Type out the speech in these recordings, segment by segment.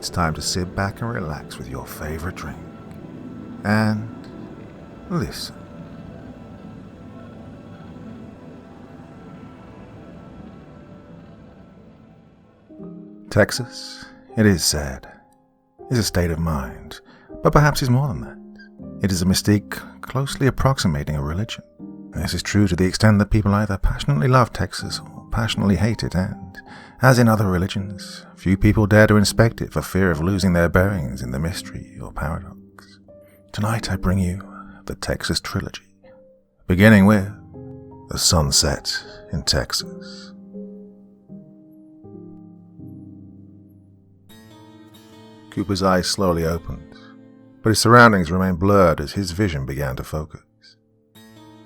it's time to sit back and relax with your favorite drink. And listen. Texas, it is sad, is a state of mind, but perhaps is more than that. It is a mystique closely approximating a religion. This is true to the extent that people either passionately love Texas or passionately hate it, and, as in other religions, few people dare to inspect it for fear of losing their bearings in the mystery or paradox. Tonight I bring you the Texas Trilogy, beginning with The Sunset in Texas. Cooper's eyes slowly opened, but his surroundings remained blurred as his vision began to focus.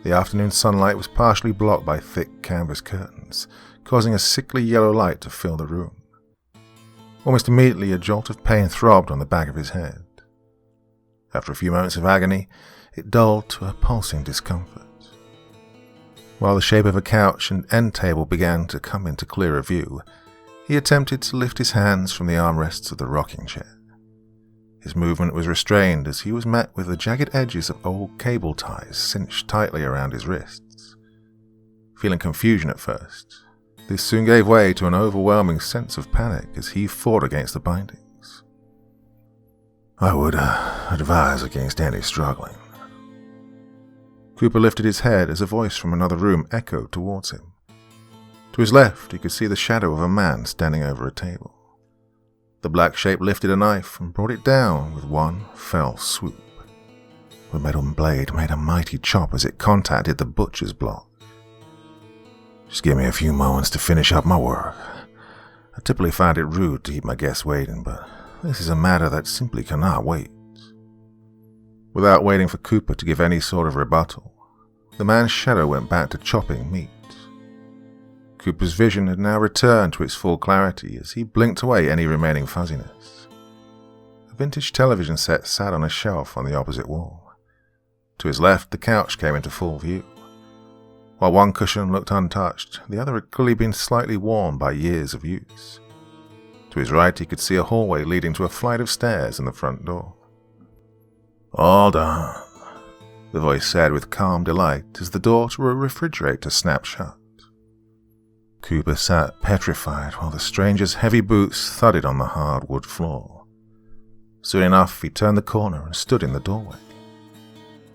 The afternoon sunlight was partially blocked by thick canvas curtains, causing a sickly yellow light to fill the room. Almost immediately, a jolt of pain throbbed on the back of his head. After a few moments of agony, it dulled to a pulsing discomfort. While the shape of a couch and end table began to come into clearer view, he attempted to lift his hands from the armrests of the rocking chair. His movement was restrained as he was met with the jagged edges of old cable ties cinched tightly around his wrists. Feeling confusion at first, this soon gave way to an overwhelming sense of panic as he fought against the bindings. I would advise against any struggling. Cooper lifted his head as a voice from another room echoed towards him. To his left, he could see the shadow of a man standing over a table. The black shape lifted a knife and brought it down with one fell swoop. The metal blade made a mighty chop as it contacted the butcher's block. Just give me a few moments to finish up my work. I typically find it rude to keep my guests waiting, but this is a matter that simply cannot wait. Without waiting for Cooper to give any sort of rebuttal, the man's shadow went back to chopping meat. Cooper's vision had now returned to its full clarity as he blinked away any remaining fuzziness. A vintage television set sat on a shelf on the opposite wall. To his left, the couch came into full view. While one cushion looked untouched, the other had clearly been slightly worn by years of use. To his right, he could see a hallway leading to a flight of stairs and the front door. "All done," the voice said with calm delight as the door to a refrigerator snapped shut. Cooper sat petrified while the stranger's heavy boots thudded on the hard wood floor. Soon enough, he turned the corner and stood in the doorway.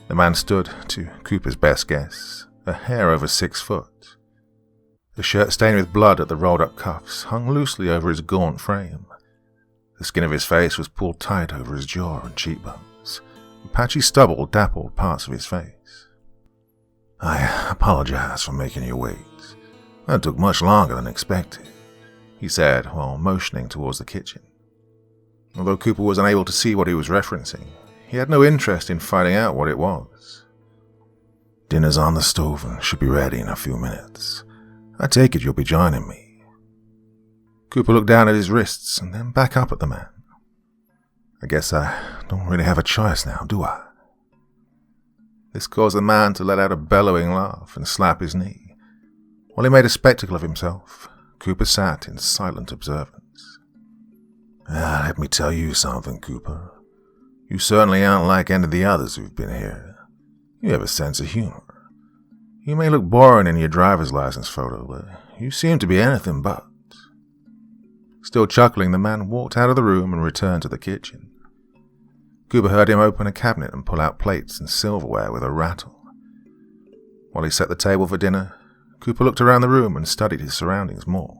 The man stood, to Cooper's best guess, a hair over 6 foot. The shirt stained with blood at the rolled-up cuffs hung loosely over his gaunt frame. The skin of his face was pulled tight over his jaw and cheekbones, and patchy stubble dappled parts of his face. "I apologize for making you wait. That took much longer than expected," he said while motioning towards the kitchen. Although Cooper was unable to see what he was referencing, he had no interest in finding out what it was. "Dinner's on the stove and should be ready in a few minutes. I take it you'll be joining me." Cooper looked down at his wrists and then back up at the man. "I guess I don't really have a choice now, do I?" This caused the man to let out a bellowing laugh and slap his knee. While he made a spectacle of himself, Cooper sat in silent observance. Let me tell you something, Cooper. You certainly aren't like any of the others who've been here. You have a sense of humor. You may look boring in your driver's license photo, but you seem to be anything but. Still chuckling, the man walked out of the room and returned to the kitchen. Cooper heard him open a cabinet and pull out plates and silverware with a rattle. While he set the table for dinner, Cooper looked around the room and studied his surroundings more.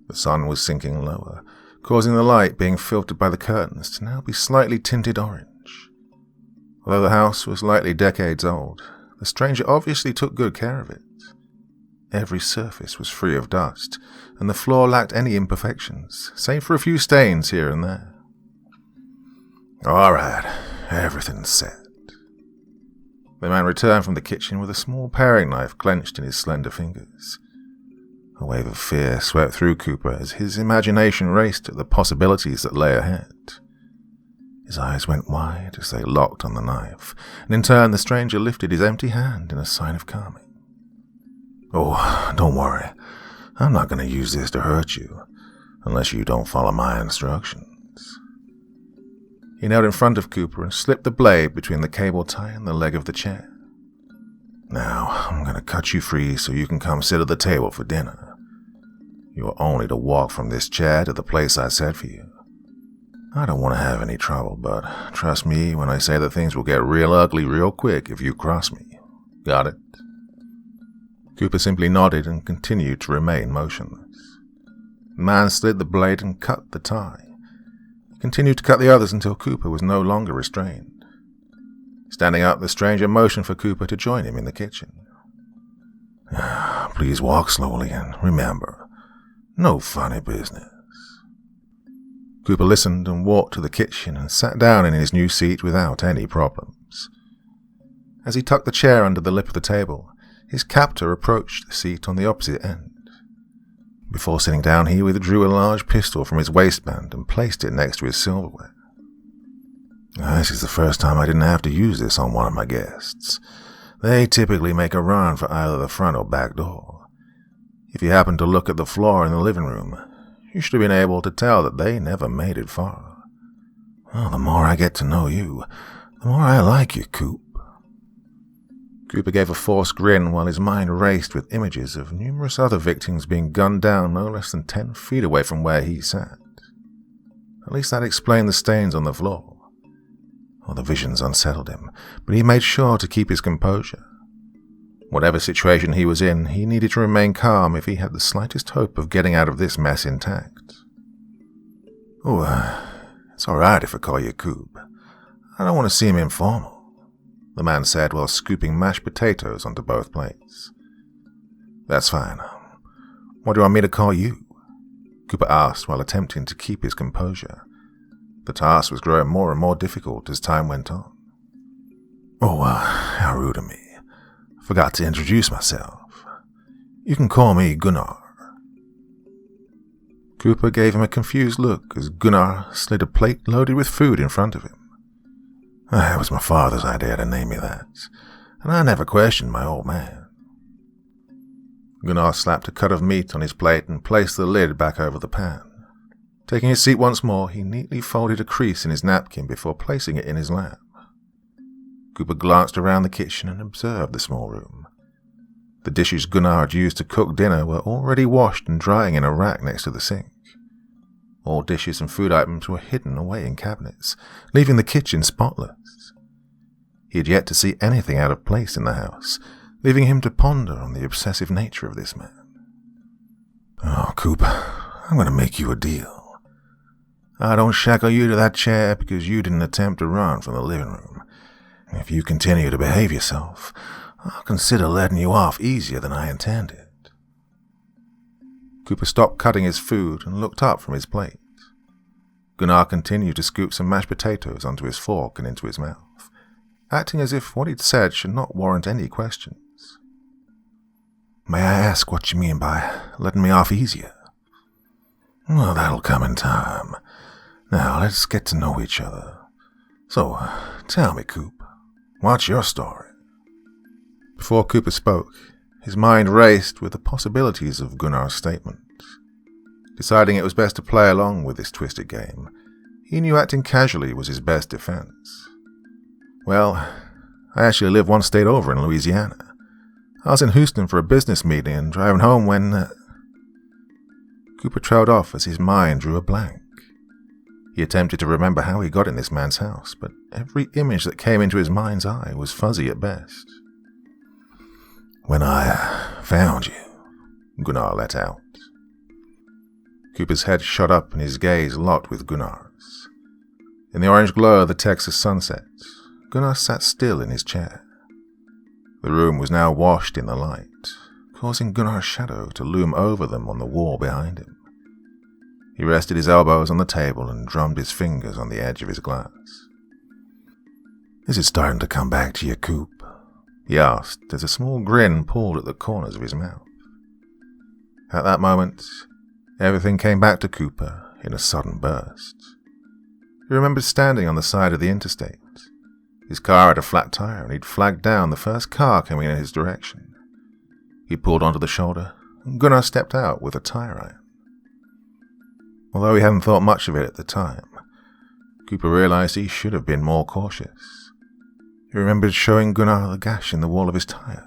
The sun was sinking lower, causing the light being filtered by the curtains to now be slightly tinted orange. Although the house was likely decades old, the stranger obviously took good care of it. Every surface was free of dust, and the floor lacked any imperfections, save for a few stains here and there. "All right, everything's set." The man returned from the kitchen with a small paring knife clenched in his slender fingers. A wave of fear swept through Cooper as his imagination raced at the possibilities that lay ahead. His eyes went wide as they locked on the knife, and in turn the stranger lifted his empty hand in a sign of calming. "Oh, don't worry. I'm not going to use this to hurt you. unless you don't follow my instructions. He knelt in front of Cooper and slipped the blade between the cable tie and the leg of the chair. Now, I'm going to cut you free so you can come sit at the table for dinner. You are only to walk from this chair to the place I set for you. I don't want to have any trouble, but trust me when I say that things will get real ugly real quick if you cross me. Got it? Cooper simply nodded and continued to remain motionless. The man slid the blade and cut the tie. He continued to cut the others until Cooper was no longer restrained. Standing up, the stranger motioned for Cooper to join him in the kitchen. Please walk slowly and remember, no funny business. Cooper listened and walked to the kitchen and sat down in his new seat without any problems. As he tucked the chair under the lip of the table, his captor approached the seat on the opposite end. Before sitting down, he withdrew a large pistol from his waistband and placed it next to his silverware. This is the first time I didn't have to use this on one of my guests. They typically make a run for either the front or back door. If you happen to look at the floor in the living room, you should have been able to tell that they never made it far. Well, the more I get to know you, the more I like you, Coop. Cooper gave a forced grin while his mind raced with images of numerous other victims being gunned down no less than 10 feet away from where he sat. At least that explained the stains on the floor. Well, the visions unsettled him, but he made sure to keep his composure. Whatever situation he was in, he needed to remain calm if he had the slightest hope of getting out of this mess intact. It's all right if I call you Coop. I don't want to seem informal, the man said while scooping mashed potatoes onto both plates. That's fine. What do you want me to call you? Cooper asked while attempting to keep his composure. The task was growing more and more difficult as time went on. How rude of me. Forgot to introduce myself. You can call me Gunnar. Cooper gave him a confused look as Gunnar slid a plate loaded with food in front of him. It was my father's idea to name me that, and I never questioned my old man. Gunnar slapped a cut of meat on his plate and placed the lid back over the pan. Taking his seat once more, he neatly folded a crease in his napkin before placing it in his lap. Cooper glanced around the kitchen and observed the small room. The dishes Gunnar had used to cook dinner were already washed and drying in a rack next to the sink. All dishes and food items were hidden away in cabinets, leaving the kitchen spotless. He had yet to see anything out of place in the house, leaving him to ponder on the obsessive nature of this man. Coop, I'm going to make you a deal. I don't shackle you to that chair because you didn't attempt to run from the living room. If you continue to behave yourself, I'll consider letting you off easier than I intended. Cooper stopped cutting his food and looked up from his plate. Gunnar continued to scoop some mashed potatoes onto his fork and into his mouth, acting as if what he'd said should not warrant any questions. May I ask what you mean by letting me off easier? Well, that'll come in time. Now, let's get to know each other. So, tell me, Coop, what's your story? Before Cooper spoke, his mind raced with the possibilities of Gunnar's statement. Deciding it was best to play along with this twisted game, he knew acting casually was his best defense. Well, I actually live one state over in Louisiana. I was in Houston for a business meeting and driving home when... Cooper trailed off as his mind drew a blank. He attempted to remember how he got in this man's house, but every image that came into his mind's eye was fuzzy at best. When I found you, Gunnar let out. Cooper's head shot up and his gaze locked with Gunnar's. In the orange glow of the Texas sunset, Gunnar sat still in his chair. The room was now washed in the light, causing Gunnar's shadow to loom over them on the wall behind him. He rested his elbows on the table and drummed his fingers on the edge of his glass. Is it starting to come back to you, Coop? He asked as a small grin pulled at the corners of his mouth. At that moment, everything came back to Cooper in a sudden burst. He remembered standing on the side of the interstate. His car had a flat tire and he'd flagged down the first car coming in his direction. He pulled onto the shoulder and Gunnar stepped out with a tire iron. Although he hadn't thought much of it at the time, Cooper realized he should have been more cautious. He remembered showing Gunnar the gash in the wall of his tire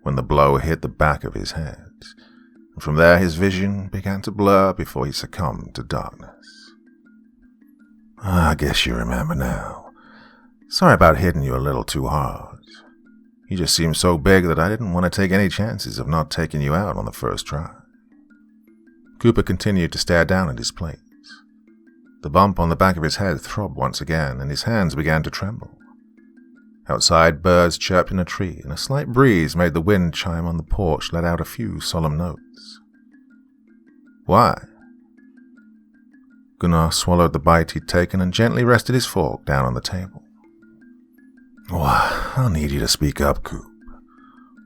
when the blow hit the back of his head, and from there his vision began to blur before he succumbed to darkness. I guess you remember now. Sorry about hitting you a little too hard. You just seemed so big that I didn't want to take any chances of not taking you out on the first try. Cooper continued to stare down at his plate. The bump on the back of his head throbbed once again, and his hands began to tremble. Outside, birds chirped in a tree, and a slight breeze made the wind chime on the porch let out a few solemn notes. Why? Gunnar swallowed the bite he'd taken and gently rested his fork down on the table. Why, I'll need you to speak up, Coop.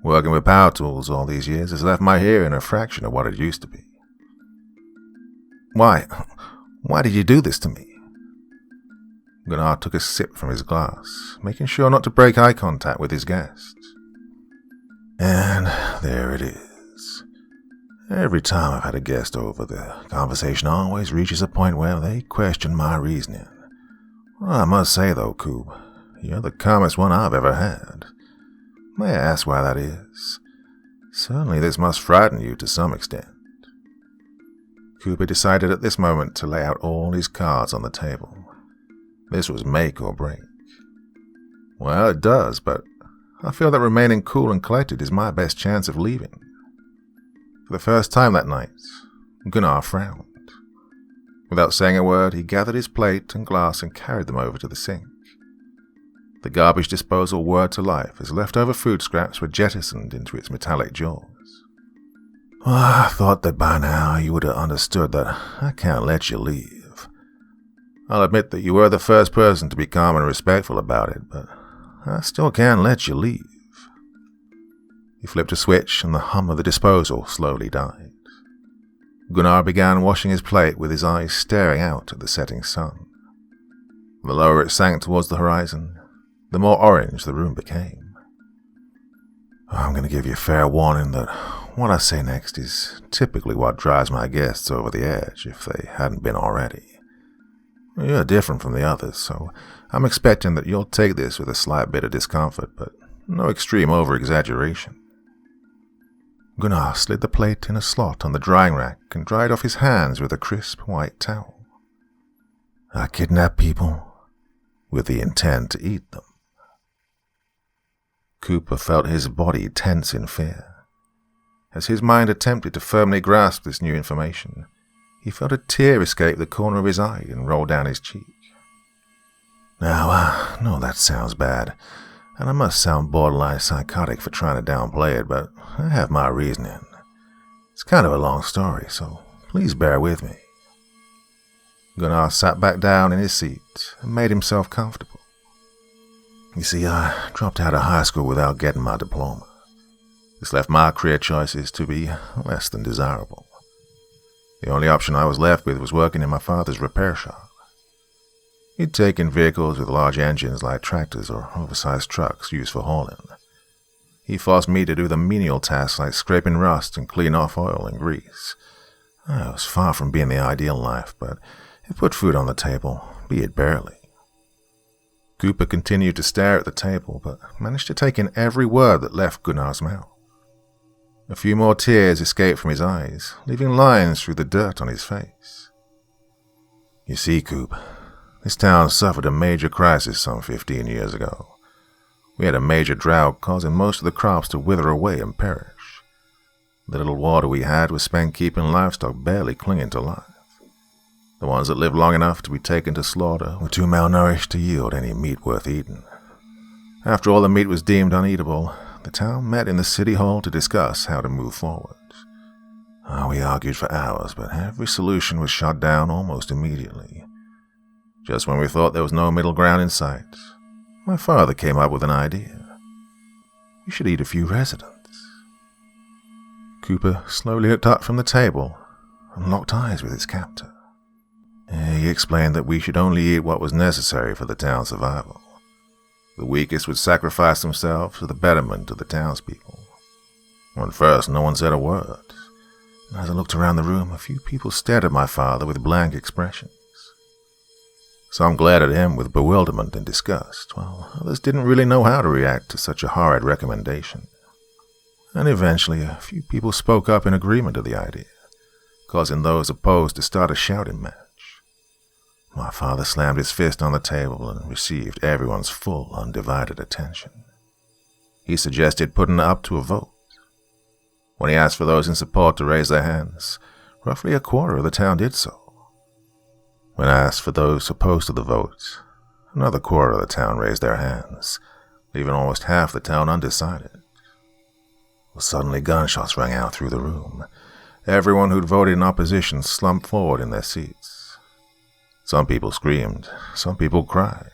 Working with power tools all these years has left my hearing a fraction of what it used to be. Why did you do this to me? Gunnar took a sip from his glass, making sure not to break eye contact with his guest. And there it is. Every time I've had a guest over, the conversation always reaches a point where they question my reasoning. Well, I must say, though, Coop, you're the calmest one I've ever had. May I ask why that is? Certainly this must frighten you to some extent. Cooper decided at this moment to lay out all his cards on the table. This was make or break. Well, it does, but I feel that remaining cool and collected is my best chance of leaving. For the first time that night, Gunnar frowned. Without saying a word, he gathered his plate and glass and carried them over to the sink. The garbage disposal whirred to life as leftover food scraps were jettisoned into its metallic jaws. Well, I thought that by now you would have understood that I can't let you leave. I'll admit that you were the first person to be calm and respectful about it, but I still can't let you leave. He flipped a switch and the hum of the disposal slowly died. Gunnar began washing his plate with his eyes staring out at the setting sun. The lower it sank towards the horizon, the more orange the room became. I'm going to give you fair warning that what I say next is typically what drives my guests over the edge if they hadn't been already. You're different from the others, so I'm expecting that you'll take this with a slight bit of discomfort, but no extreme over-exaggeration. Gunnar slid the plate in a slot on the drying rack and dried off his hands with a crisp white towel. I kidnap people with the intent to eat them. Cooper felt his body tense in fear. As his mind attempted to firmly grasp this new information, he felt a tear escape the corner of his eye and roll down his cheek. Now, I know that sounds bad, and I must sound borderline psychotic for trying to downplay it, but I have my reasoning. It's kind of a long story, so please bear with me. Gunnar sat back down in his seat and made himself comfortable. You see, I dropped out of high school without getting my diploma. This left my career choices to be less than desirable. The only option I was left with was working in my father's repair shop. He'd taken vehicles with large engines like tractors or oversized trucks used for hauling. He forced me to do the menial tasks like scraping rust and clean off oil and grease. It was far from being the ideal life, but it put food on the table, be it barely. Cooper continued to stare at the table, but managed to take in every word that left Gunnar's mouth. A few more tears escaped from his eyes, leaving lines through the dirt on his face. You see, Coop, this town suffered a major crisis some 15 years ago. We had a major drought causing most of the crops to wither away and perish. The little water we had was spent keeping livestock barely clinging to life. The ones that lived long enough to be taken to slaughter were too malnourished to yield any meat worth eating. After all the meat was deemed uneatable, the town met in the city hall to discuss how to move forward. We argued for hours, but every solution was shot down almost immediately. Just when we thought there was no middle ground in sight, my father came up with an idea. We should eat a few residents. Cooper slowly looked up from the table and locked eyes with his captor. He explained that we should only eat what was necessary for the town's survival. The weakest would sacrifice themselves for the betterment of the townspeople. At first, no one said a word. As I looked around the room, a few people stared at my father with blank expressions. Some glared at him with bewilderment and disgust, while others didn't really know how to react to such a horrid recommendation. And eventually, a few people spoke up in agreement of the idea, causing those opposed to start a shouting match. My father slammed his fist on the table and received everyone's full, undivided attention. He suggested putting it up to a vote. When he asked for those in support to raise their hands, roughly a quarter of the town did so. When asked for those opposed to the vote, another quarter of the town raised their hands, leaving almost half the town undecided. Well, suddenly gunshots rang out through the room. Everyone who'd voted in opposition slumped forward in their seats. Some people screamed, some people cried,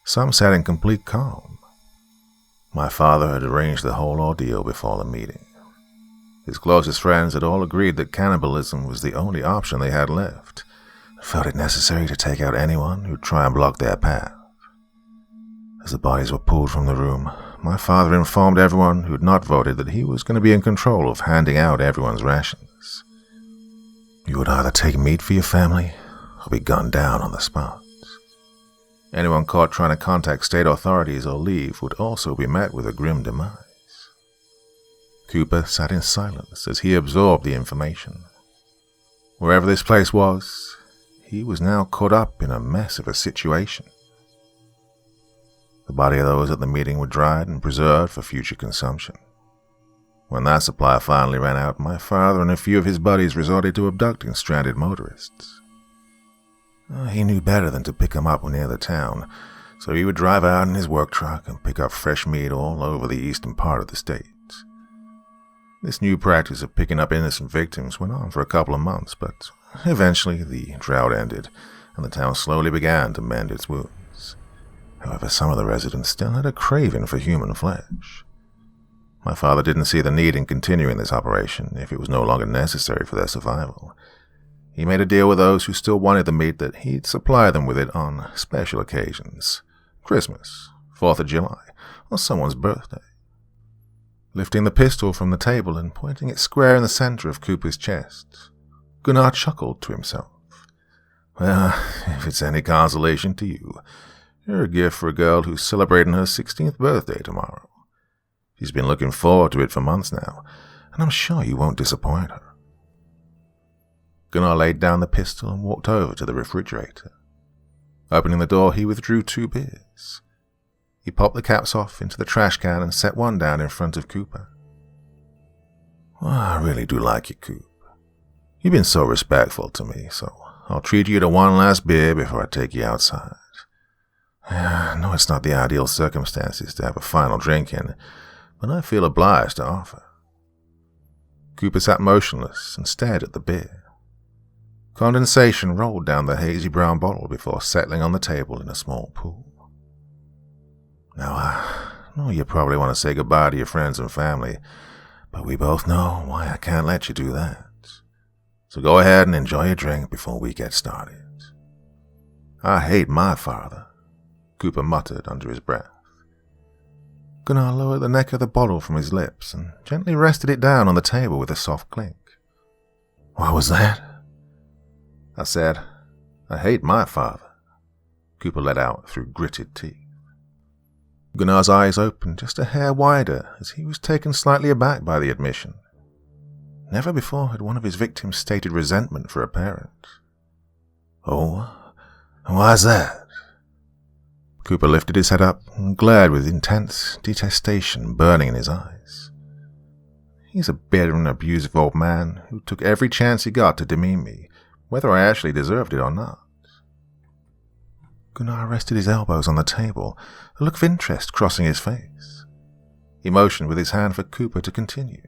some sat in complete calm. My father had arranged the whole ordeal before the meeting. His closest friends had all agreed that cannibalism was the only option they had left, and felt it necessary to take out anyone who'd try and block their path. As the bodies were pulled from the room, my father informed everyone who'd not voted that he was going to be in control of handing out everyone's rations. You would either take meat for your family or be gunned down on the spot. Anyone caught trying to contact state authorities or leave would also be met with a grim demise. Cooper sat in silence as he absorbed the information. Wherever this place was, he was now caught up in a mess of a situation. The body of those at the meeting were dried and preserved for future consumption. When that supply finally ran out, my father and a few of his buddies resorted to abducting stranded motorists. He knew better than to pick them up near the town, so he would drive out in his work truck and pick up fresh meat all over the eastern part of the state. This new practice of picking up innocent victims went on for a couple of months, but eventually the drought ended, and the town slowly began to mend its wounds. However, some of the residents still had a craving for human flesh. My father didn't see the need in continuing this operation if it was no longer necessary for their survival. He made a deal with those who still wanted the meat that he'd supply them with it on special occasions, Christmas, 4th of July, or someone's birthday. Lifting the pistol from the table and pointing it square in the center of Cooper's chest, Gunnar chuckled to himself. Well, if it's any consolation to you, you're a gift for a girl who's celebrating her 16th birthday tomorrow. She's been looking forward to it for months now, and I'm sure you won't disappoint her. Gunnar laid down the pistol and walked over to the refrigerator. Opening the door, he withdrew 2 beers. He popped the caps off into the trash can and set one down in front of Cooper. Well, I really do like you, Coop. You've been so respectful to me, so I'll treat you to one last beer before I take you outside. I know it's not the ideal circumstances to have a final drink in, but I feel obliged to offer. Cooper sat motionless and stared at the beer. Condensation rolled down the hazy brown bottle before settling on the table in a small pool. Now, I know you probably want to say goodbye to your friends and family, but we both know why I can't let you do that. So go ahead and enjoy your drink before we get started. I hate my father, Cooper muttered under his breath. Gunnar lowered the neck of the bottle from his lips and gently rested it down on the table with a soft clink. What was that? I said, I hate my father, Cooper let out through gritted teeth. Gunnar's eyes opened just a hair wider as he was taken slightly aback by the admission. Never before had one of his victims stated resentment for a parent. Oh, why's that? Cooper lifted his head up and glared with intense detestation burning in his eyes. He's a bitter and abusive old man who took every chance he got to demean me, whether I actually deserved it or not. Gunnar rested his elbows on the table, a look of interest crossing his face. He motioned with his hand for Cooper to continue.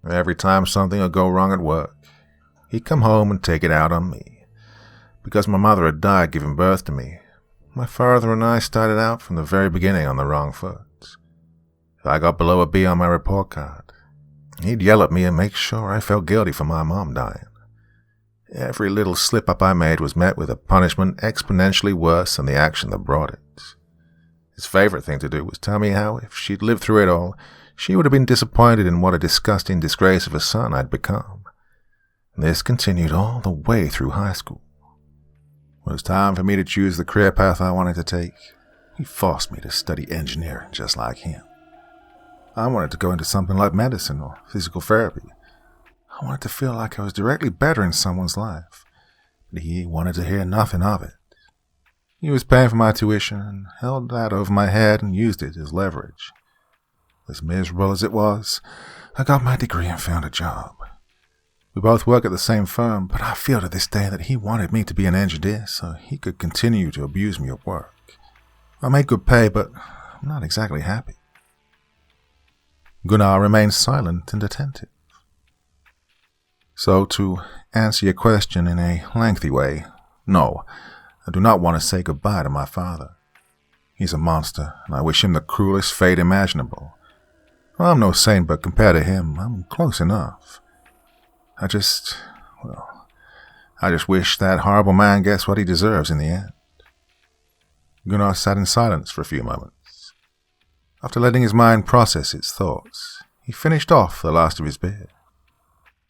Every time something would go wrong at work, he'd come home and take it out on me. Because my mother had died giving birth to me, my father and I started out from the very beginning on the wrong foot. If I got below a B on my report card, he'd yell at me and make sure I felt guilty for my mom dying. Every little slip-up I made was met with a punishment exponentially worse than the action that brought it. His favorite thing to do was tell me how, if she'd lived through it all, she would have been disappointed in what a disgusting disgrace of a son I'd become. And this continued all the way through high school. When it was time for me to choose the career path I wanted to take, he forced me to study engineering just like him. I wanted to go into something like medicine or physical therapy. I wanted to feel like I was directly bettering someone's life, but he wanted to hear nothing of it. He was paying for my tuition and held that over my head and used it as leverage. As miserable as it was, I got my degree and found a job. We both work at the same firm, but I feel to this day that he wanted me to be an engineer so he could continue to abuse me at work. I made good pay, but I'm not exactly happy. Gunnar remained silent and attentive. So, to answer your question in a lengthy way, no, I do not want to say goodbye to my father. He's a monster, and I wish him the cruelest fate imaginable. I'm no saint, but compared to him, I'm close enough. I just wish that horrible man gets what he deserves in the end. Gunnar sat in silence for a few moments. After letting his mind process its thoughts, he finished off the last of his beer.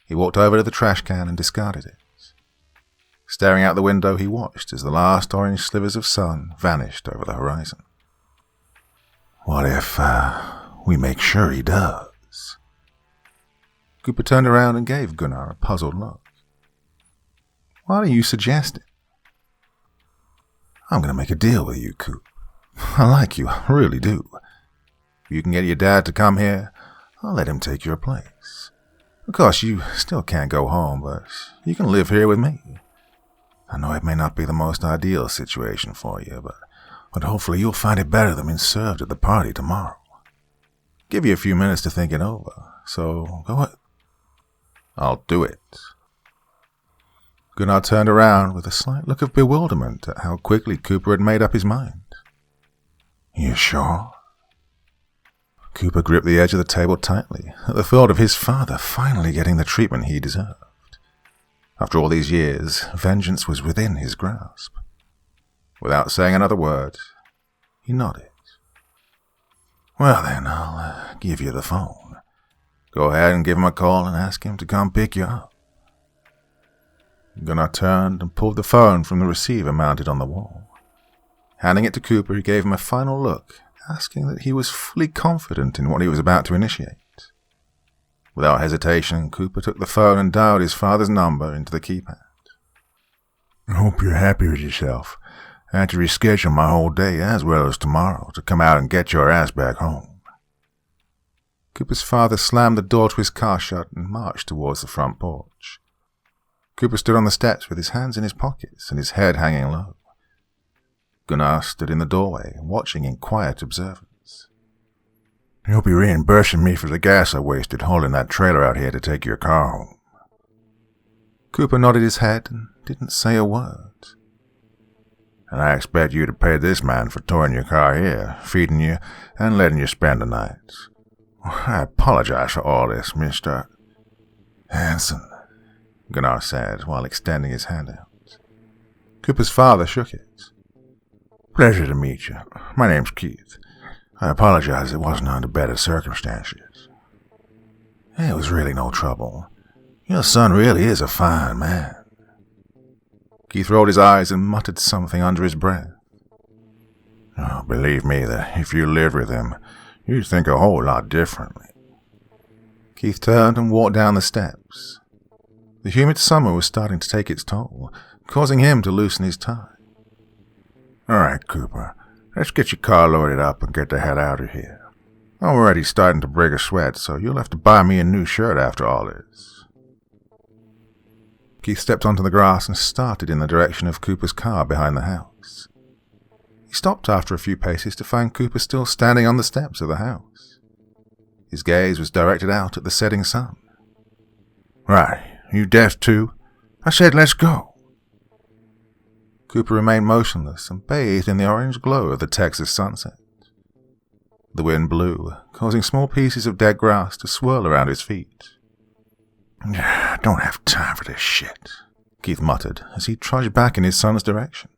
He walked over to the trash can and discarded it. Staring out the window, he watched as the last orange slivers of sun vanished over the horizon. What if we make sure he does? Cooper turned around and gave Gunnar a puzzled look. What are you suggesting? I'm going to make a deal with you, Coop. I like you, I really do. If you can get your dad to come here, I'll let him take your place. Of course, you still can't go home, but you can live here with me. I know it may not be the most ideal situation for you, but hopefully you'll find it better than being served at the party tomorrow. Give you a few minutes to think it over, so go ahead. I'll do it. Gunnar turned around with a slight look of bewilderment at how quickly Cooper had made up his mind. You sure? Cooper gripped the edge of the table tightly at the thought of his father finally getting the treatment he deserved. After all these years, vengeance was within his grasp. Without saying another word, he nodded. Well then, I'll give you the phone. Go ahead and give him a call and ask him to come pick you up. Gunnar turned and pulled the phone from the receiver mounted on the wall. Handing it to Cooper, he gave him a final look, asking that he was fully confident in what he was about to initiate. Without hesitation, Cooper took the phone and dialed his father's number into the keypad. I hope you're happy with yourself. I had to reschedule my whole day as well as tomorrow to come out and get your ass back home. Cooper's father slammed the door to his car shut and marched towards the front porch. Cooper stood on the steps with his hands in his pockets and his head hanging low. Gunnar stood in the doorway, watching in quiet observance. You'll be reimbursing me for the gas I wasted hauling that trailer out here to take your car home. Cooper nodded his head and didn't say a word. And I expect you to pay this man for towing your car here, feeding you, and letting you spend the night. I apologize for all this, Mr. Hanson, Gunnar said while extending his hand out. Cooper's father shook it. Pleasure to meet you. My name's Keith. I apologize it wasn't under better circumstances. It was really no trouble. Your son really is a fine man. Keith rolled his eyes and muttered something under his breath. Oh, believe me that if you lived with him, you'd think a whole lot differently. Keith turned and walked down the steps. The humid summer was starting to take its toll, causing him to loosen his tie. All right, Cooper. Let's get your car loaded up and get the hell out of here. I'm already starting to break a sweat, so you'll have to buy me a new shirt after all this. Keith stepped onto the grass and started in the direction of Cooper's car behind the house. He stopped after a few paces to find Cooper still standing on the steps of the house. His gaze was directed out at the setting sun. Right, you deaf too? I said let's go. Cooper remained motionless and bathed in the orange glow of the Texas sunset. The wind blew, causing small pieces of dead grass to swirl around his feet. I don't have time for this shit, Keith muttered as he trudged back in his son's direction.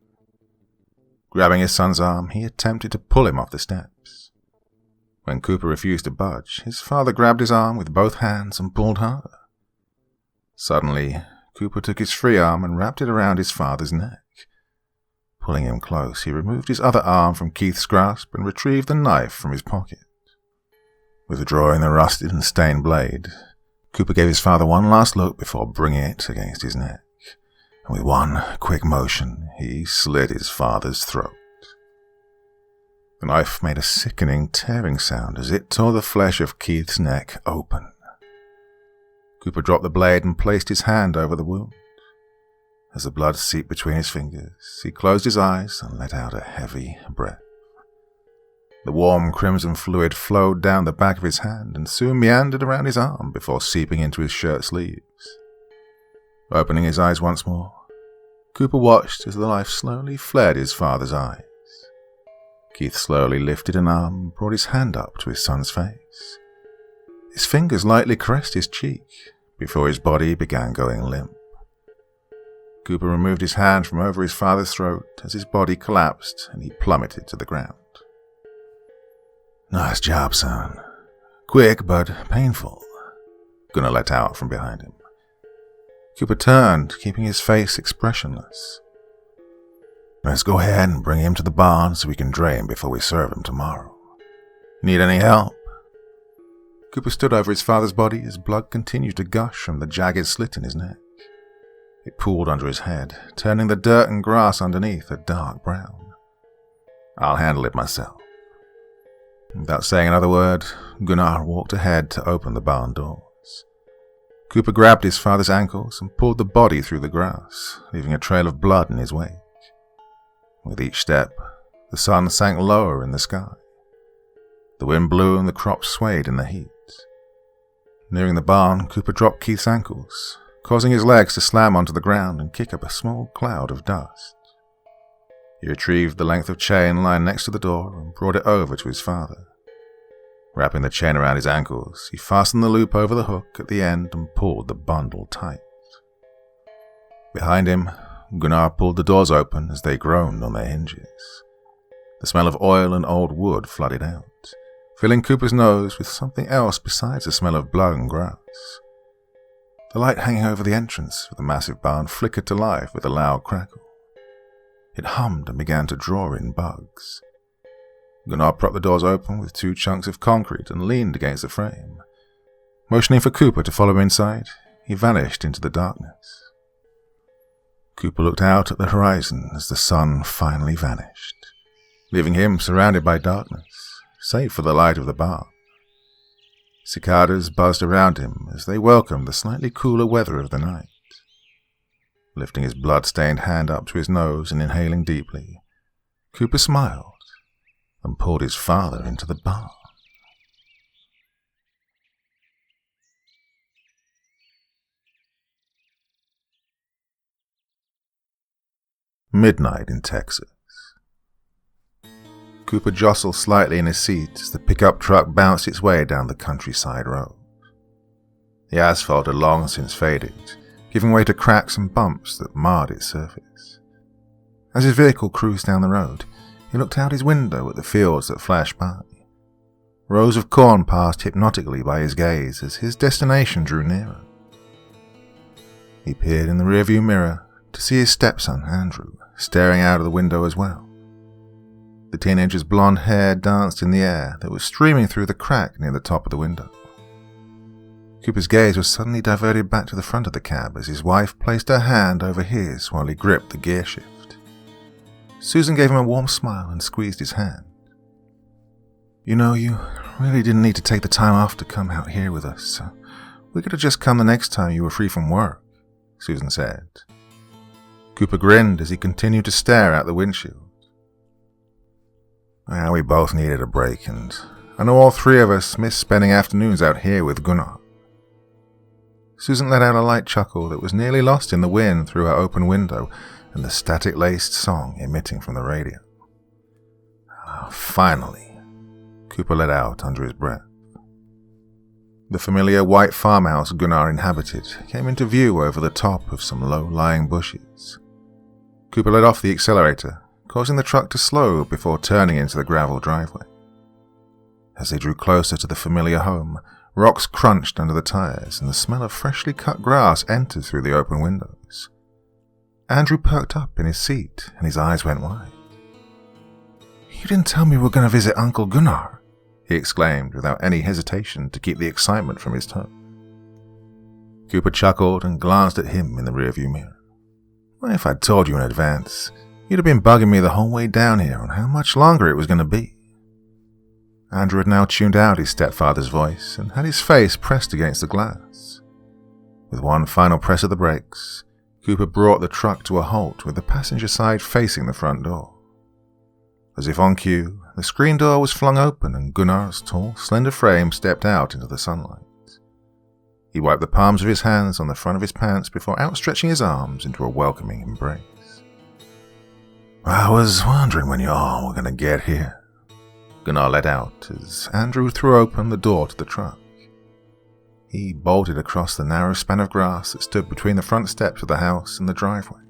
Grabbing his son's arm, he attempted to pull him off the steps. When Cooper refused to budge, his father grabbed his arm with both hands and pulled harder. Suddenly, Cooper took his free arm and wrapped it around his father's neck. Pulling him close, he removed his other arm from Keith's grasp and retrieved the knife from his pocket. Withdrawing the rusted and stained blade, Cooper gave his father one last look before bringing it against his neck, and with one quick motion, he slit his father's throat. The knife made a sickening, tearing sound as it tore the flesh of Keith's neck open. Cooper dropped the blade and placed his hand over the wound. As the blood seeped between his fingers, he closed his eyes and let out a heavy breath. The warm crimson fluid flowed down the back of his hand and soon meandered around his arm before seeping into his shirt sleeves. Opening his eyes once more, Cooper watched as the life slowly fled his father's eyes. Keith slowly lifted an arm and brought his hand up to his son's face. His fingers lightly caressed his cheek before his body began going limp. Cooper removed his hand from over his father's throat as his body collapsed and he plummeted to the ground. "Nice job, son. Quick, but painful," Gunnar let out from behind him. Cooper turned, keeping his face expressionless. "Let's go ahead and bring him to the barn so we can drain before we serve him tomorrow. Need any help?" Cooper stood over his father's body as blood continued to gush from the jagged slit in his neck. It pooled under his head, turning the dirt and grass underneath a dark brown. "I'll handle it myself." Without saying another word, Gunnar walked ahead to open the barn doors. Cooper grabbed his father's ankles and pulled the body through the grass, leaving a trail of blood in his wake. With each step, the sun sank lower in the sky. The wind blew and the crops swayed in the heat. Nearing the barn, Cooper dropped Keith's ankles, causing his legs to slam onto the ground and kick up a small cloud of dust. He retrieved the length of chain lying next to the door and brought it over to his father. Wrapping the chain around his ankles, he fastened the loop over the hook at the end and pulled the bundle tight. Behind him, Gunnar pulled the doors open as they groaned on their hinges. The smell of oil and old wood flooded out, filling Cooper's nose with something else besides the smell of blood and grass. The light hanging over the entrance of the massive barn flickered to life with a loud crackle. It hummed and began to draw in bugs. Gunnar propped the doors open with 2 chunks of concrete and leaned against the frame. Motioning for Cooper to follow him inside, he vanished into the darkness. Cooper looked out at the horizon as the sun finally vanished, leaving him surrounded by darkness, save for the light of the barn. Cicadas buzzed around him as they welcomed the slightly cooler weather of the night. Lifting his blood-stained hand up to his nose and inhaling deeply, Cooper smiled and pulled his father into the barn. Midnight in Texas. Cooper jostled slightly in his seat as the pickup truck bounced its way down the countryside road. The asphalt had long since faded, giving way to cracks and bumps that marred its surface. As his vehicle cruised down the road, he looked out his window at the fields that flashed by. Rows of corn passed hypnotically by his gaze as his destination drew nearer. He peered in the rearview mirror to see his stepson, Andrew, staring out of the window as well. The teenager's blonde hair danced in the air that was streaming through the crack near the top of the window. Cooper's gaze was suddenly diverted back to the front of the cab as his wife placed her hand over his while he gripped the gear shift. Susan gave him a warm smile and squeezed his hand. "You know, you really didn't need to take the time off to come out here with us, so we could have just come the next time you were free from work," Susan said. Cooper grinned as he continued to stare out the windshield. "Well, we both needed a break, and I know all 3 of us miss spending afternoons out here with Gunnar." Susan let out a light chuckle that was nearly lost in the wind through her open window and the static-laced song emitting from the radio. Finally, Cooper let out under his breath. The familiar white farmhouse Gunnar inhabited came into view over the top of some low-lying bushes. Cooper let off the accelerator, causing the truck to slow before turning into the gravel driveway. As they drew closer to the familiar home, rocks crunched under the tires and the smell of freshly cut grass entered through the open windows. Andrew perked up in his seat and his eyes went wide. "You didn't tell me we were going to visit Uncle Gunnar," he exclaimed without any hesitation to keep the excitement from his tone. Cooper chuckled and glanced at him in the rearview mirror. "Well, if I'd told you in advance, you'd have been bugging me the whole way down here on how much longer it was going to be." Andrew had now tuned out his stepfather's voice and had his face pressed against the glass. With one final press of the brakes, Cooper brought the truck to a halt with the passenger side facing the front door. As if on cue, the screen door was flung open and Gunnar's tall, slender frame stepped out into the sunlight. He wiped the palms of his hands on the front of his pants before outstretching his arms into a welcoming embrace. "I was wondering when you all were going to get here," Gunnar let out as Andrew threw open the door to the truck. He bolted across the narrow span of grass that stood between the front steps of the house and the driveway.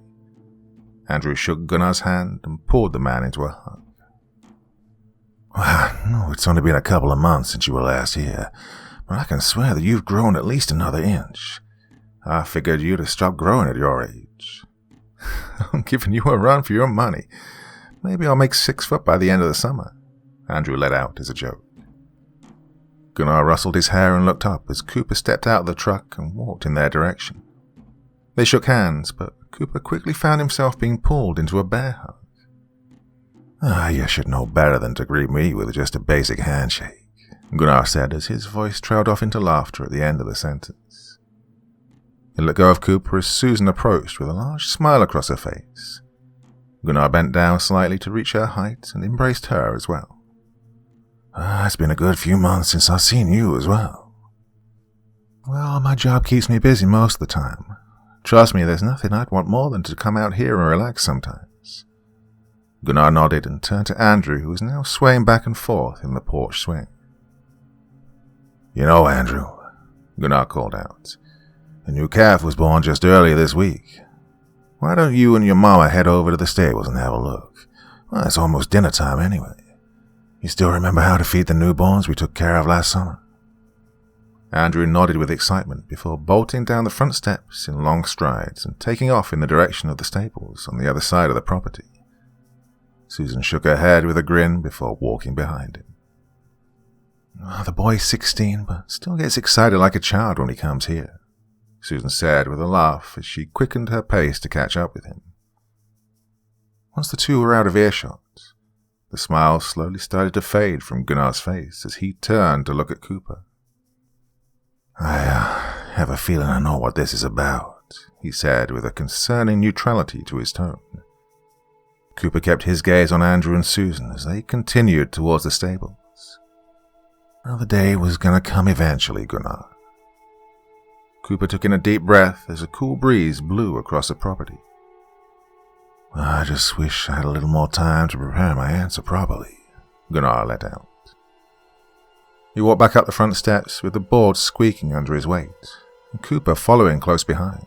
Andrew shook Gunnar's hand and pulled the man into a hug. "Well, no, it's only been a couple of months since you were last here, but I can swear that you've grown at least another inch. I figured you'd have stopped growing at your age." "I'm giving you a run for your money. Maybe I'll make 6 foot by the end of the summer," Andrew let out as a joke. Gunnar rustled his hair and looked up as Cooper stepped out of the truck and walked in their direction. They shook hands, but Cooper quickly found himself being pulled into a bear hug. "You should know better than to greet me with just a basic handshake," Gunnar said as his voice trailed off into laughter at the end of the sentence. He let go of Cooper as Susan approached with a large smile across her face. Gunnar bent down slightly to reach her height and embraced her as well. "It's been a good few months since I've seen you as well." "Well, my job keeps me busy most of the time. Trust me, there's nothing I'd want more than to come out here and relax sometimes." Gunnar nodded and turned to Andrew, who was now swaying back and forth in the porch swing. "You know, Andrew," Gunnar called out, "a new calf was born just earlier this week. Why don't you and your mama head over to the stables and have a look? Well, it's almost dinner time anyway. You still remember how to feed the newborns we took care of last summer?" Andrew nodded with excitement before bolting down the front steps in long strides and taking off in the direction of the stables on the other side of the property. Susan shook her head with a grin before walking behind him. "The boy's 16, but still gets excited like a child when he comes here," Susan said with a laugh as she quickened her pace to catch up with him. Once the two were out of earshot, the smile slowly started to fade from Gunnar's face as he turned to look at Cooper. "I have a feeling I know what this is about," he said with a concerning neutrality to his tone. Cooper kept his gaze on Andrew and Susan as they continued towards the stables. Well, the day was going to come eventually, Gunnar. Cooper took in a deep breath as a cool breeze blew across the property. "I just wish I had a little more time to prepare my answer properly," Gunnar let out. He walked back up the front steps with the board squeaking under his weight, and Cooper following close behind.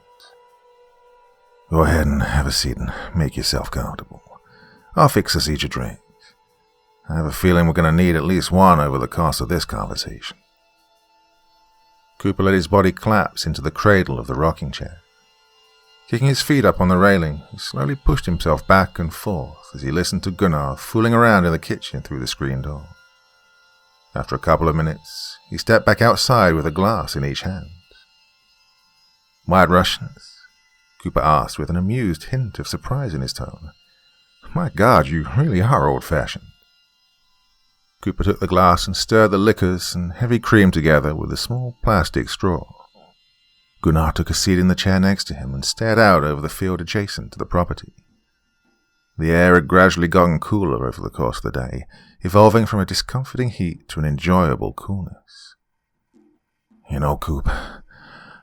"Go ahead and have a seat and make yourself comfortable. I'll fix us each a drink. I have a feeling we're going to need at least one over the course of this conversation." Cooper let his body collapse into the cradle of the rocking chair. Kicking his feet up on the railing, he slowly pushed himself back and forth as he listened to Gunnar fooling around in the kitchen through the screen door. After a couple of minutes, he stepped back outside with a glass in each hand. "White Russians?" Cooper asked with an amused hint of surprise in his tone. "My God, you really are old-fashioned." Cooper took the glass and stirred the liquors and heavy cream together with a small plastic straw. Gunnar took a seat in the chair next to him and stared out over the field adjacent to the property. The air had gradually gotten cooler over the course of the day, evolving from a discomforting heat to an enjoyable coolness. "You know, Coop,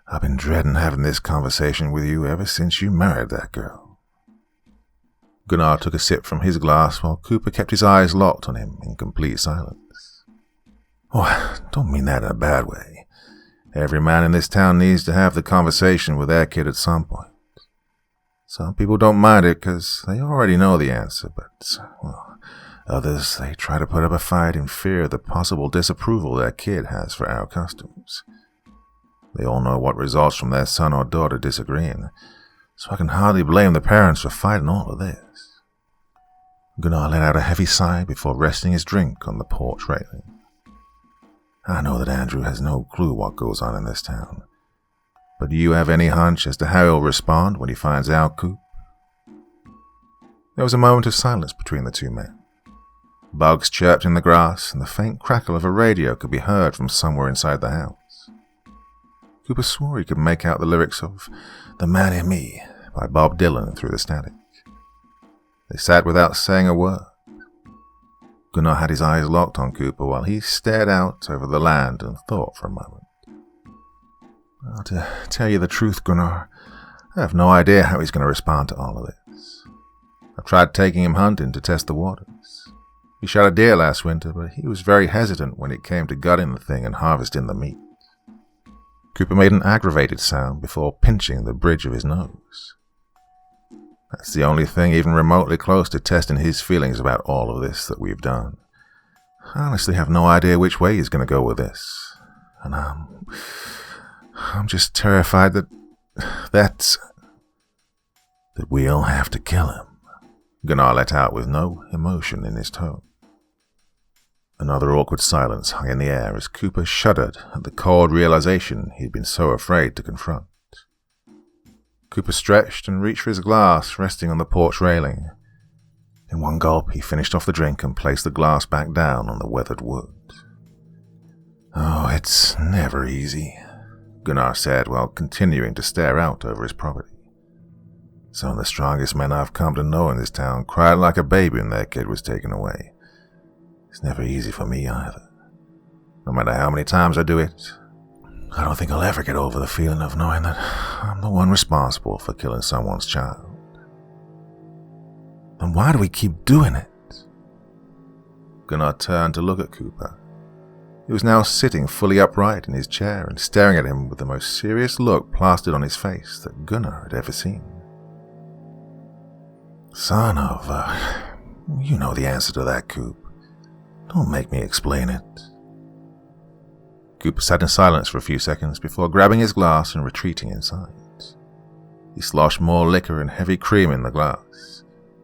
I've been dreading having this conversation with you ever since you married that girl." Gunnar took a sip from his glass while Cooper kept his eyes locked on him in complete silence. "Oh, I don't mean that in a bad way. Every man in this town needs to have the conversation with their kid at some point. Some people don't mind it because they already know the answer, but, well, Others, they try to put up a fight in fear of the possible disapproval their kid has for our customs. They all know what results from their son or daughter disagreeing, so I can hardly blame the parents for fighting all of this. Gunnar let out a heavy sigh before resting his drink on the porch railing. I know that Andrew has no clue what goes on in this town, but do you have any hunch as to how he'll respond when he finds out, Coop? There was a moment of silence between the two men. Bugs chirped in the grass, and the faint crackle of a radio could be heard from somewhere inside the house. Cooper swore he could make out the lyrics of "The Man in Me" by Bob Dylan through the static. They sat without saying a word. Gunnar had his eyes locked on Cooper while he stared out over the land and thought for a moment. Well, to tell you the truth, Gunnar, I have no idea how he's going to respond to all of this. I've tried taking him hunting to test the waters. He shot a deer last winter, but he was very hesitant when it came to gutting the thing and harvesting the meat. Cooper made an aggravated sound before pinching the bridge of his nose. That's the only thing even remotely close to testing his feelings about all of this that we've done. I honestly have no idea which way he's going to go with this. And I'm just terrified that we'll have to kill him. Gunnar let out with no emotion in his tone. Another awkward silence hung in the air as Cooper shuddered at the cold realization he'd been so afraid to confront. Cooper stretched and reached for his glass, resting on the porch railing. In one gulp, he finished off the drink and placed the glass back down on the weathered wood. Oh, it's never easy, Gunnar said while continuing to stare out over his property. Some of the strongest men I've come to know in this town cried like a baby when their kid was taken away. It's never easy for me either. No matter how many times I do it, I don't think I'll ever get over the feeling of knowing that I'm the one responsible for killing someone's child. Then why do we keep doing it? Gunnar turned to look at Cooper. He was now sitting fully upright in his chair and staring at him with the most serious look plastered on his face that Gunnar had ever seen. Son of you know the answer to that, Coop. Don't make me explain it. Cooper sat in silence for a few seconds before grabbing his glass and retreating inside. He sloshed more liquor and heavy cream in the glass,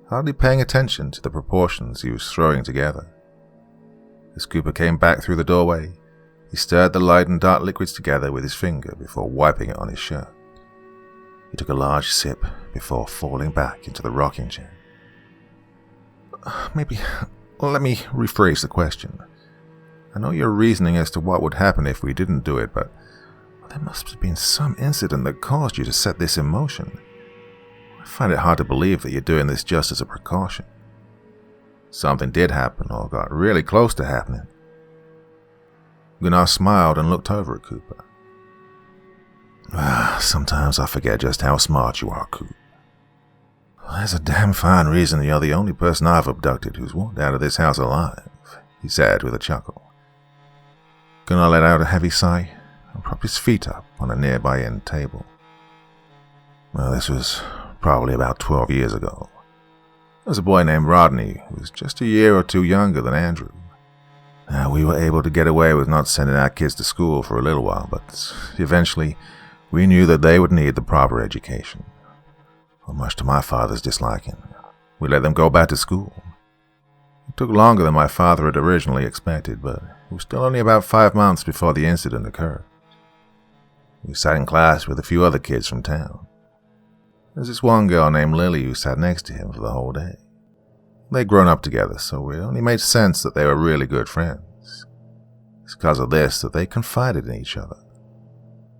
hardly paying attention to the proportions he was throwing together. As Cooper came back through the doorway, he stirred the light and dark liquids together with his finger before wiping it on his shirt. He took a large sip before falling back into the rocking chair. Let me rephrase the question. I know your reasoning as to what would happen if we didn't do it, but there must have been some incident that caused you to set this in motion. I find it hard to believe that you're doing this just as a precaution. Something did happen or got really close to happening. Gunnar smiled and looked over at Cooper. Sometimes I forget just how smart you are, Coop. There's a damn fine reason you're the only person I've abducted who's walked out of this house alive, he said with a chuckle. Gunnar let out a heavy sigh and propped his feet up on a nearby end table. Well, this was probably about 12 years ago. There was a boy named Rodney who was just a year or two younger than Andrew. Now, we were able to get away with not sending our kids to school for a little while, but eventually we knew that they would need the proper education. Well, much to my father's disliking, we let them go back to school. It took longer than my father had originally expected, but it was still only about 5 months before the incident occurred. We sat in class with a few other kids from town. There was this one girl named Lily who sat next to him for the whole day. They'd grown up together, so it only made sense that they were really good friends. It's because of this that they confided in each other.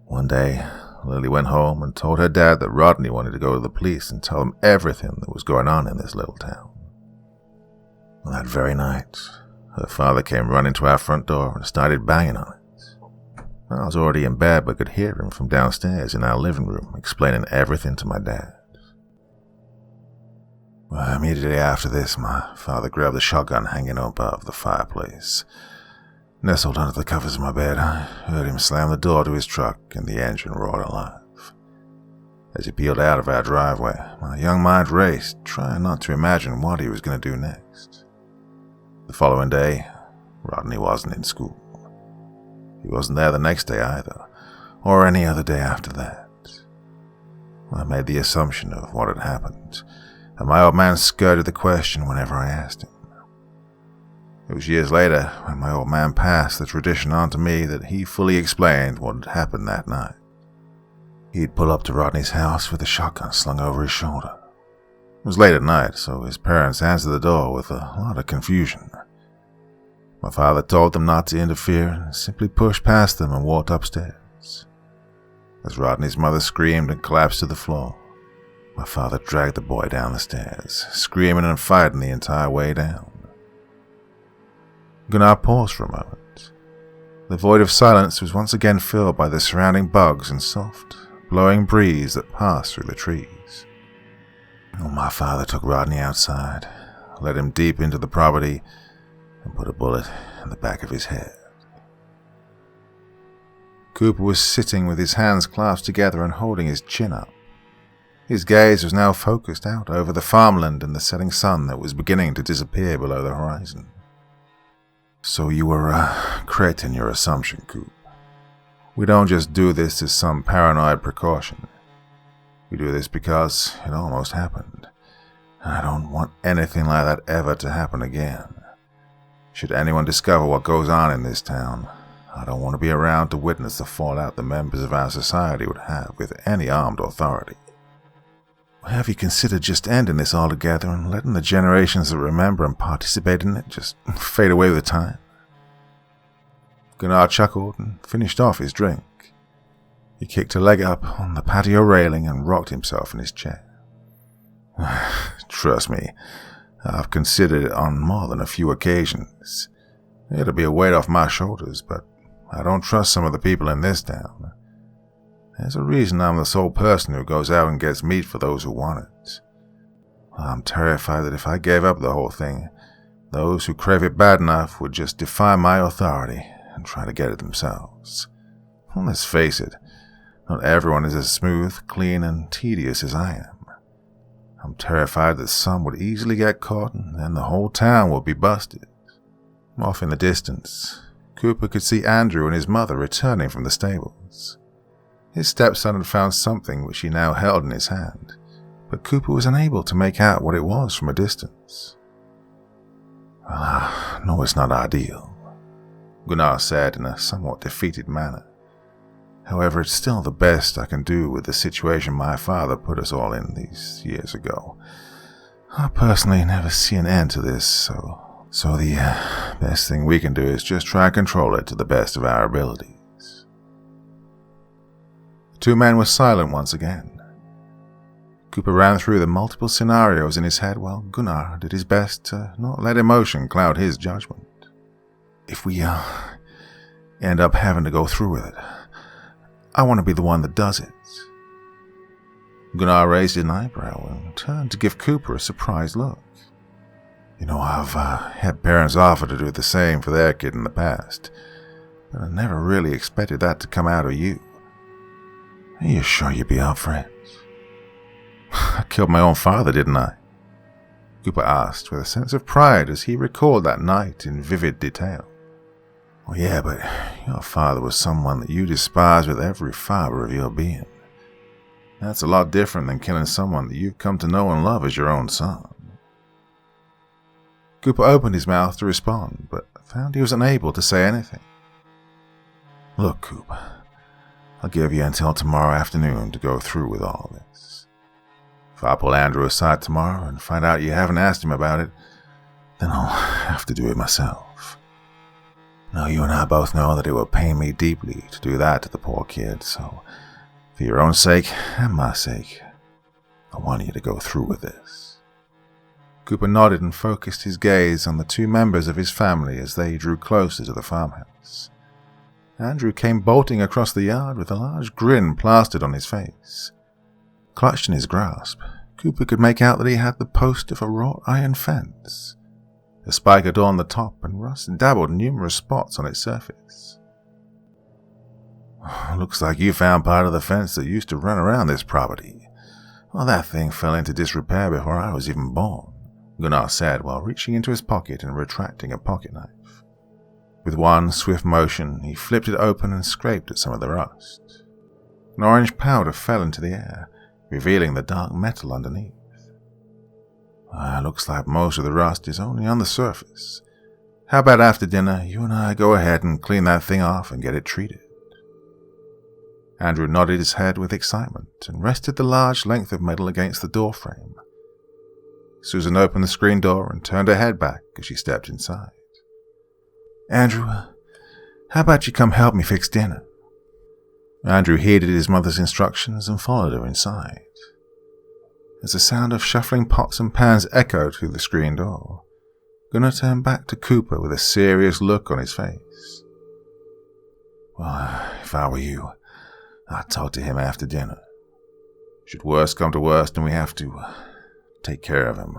One day, Lily went home and told her dad that Rodney wanted to go to the police and tell them everything that was going on in this little town. Well, that very night, her father came running to our front door and started banging on it. I was already in bed but could hear him from downstairs in our living room explaining everything to my dad. Well, immediately after this, my father grabbed the shotgun hanging above the fireplace. Nestled under the covers of my bed, I heard him slam the door to his truck and the engine roared alive. As he peeled out of our driveway, my young mind raced, trying not to imagine what he was going to do next. The following day, Rodney wasn't in school. He wasn't there the next day either, or any other day after that. I made the assumption of what had happened, and my old man skirted the question whenever I asked him. It was years later, when my old man passed the tradition on to me, that he fully explained what had happened that night. He'd pull up to Rodney's house with a shotgun slung over his shoulder. It was late at night, so his parents answered the door with a lot of confusion. My father told them not to interfere and simply pushed past them and walked upstairs. As Rodney's mother screamed and collapsed to the floor, my father dragged the boy down the stairs, screaming and fighting the entire way down. Gunnar paused for a moment. The void of silence was once again filled by the surrounding bugs and soft, blowing breeze that passed through the trees. My father took Rodney outside, led him deep into the property, and put a bullet in the back of his head. Cooper was sitting with his hands clasped together and holding his chin up. His gaze was now focused out over the farmland and the setting sun that was beginning to disappear below the horizon. So you were correct in your assumption, Coop. We don't just do this as some paranoid precaution. We do this because it almost happened, and I don't want anything like that ever to happen again. Should anyone discover what goes on in this town, I don't want to be around to witness the fallout the members of our society would have with any armed authority. Have you considered just ending this altogether and letting the generations that remember and participate in it just fade away with time? Gunnar chuckled and finished off his drink. He kicked a leg up on the patio railing and rocked himself in his chair. Trust me, I've considered it on more than a few occasions. It'll be a weight off my shoulders, but I don't trust some of the people in this town. There's a reason I'm the sole person who goes out and gets meat for those who want it. I'm terrified that if I gave up the whole thing, those who crave it bad enough would just defy my authority and try to get it themselves. Well, let's face it, not everyone is as smooth, clean, and tedious as I am. I'm terrified that some would easily get caught and then the whole town would be busted. Off in the distance, Cooper could see Andrew and his mother returning from the stables. His stepson had found something which he now held in his hand, but Cooper was unable to make out what it was from a distance. No, it's not ideal, Gunnar said in a somewhat defeated manner. However, it's still the best I can do with the situation my father put us all in these years ago. I personally never see an end to this, so the best thing we can do is just try and control it to the best of our abilities. The two men were silent once again. Cooper ran through the multiple scenarios in his head while Gunnar did his best to not let emotion cloud his judgment. If we end up having to go through with it, I want to be the one that does it. Gunnar raised an eyebrow and turned to give Cooper a surprised look. I've had parents offer to do the same for their kid in the past, but I never really expected that to come out of you. Are you sure you'd be up for it? I killed my own father, didn't I? Cooper asked with a sense of pride as he recalled that night in vivid detail. Well, yeah, but your father was someone that you despised with every fiber of your being. That's a lot different than killing someone that you've come to know and love as your own son. Cooper opened his mouth to respond, but found he was unable to say anything. Look, Cooper, I'll give you until tomorrow afternoon to go through with all this. If I pull Andrew aside tomorrow and find out you haven't asked him about it, then I'll have to do it myself. Now, you and I both know that it will pain me deeply to do that to the poor kid, so for your own sake and my sake, I want you to go through with this. Cooper nodded and focused his gaze on the two members of his family as they drew closer to the farmhouse. Andrew came bolting across the yard with a large grin plastered on his face. Clutched in his grasp, Cooper could make out that he had the post of a wrought iron fence. The spike adorned the top, and rust dabbled numerous spots on its surface. Looks like you found part of the fence that used to run around this property. Well, that thing fell into disrepair before I was even born. Gunnar said while reaching into his pocket and retracting a pocket knife. With one swift motion, he flipped it open and scraped at some of the rust. An orange powder fell into the air, revealing the dark metal underneath. Looks like most of the rust is only on the surface. How about after dinner, you and I go ahead and clean that thing off and get it treated? Andrew nodded his head with excitement and rested the large length of metal against the door frame. Susan opened the screen door and turned her head back as she stepped inside. Andrew, how about you come help me fix dinner? Andrew heeded his mother's instructions and followed her inside. As the sound of shuffling pots and pans echoed through the screen door, Gunnar turned back to Cooper with a serious look on his face. Well, if I were you, I'd talk to him after dinner. Should worst come to worst and we have to take care of him,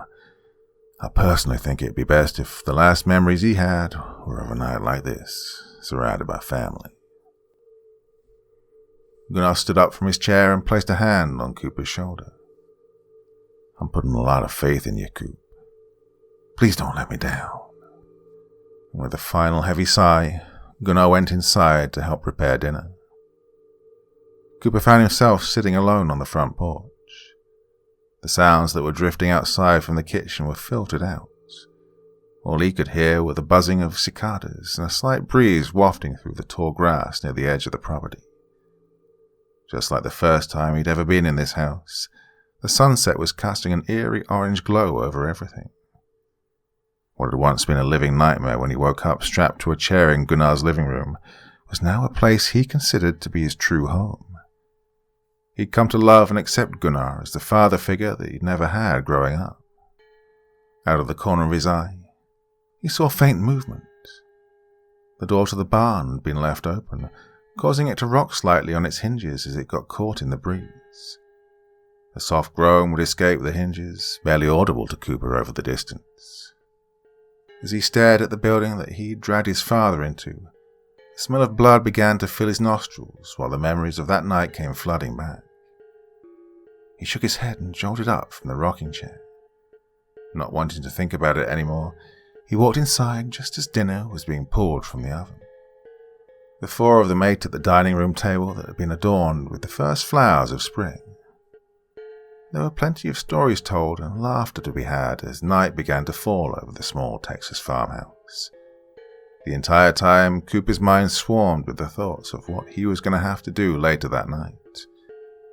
I personally think it'd be best if the last memories he had were of a night like this, surrounded by family. Gunnar stood up from his chair and placed a hand on Cooper's shoulder. I'm putting a lot of faith in you, Coop. Please don't let me down. And with a final heavy sigh, Gunnar went inside to help prepare dinner. Cooper found himself sitting alone on the front porch. The sounds that were drifting outside from the kitchen were filtered out. All he could hear were the buzzing of cicadas and a slight breeze wafting through the tall grass near the edge of the property. Just like the first time he'd ever been in this house, the sunset was casting an eerie orange glow over everything. What had once been a living nightmare when he woke up strapped to a chair in Gunnar's living room was now a place he considered to be his true home. He'd come to love and accept Gunnar as the father figure that he'd never had growing up. Out of the corner of his eye, he saw faint movement. The door to the barn had been left open, causing it to rock slightly on its hinges as it got caught in the breeze. A soft groan would escape the hinges, barely audible to Cooper over the distance. As he stared at the building that he'd dragged his father into, the smell of blood began to fill his nostrils while the memories of that night came flooding back. He shook his head and jolted up from the rocking chair. Not wanting to think about it anymore, he walked inside just as dinner was being pulled from the oven. The four of them ate at the dining room table that had been adorned with the first flowers of spring. There were plenty of stories told and laughter to be had as night began to fall over the small Texas farmhouse. The entire time, Cooper's mind swarmed with the thoughts of what he was going to have to do later that night.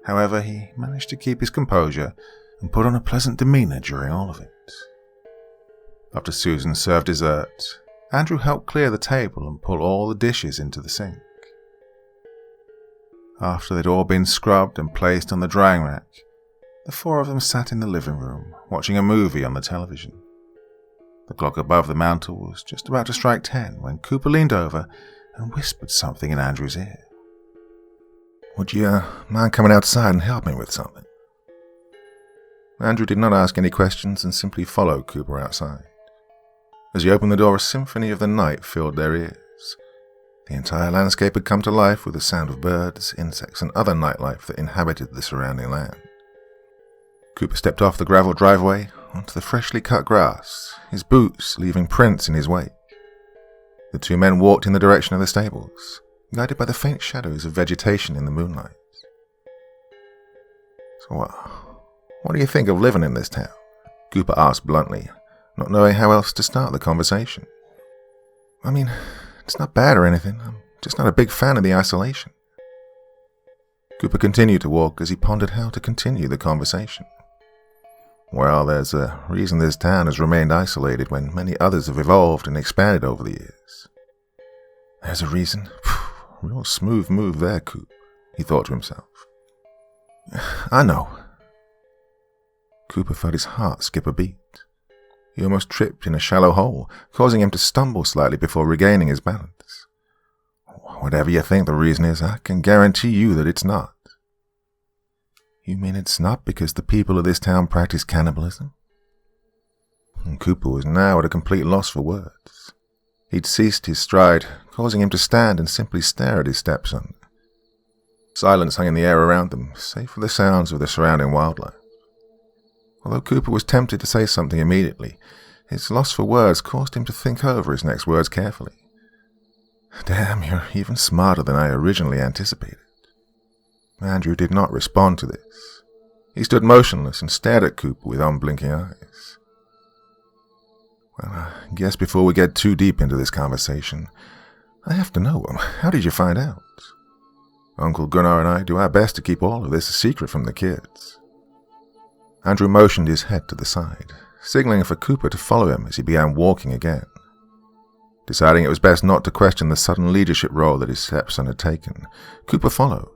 However, he managed to keep his composure and put on a pleasant demeanor during all of it. After Susan served dessert, Andrew helped clear the table and pull all the dishes into the sink. After they'd all been scrubbed and placed on the drying rack, the four of them sat in the living room, watching a movie on the television. The clock above the mantel was just about to strike 10 when Cooper leaned over and whispered something in Andrew's ear. Would you mind coming outside and help me with something? Andrew did not ask any questions and simply followed Cooper outside. As he opened the door, a symphony of the night filled their ears. The entire landscape had come to life with the sound of birds, insects, and other nightlife that inhabited the surrounding land. Cooper stepped off the gravel driveway onto the freshly cut grass, his boots leaving prints in his wake. The two men walked in the direction of the stables, guided by the faint shadows of vegetation in the moonlight. So what do you think of living in this town? Cooper asked bluntly, not knowing how else to start the conversation. I mean, it's not bad or anything. I'm just not a big fan of the isolation. Cooper continued to walk as he pondered how to continue the conversation. Well, there's a reason this town has remained isolated when many others have evolved and expanded over the years. There's a reason. Real smooth move there, Coop, he thought to himself. I know. Cooper felt his heart skip a beat. He almost tripped in a shallow hole, causing him to stumble slightly before regaining his balance. Whatever you think the reason is, I can guarantee you that it's not. You mean it's not because the people of this town practice cannibalism? And Cooper was now at a complete loss for words. He'd ceased his stride, causing him to stand and simply stare at his stepson. Silence hung in the air around them, save for the sounds of the surrounding wildlife. Although Cooper was tempted to say something immediately, his loss for words caused him to think over his next words carefully. Damn, you're even smarter than I originally anticipated. Andrew did not respond to this. He stood motionless and stared at Cooper with unblinking eyes. Well, I guess before we get too deep into this conversation, I have to know, how did you find out? Uncle Gunnar and I do our best to keep all of this a secret from the kids. Andrew motioned his head to the side, signaling for Cooper to follow him as he began walking again. Deciding it was best not to question the sudden leadership role that his stepson had taken, Cooper followed.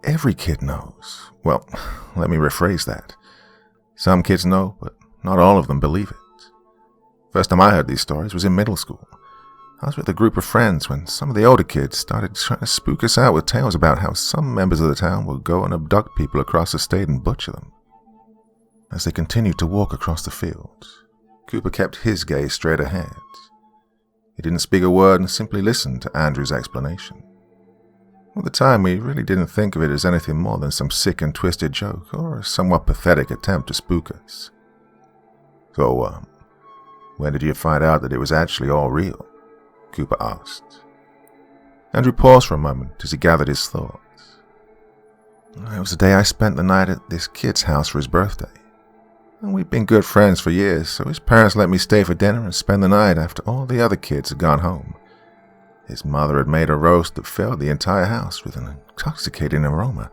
Every kid knows. Well, let me rephrase that. Some kids know, but not all of them believe it. First time I heard these stories was in middle school. I was with a group of friends when some of the older kids started trying to spook us out with tales about how some members of the town would go and abduct people across the state and butcher them. As they continued to walk across the fields, Cooper kept his gaze straight ahead. He didn't speak a word and simply listened to Andrew's explanation. At the time, we really didn't think of it as anything more than some sick and twisted joke or a somewhat pathetic attempt to spook us. So, when did you find out that it was actually all real? Cooper asked. Andrew paused for a moment as he gathered his thoughts. It was the day I spent the night at this kid's house for his birthday. And we'd been good friends for years, so his parents let me stay for dinner and spend the night after all the other kids had gone home. His mother had made a roast that filled the entire house with an intoxicating aroma.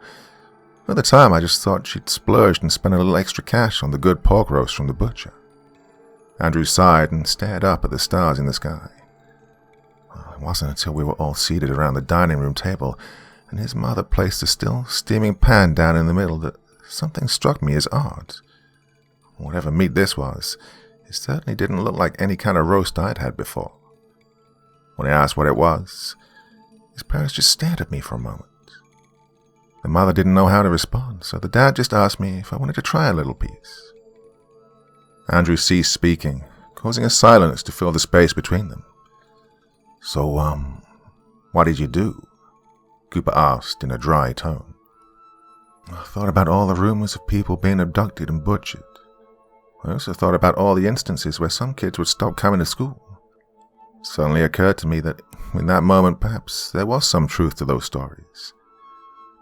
At the time, I just thought she'd splurged and spent a little extra cash on the good pork roast from the butcher. Andrew sighed and stared up at the stars in the sky. It wasn't until we were all seated around the dining room table and his mother placed a still steaming pan down in the middle that something struck me as odd. Whatever meat this was, it certainly didn't look like any kind of roast I'd had before. When I asked what it was, his parents just stared at me for a moment. The mother didn't know how to respond, so the dad just asked me if I wanted to try a little piece. Andrew ceased speaking, causing a silence to fill the space between them. So, what did you do? Cooper asked in a dry tone. I thought about all the rumors of people being abducted and butchered. I also thought about all the instances where some kids would stop coming to school. It suddenly occurred to me that in that moment perhaps there was some truth to those stories.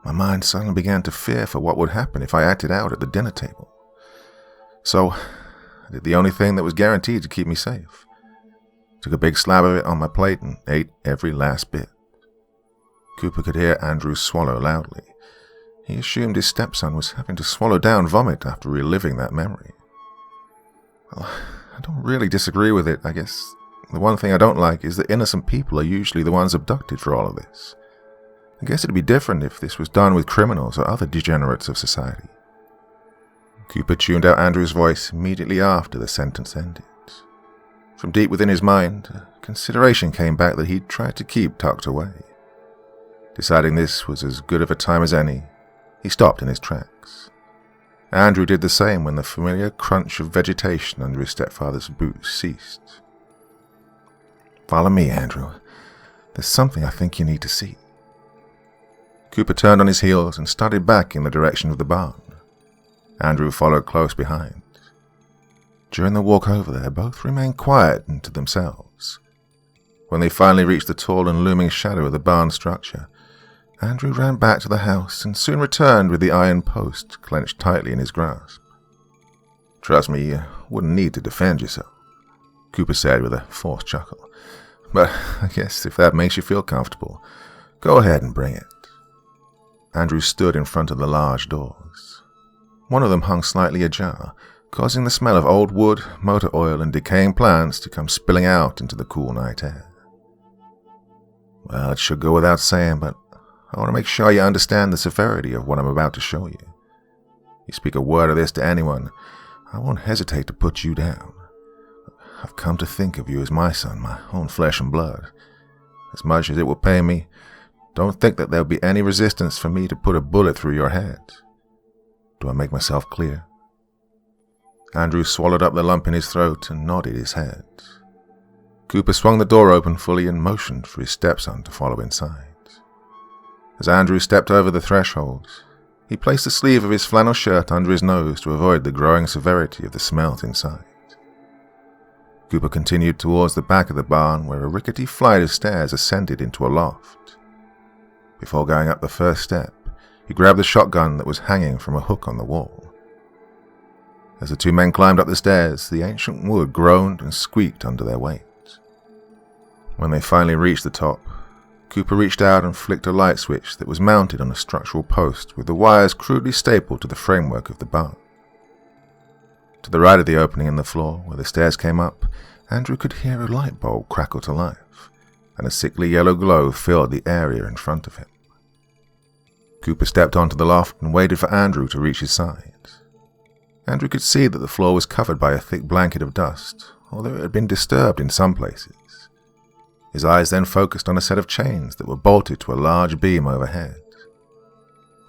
My mind suddenly began to fear for what would happen if I acted out at the dinner table. So, I did the only thing that was guaranteed to keep me safe. Took a big slab of it on my plate and ate every last bit. Cooper could hear Andrew swallow loudly. He assumed his stepson was having to swallow down vomit after reliving that memory. Well, I don't really disagree with it, I guess. The one thing I don't like is that innocent people are usually the ones abducted for all of this. I guess it'd be different if this was done with criminals or other degenerates of society. Cooper tuned out Andrew's voice immediately after the sentence ended. From deep within his mind, consideration came back that he'd tried to keep tucked away. Deciding this was as good of a time as any, he stopped in his tracks. Andrew did the same when the familiar crunch of vegetation under his stepfather's boots ceased. Follow me, Andrew. There's something I think you need to see. Cooper turned on his heels and started back in the direction of the barn. Andrew followed close behind. During the walk over there, both remained quiet and to themselves. When they finally reached the tall and looming shadow of the barn structure, Andrew ran back to the house and soon returned with the iron post clenched tightly in his grasp. Trust me, you wouldn't need to defend yourself, Cooper said with a forced chuckle. But I guess if that makes you feel comfortable, go ahead and bring it. Andrew stood in front of the large doors. One of them hung slightly ajar, causing the smell of old wood, motor oil, and decaying plants to come spilling out into the cool night air. Well, it should go without saying, but I want to make sure you understand the severity of what I'm about to show you. You speak a word of this to anyone, I won't hesitate to put you down. I've come to think of you as my son, my own flesh and blood. As much as it will pain me, don't think that there'll be any resistance for me to put a bullet through your head. Do I make myself clear? Andrew swallowed up the lump in his throat and nodded his head. Cooper swung the door open fully and motioned for his stepson to follow inside. As Andrew stepped over the threshold, He placed the sleeve of his flannel shirt under his nose to avoid the growing severity of the smells inside. Cooper continued towards the back of the barn where a rickety flight of stairs ascended into a loft. Before going up the first step, he grabbed the shotgun that was hanging from a hook on the wall. As the two men climbed up the stairs, the ancient wood groaned and squeaked under their weight. When they finally reached the top, Cooper reached out and flicked a light switch that was mounted on a structural post with the wires crudely stapled to the framework of the barn. To the right of the opening in the floor, where the stairs came up, Andrew could hear a light bulb crackle to life, and a sickly yellow glow filled the area in front of him. Cooper stepped onto the loft and waited for Andrew to reach his side. Andrew could see that the floor was covered by a thick blanket of dust, although it had been disturbed in some places. His eyes then focused on a set of chains that were bolted to a large beam overhead.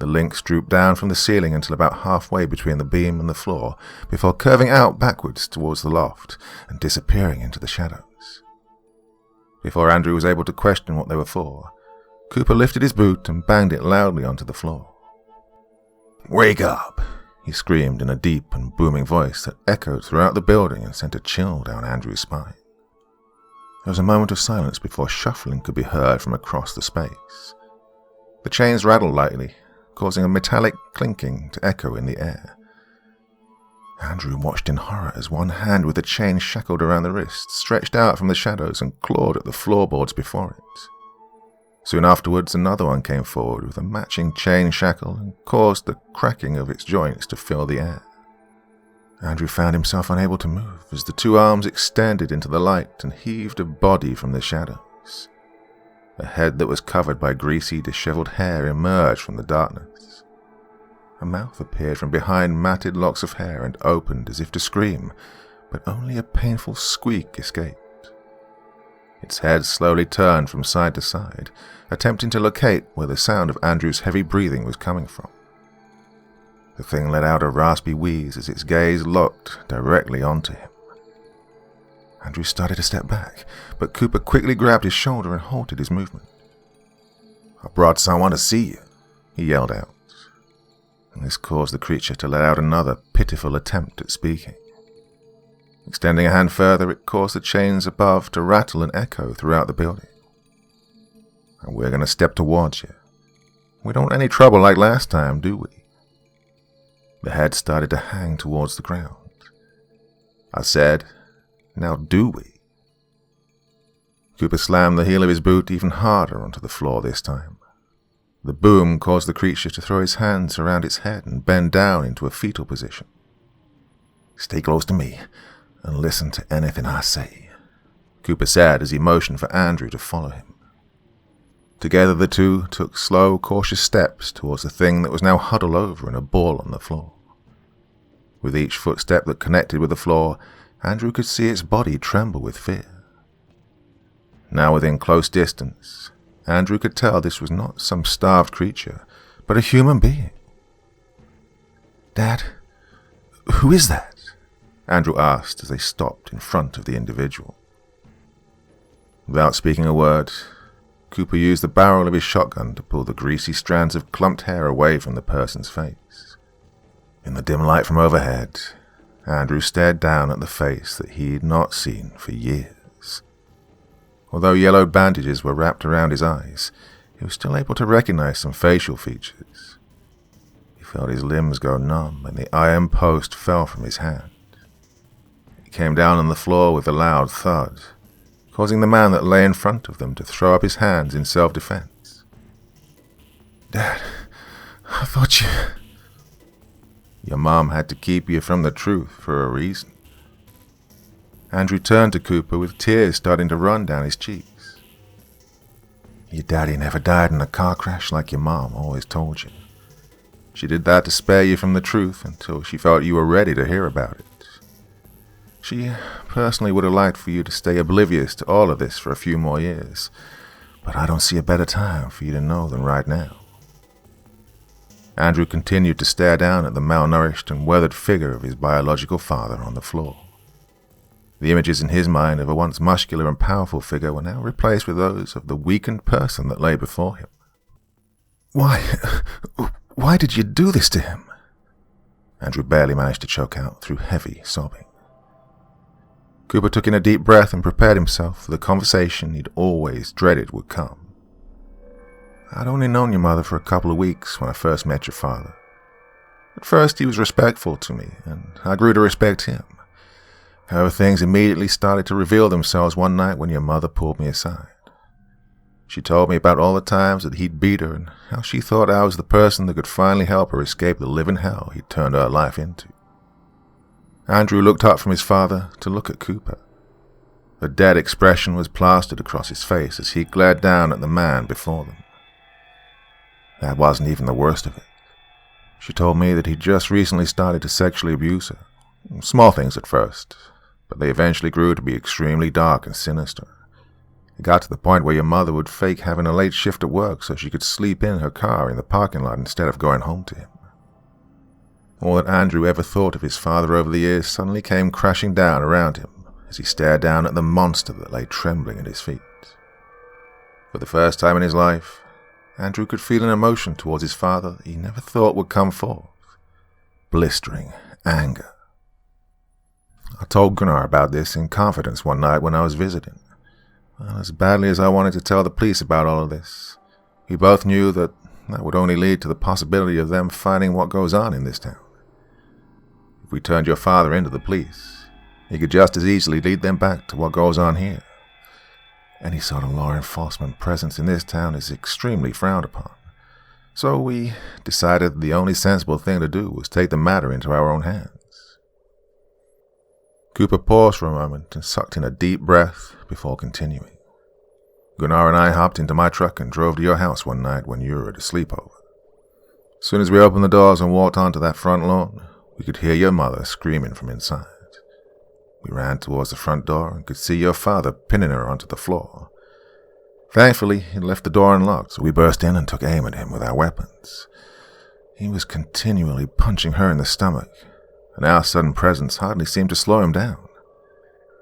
The links drooped down from the ceiling until about halfway between the beam and the floor, before curving out backwards towards the loft and disappearing into the shadows. Before Andrew was able to question what they were for, Cooper lifted his boot and banged it loudly onto the floor. "Wake up!" he screamed in a deep and booming voice that echoed throughout the building and sent a chill down Andrew's spine. There was a moment of silence before shuffling could be heard from across the space. The chains rattled lightly, causing a metallic clinking to echo in the air. Andrew watched in horror as one hand with the chain shackled around the wrist stretched out from the shadows and clawed at the floorboards before it. Soon afterwards, another one came forward with a matching chain shackle and caused the cracking of its joints to fill the air. Andrew found himself unable to move as the two arms extended into the light and heaved a body from the shadows. A head that was covered by greasy, disheveled hair emerged from the darkness. A mouth appeared from behind matted locks of hair and opened as if to scream, but only a painful squeak escaped. Its head slowly turned from side to side, attempting to locate where the sound of Andrew's heavy breathing was coming from. The thing let out a raspy wheeze as its gaze locked directly onto him. Andrew started to step back, but Cooper quickly grabbed his shoulder and halted his movement. "I brought someone to see you," he yelled out, and this caused the creature to let out another pitiful attempt at speaking. Extending a hand further, it caused the chains above to rattle and echo throughout the building. "And we're going to step towards you. We don't want any trouble like last time, do we?" The head started to hang towards the ground. I said, "Now do we?" Cooper slammed the heel of his boot even harder onto the floor this time. The boom caused the creature to throw his hands around its head and bend down into a fetal position. "Stay close to me and listen to anything I say," Cooper said as he motioned for Andrew to follow him. Together the two took slow, cautious steps towards the thing that was now huddled over in a ball on the floor. With each footstep that connected with the floor, Andrew could see its body tremble with fear. Now within close distance, Andrew could tell this was not some starved creature, but a human being. "Dad, who is that?" Andrew asked as they stopped in front of the individual. Without speaking a word, Cooper used the barrel of his shotgun to pull the greasy strands of clumped hair away from the person's face. In the dim light from overhead, Andrew stared down at the face that he had not seen for years. Although yellow bandages were wrapped around his eyes, he was still able to recognize some facial features. He felt his limbs go numb and the iron post fell from his hand. It came down on the floor with a loud thud, causing the man that lay in front of them to throw up his hands in self-defense. "Dad, I thought you..." "Your mom had to keep you from the truth for a reason." Andrew turned to Cooper with tears starting to run down his cheeks. "Your daddy never died in a car crash like your mom always told you. She did that to spare you from the truth until she felt you were ready to hear about it. She personally would have liked for you to stay oblivious to all of this for a few more years, but I don't see a better time for you to know than right now." Andrew continued to stare down at the malnourished and weathered figure of his biological father on the floor. The images in his mind of a once muscular and powerful figure were now replaced with those of the weakened person that lay before him. Why did you do this to him?" Andrew barely managed to choke out through heavy sobbing. Cooper took in a deep breath and prepared himself for the conversation he'd always dreaded would come. "I'd only known your mother for a couple of weeks when I first met your father. At first he was respectful to me, and I grew to respect him. However, things immediately started to reveal themselves one night when your mother pulled me aside. She told me about all the times that he'd beat her and how she thought I was the person that could finally help her escape the living hell he'd turned her life into." Andrew looked up from his father to look at Cooper. A dead expression was plastered across his face as he glared down at the man before them. That wasn't even the worst of it. She told me that he'd just recently started to sexually abuse her. Small things at first, but they eventually grew to be extremely dark and sinister. It got to the point where your mother would fake having a late shift at work so she could sleep in her car in the parking lot instead of going home to him. All that Andrew ever thought of his father over the years suddenly came crashing down around him as he stared down at the monster that lay trembling at his feet. For the first time in his life, Andrew could feel an emotion towards his father that he never thought would come forth. Blistering anger. I told Gunnar about this in confidence one night when I was visiting. Well, as badly as I wanted to tell the police about all of this, we both knew that would only lead to the possibility of them finding what goes on in this town. If we turned your father into the police, he could just as easily lead them back to what goes on here. Any sort of law enforcement presence in this town is extremely frowned upon. So we decided the only sensible thing to do was take the matter into our own hands. Cooper paused for a moment and sucked in a deep breath before continuing. Gunnar and I hopped into my truck and drove to your house one night when you were at a sleepover. As soon as we opened the doors and walked onto that front lawn, we could hear your mother screaming from inside. We ran towards the front door and could see your father pinning her onto the floor. Thankfully, he left the door unlocked, so we burst in and took aim at him with our weapons. He was continually punching her in the stomach, and our sudden presence hardly seemed to slow him down.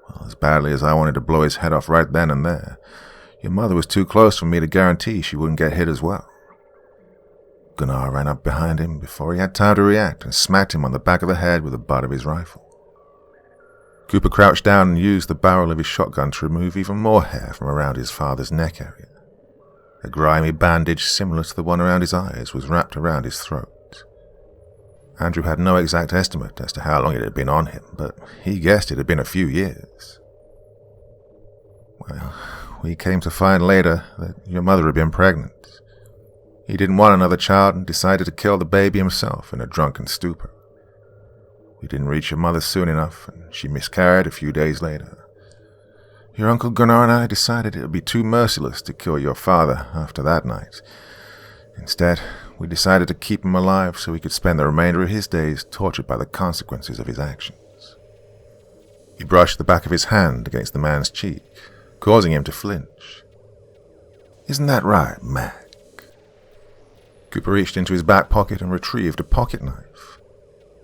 Well, as badly as I wanted to blow his head off right then and there, your mother was too close for me to guarantee she wouldn't get hit as well. Gunnar ran up behind him before he had time to react and smacked him on the back of the head with the butt of his rifle. Cooper crouched down and used the barrel of his shotgun to remove even more hair from around his father's neck area. A grimy bandage similar to the one around his eyes was wrapped around his throat. Andrew had no exact estimate as to how long it had been on him, but he guessed it had been a few years. Well, we came to find later that your mother had been pregnant. He didn't want another child and decided to kill the baby himself in a drunken stupor. We didn't reach your mother soon enough, and she miscarried a few days later. Your Uncle Gunnar and I decided it would be too merciless to kill your father after that night. Instead, we decided to keep him alive so he could spend the remainder of his days tortured by the consequences of his actions. He brushed the back of his hand against the man's cheek, causing him to flinch. "Isn't that right, Mac?" Cooper reached into his back pocket and retrieved a pocket knife.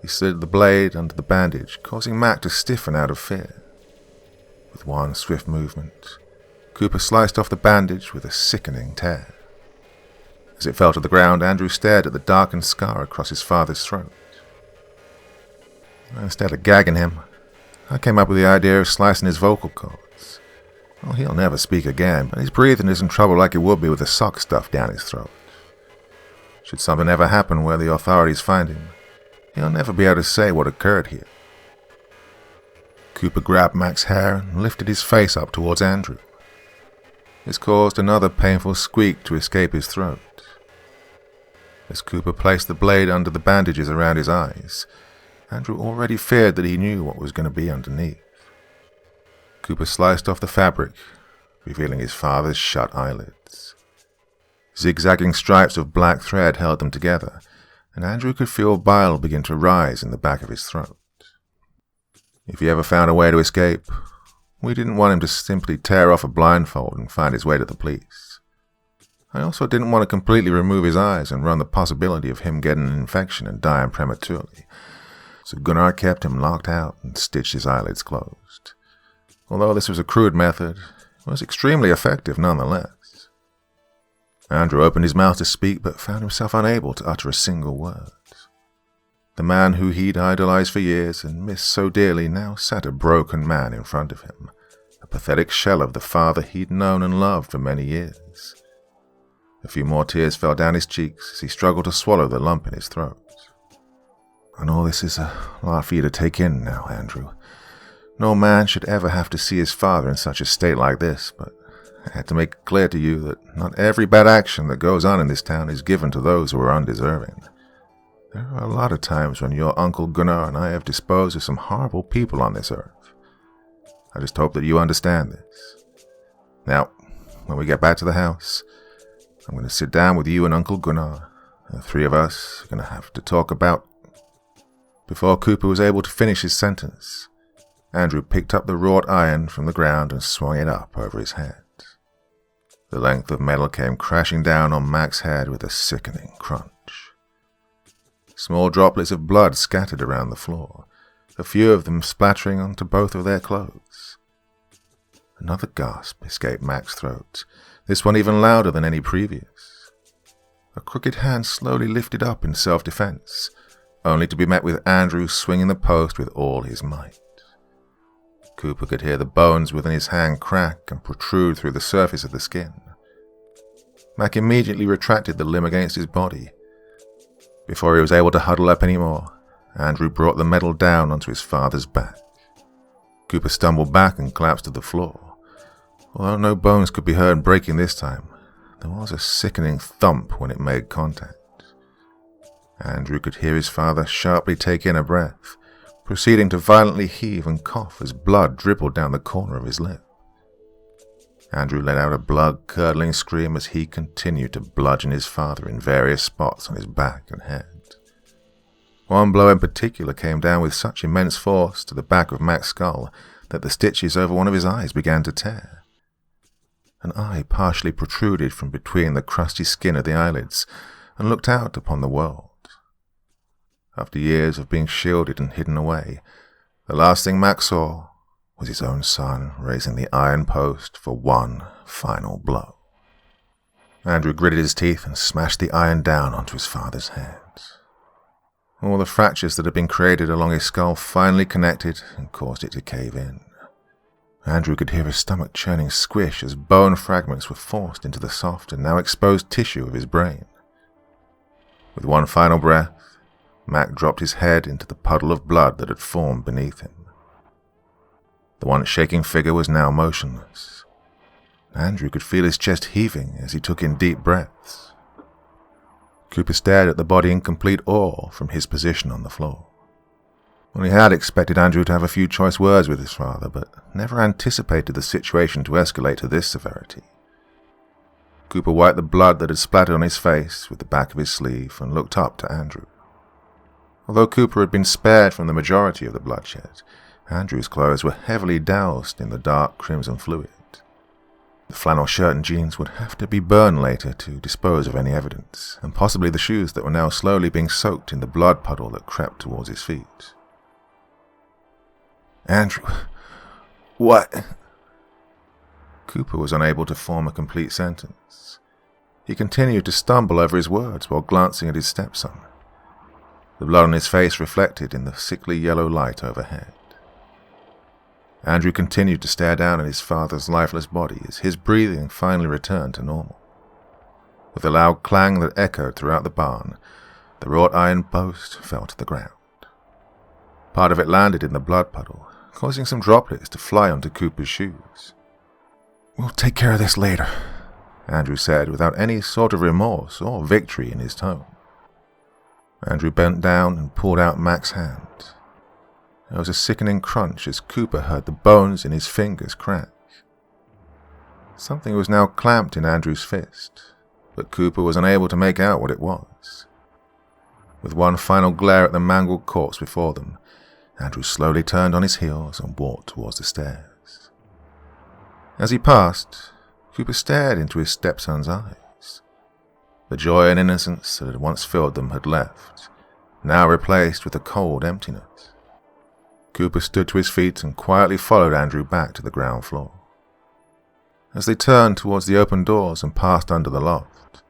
He slid the blade under the bandage, causing Mac to stiffen out of fear. With one swift movement, Cooper sliced off the bandage with a sickening tear. As it fell to the ground, Andrew stared at the darkened scar across his father's throat. Instead of gagging him, I came up with the idea of slicing his vocal cords. Well, he'll never speak again, but his breathing isn't trouble like it would be with the sock stuffed down his throat. Should something ever happen where the authorities find him, he'll never be able to say what occurred here. Cooper grabbed Mac's hair and lifted his face up towards Andrew. This caused another painful squeak to escape his throat. As Cooper placed the blade under the bandages around his eyes, Andrew already feared that he knew what was going to be underneath. Cooper sliced off the fabric, revealing his father's shut eyelids. Zigzagging stripes of black thread held them together, and Andrew could feel bile begin to rise in the back of his throat. If he ever found a way to escape, we didn't want him to simply tear off a blindfold and find his way to the police. I also didn't want to completely remove his eyes and run the possibility of him getting an infection and dying prematurely, so Gunnar kept him locked out and stitched his eyelids closed. Although this was a crude method, it was extremely effective nonetheless. Andrew opened his mouth to speak, but found himself unable to utter a single word. The man who he'd idolized for years and missed so dearly now sat a broken man in front of him, a pathetic shell of the father he'd known and loved for many years. A few more tears fell down his cheeks as he struggled to swallow the lump in his throat. "I know this is a lot for you to take in now, Andrew. No man should ever have to see his father in such a state like this, but I had to make it clear to you that not every bad action that goes on in this town is given to those who are undeserving. There are a lot of times when your Uncle Gunnar and I have disposed of some horrible people on this earth. I just hope that you understand this. Now, when we get back to the house, I'm going to sit down with you and Uncle Gunnar. The three of us are going to have to talk about..." Before Cooper was able to finish his sentence, Andrew picked up the wrought iron from the ground and swung it up over his head. The length of metal came crashing down on Mac's head with a sickening crunch. Small droplets of blood scattered around the floor, a few of them splattering onto both of their clothes. Another gasp escaped Mac's throat, this one even louder than any previous. A crooked hand slowly lifted up in self-defense, only to be met with Andrew swinging the post with all his might. Cooper could hear the bones within his hand crack and protrude through the surface of the skin. Mac immediately retracted the limb against his body. Before he was able to huddle up any more, Andrew brought the metal down onto his father's back. Cooper stumbled back and collapsed to the floor. Although no bones could be heard breaking this time, there was a sickening thump when it made contact. Andrew could hear his father sharply take in a breath, proceeding to violently heave and cough as blood dribbled down the corner of his lip. Andrew let out a blood-curdling scream as he continued to bludgeon his father in various spots on his back and head. One blow in particular came down with such immense force to the back of Mac's skull that the stitches over one of his eyes began to tear. An eye partially protruded from between the crusty skin of the eyelids and looked out upon the world. After years of being shielded and hidden away, the last thing Mac saw was his own son raising the iron post for one final blow. Andrew gritted his teeth and smashed the iron down onto his father's head. All the fractures that had been created along his skull finally connected and caused it to cave in. Andrew could hear his stomach churning squish as bone fragments were forced into the soft and now exposed tissue of his brain. With one final breath, Mac dropped his head into the puddle of blood that had formed beneath him. The once shaking figure was now motionless. Andrew could feel his chest heaving as he took in deep breaths. Cooper stared at the body in complete awe from his position on the floor. Well, he had expected Andrew to have a few choice words with his father, but never anticipated the situation to escalate to this severity. Cooper wiped the blood that had splattered on his face with the back of his sleeve and looked up to Andrew. Although Cooper had been spared from the majority of the bloodshed, Andrew's clothes were heavily doused in the dark crimson fluid. The flannel shirt and jeans would have to be burned later to dispose of any evidence, and possibly the shoes that were now slowly being soaked in the blood puddle that crept towards his feet. "Andrew, what?" Cooper was unable to form a complete sentence. He continued to stumble over his words while glancing at his stepson. The blood on his face reflected in the sickly yellow light overhead. Andrew continued to stare down at his father's lifeless body as his breathing finally returned to normal. With a loud clang that echoed throughout the barn, the wrought iron post fell to the ground. Part of it landed in the blood puddle, causing some droplets to fly onto Cooper's shoes. "We'll take care of this later," Andrew said without any sort of remorse or victory in his tone. Andrew bent down and pulled out Mac's hand. There was a sickening crunch as Cooper heard the bones in his fingers crack. Something was now clamped in Andrew's fist, but Cooper was unable to make out what it was. With one final glare at the mangled corpse before them, Andrew slowly turned on his heels and walked towards the stairs. As he passed, Cooper stared into his stepson's eyes. The joy and innocence that had once filled them had left, now replaced with a cold emptiness. Cooper stood to his feet and quietly followed Andrew back to the ground floor. As they turned towards the open doors and passed under the loft,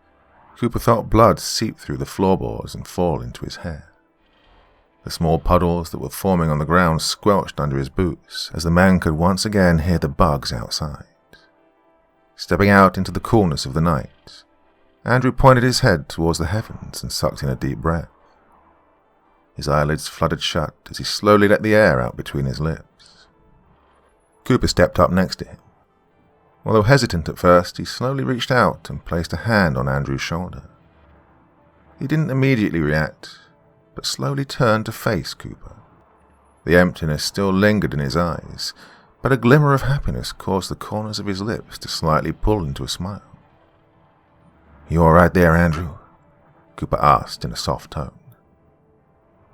Cooper felt blood seep through the floorboards and fall into his hair. The small puddles that were forming on the ground squelched under his boots as the man could once again hear the bugs outside. Stepping out into the coolness of the night, Andrew pointed his head towards the heavens and sucked in a deep breath. His eyelids fluttered shut as he slowly let the air out between his lips. Cooper stepped up next to him. Although hesitant at first, he slowly reached out and placed a hand on Andrew's shoulder. He didn't immediately react, but slowly turned to face Cooper. The emptiness still lingered in his eyes, but a glimmer of happiness caused the corners of his lips to slightly pull into a smile. "You all right there, Andrew?" Cooper asked in a soft tone.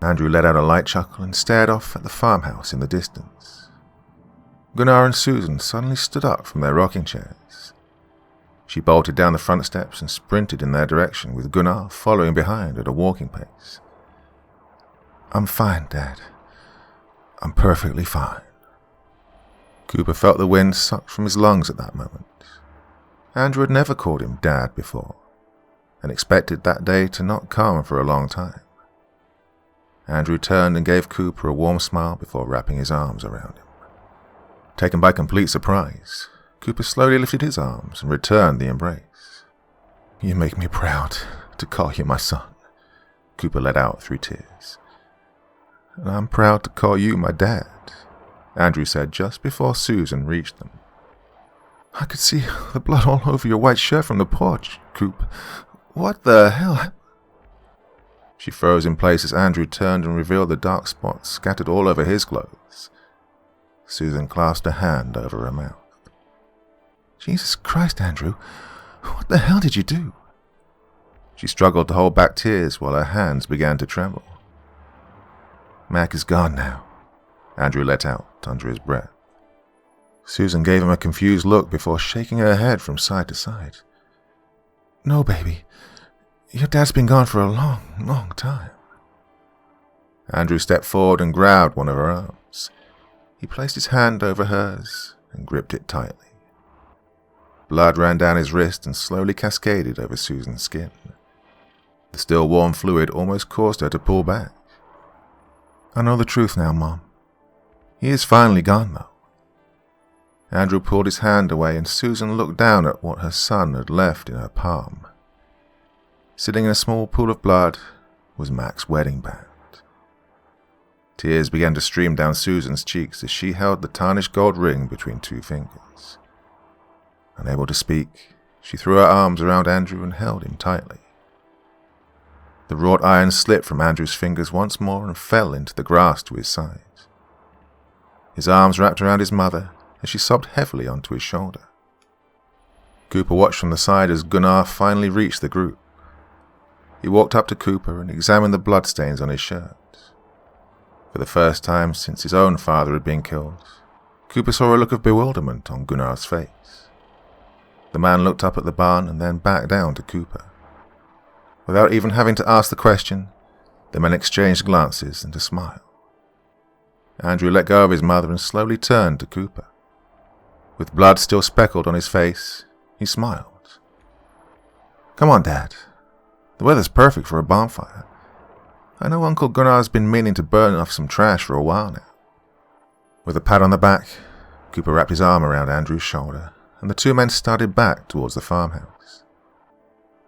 Andrew let out a light chuckle and stared off at the farmhouse in the distance. Gunnar and Susan suddenly stood up from their rocking chairs. She bolted down the front steps and sprinted in their direction, with Gunnar following behind at a walking pace. "I'm fine, Dad. I'm perfectly fine." Cooper felt the wind sucked from his lungs at that moment. Andrew had never called him Dad before, and expected that day to not come for a long time. Andrew turned and gave Cooper a warm smile before wrapping his arms around him. Taken by complete surprise, Cooper slowly lifted his arms and returned the embrace. "You make me proud to call you my son," Cooper let out through tears. "And I'm proud to call you my dad," Andrew said just before Susan reached them. "I could see the blood all over your white shirt from the porch, Coop. What the hell?" She froze in place as Andrew turned and revealed the dark spots scattered all over his clothes. Susan clasped a hand over her mouth. "Jesus Christ, Andrew, what the hell did you do?" She struggled to hold back tears while her hands began to tremble. "Mac is gone now," Andrew let out under his breath. Susan gave him a confused look before shaking her head from side to side. "No, baby. Your dad's been gone for a long, long time." Andrew stepped forward and grabbed one of her arms. He placed his hand over hers and gripped it tightly. Blood ran down his wrist and slowly cascaded over Susan's skin. The still warm fluid almost caused her to pull back. "I know the truth now, Mom. He is finally gone, though." Andrew pulled his hand away and Susan looked down at what her son had left in her palm. Sitting in a small pool of blood was Mac's wedding band. Tears began to stream down Susan's cheeks as she held the tarnished gold ring between two fingers. Unable to speak, she threw her arms around Andrew and held him tightly. The wrought iron slipped from Andrew's fingers once more and fell into the grass to his side. His arms wrapped around his mother as she sobbed heavily onto his shoulder. Cooper watched from the side as Gunnar finally reached the group. He walked up to Cooper and examined the bloodstains on his shirt. For the first time since his own father had been killed, Cooper saw a look of bewilderment on Gunnar's face. The man looked up at the barn and then back down to Cooper. Without even having to ask the question, the men exchanged glances and a smile. Andrew let go of his mother and slowly turned to Cooper. With blood still speckled on his face, he smiled. "Come on, Dad. The weather's perfect for a bonfire. I know Uncle Gunnar's been meaning to burn off some trash for a while now." With a pat on the back, Cooper wrapped his arm around Andrew's shoulder, and the two men started back towards the farmhouse.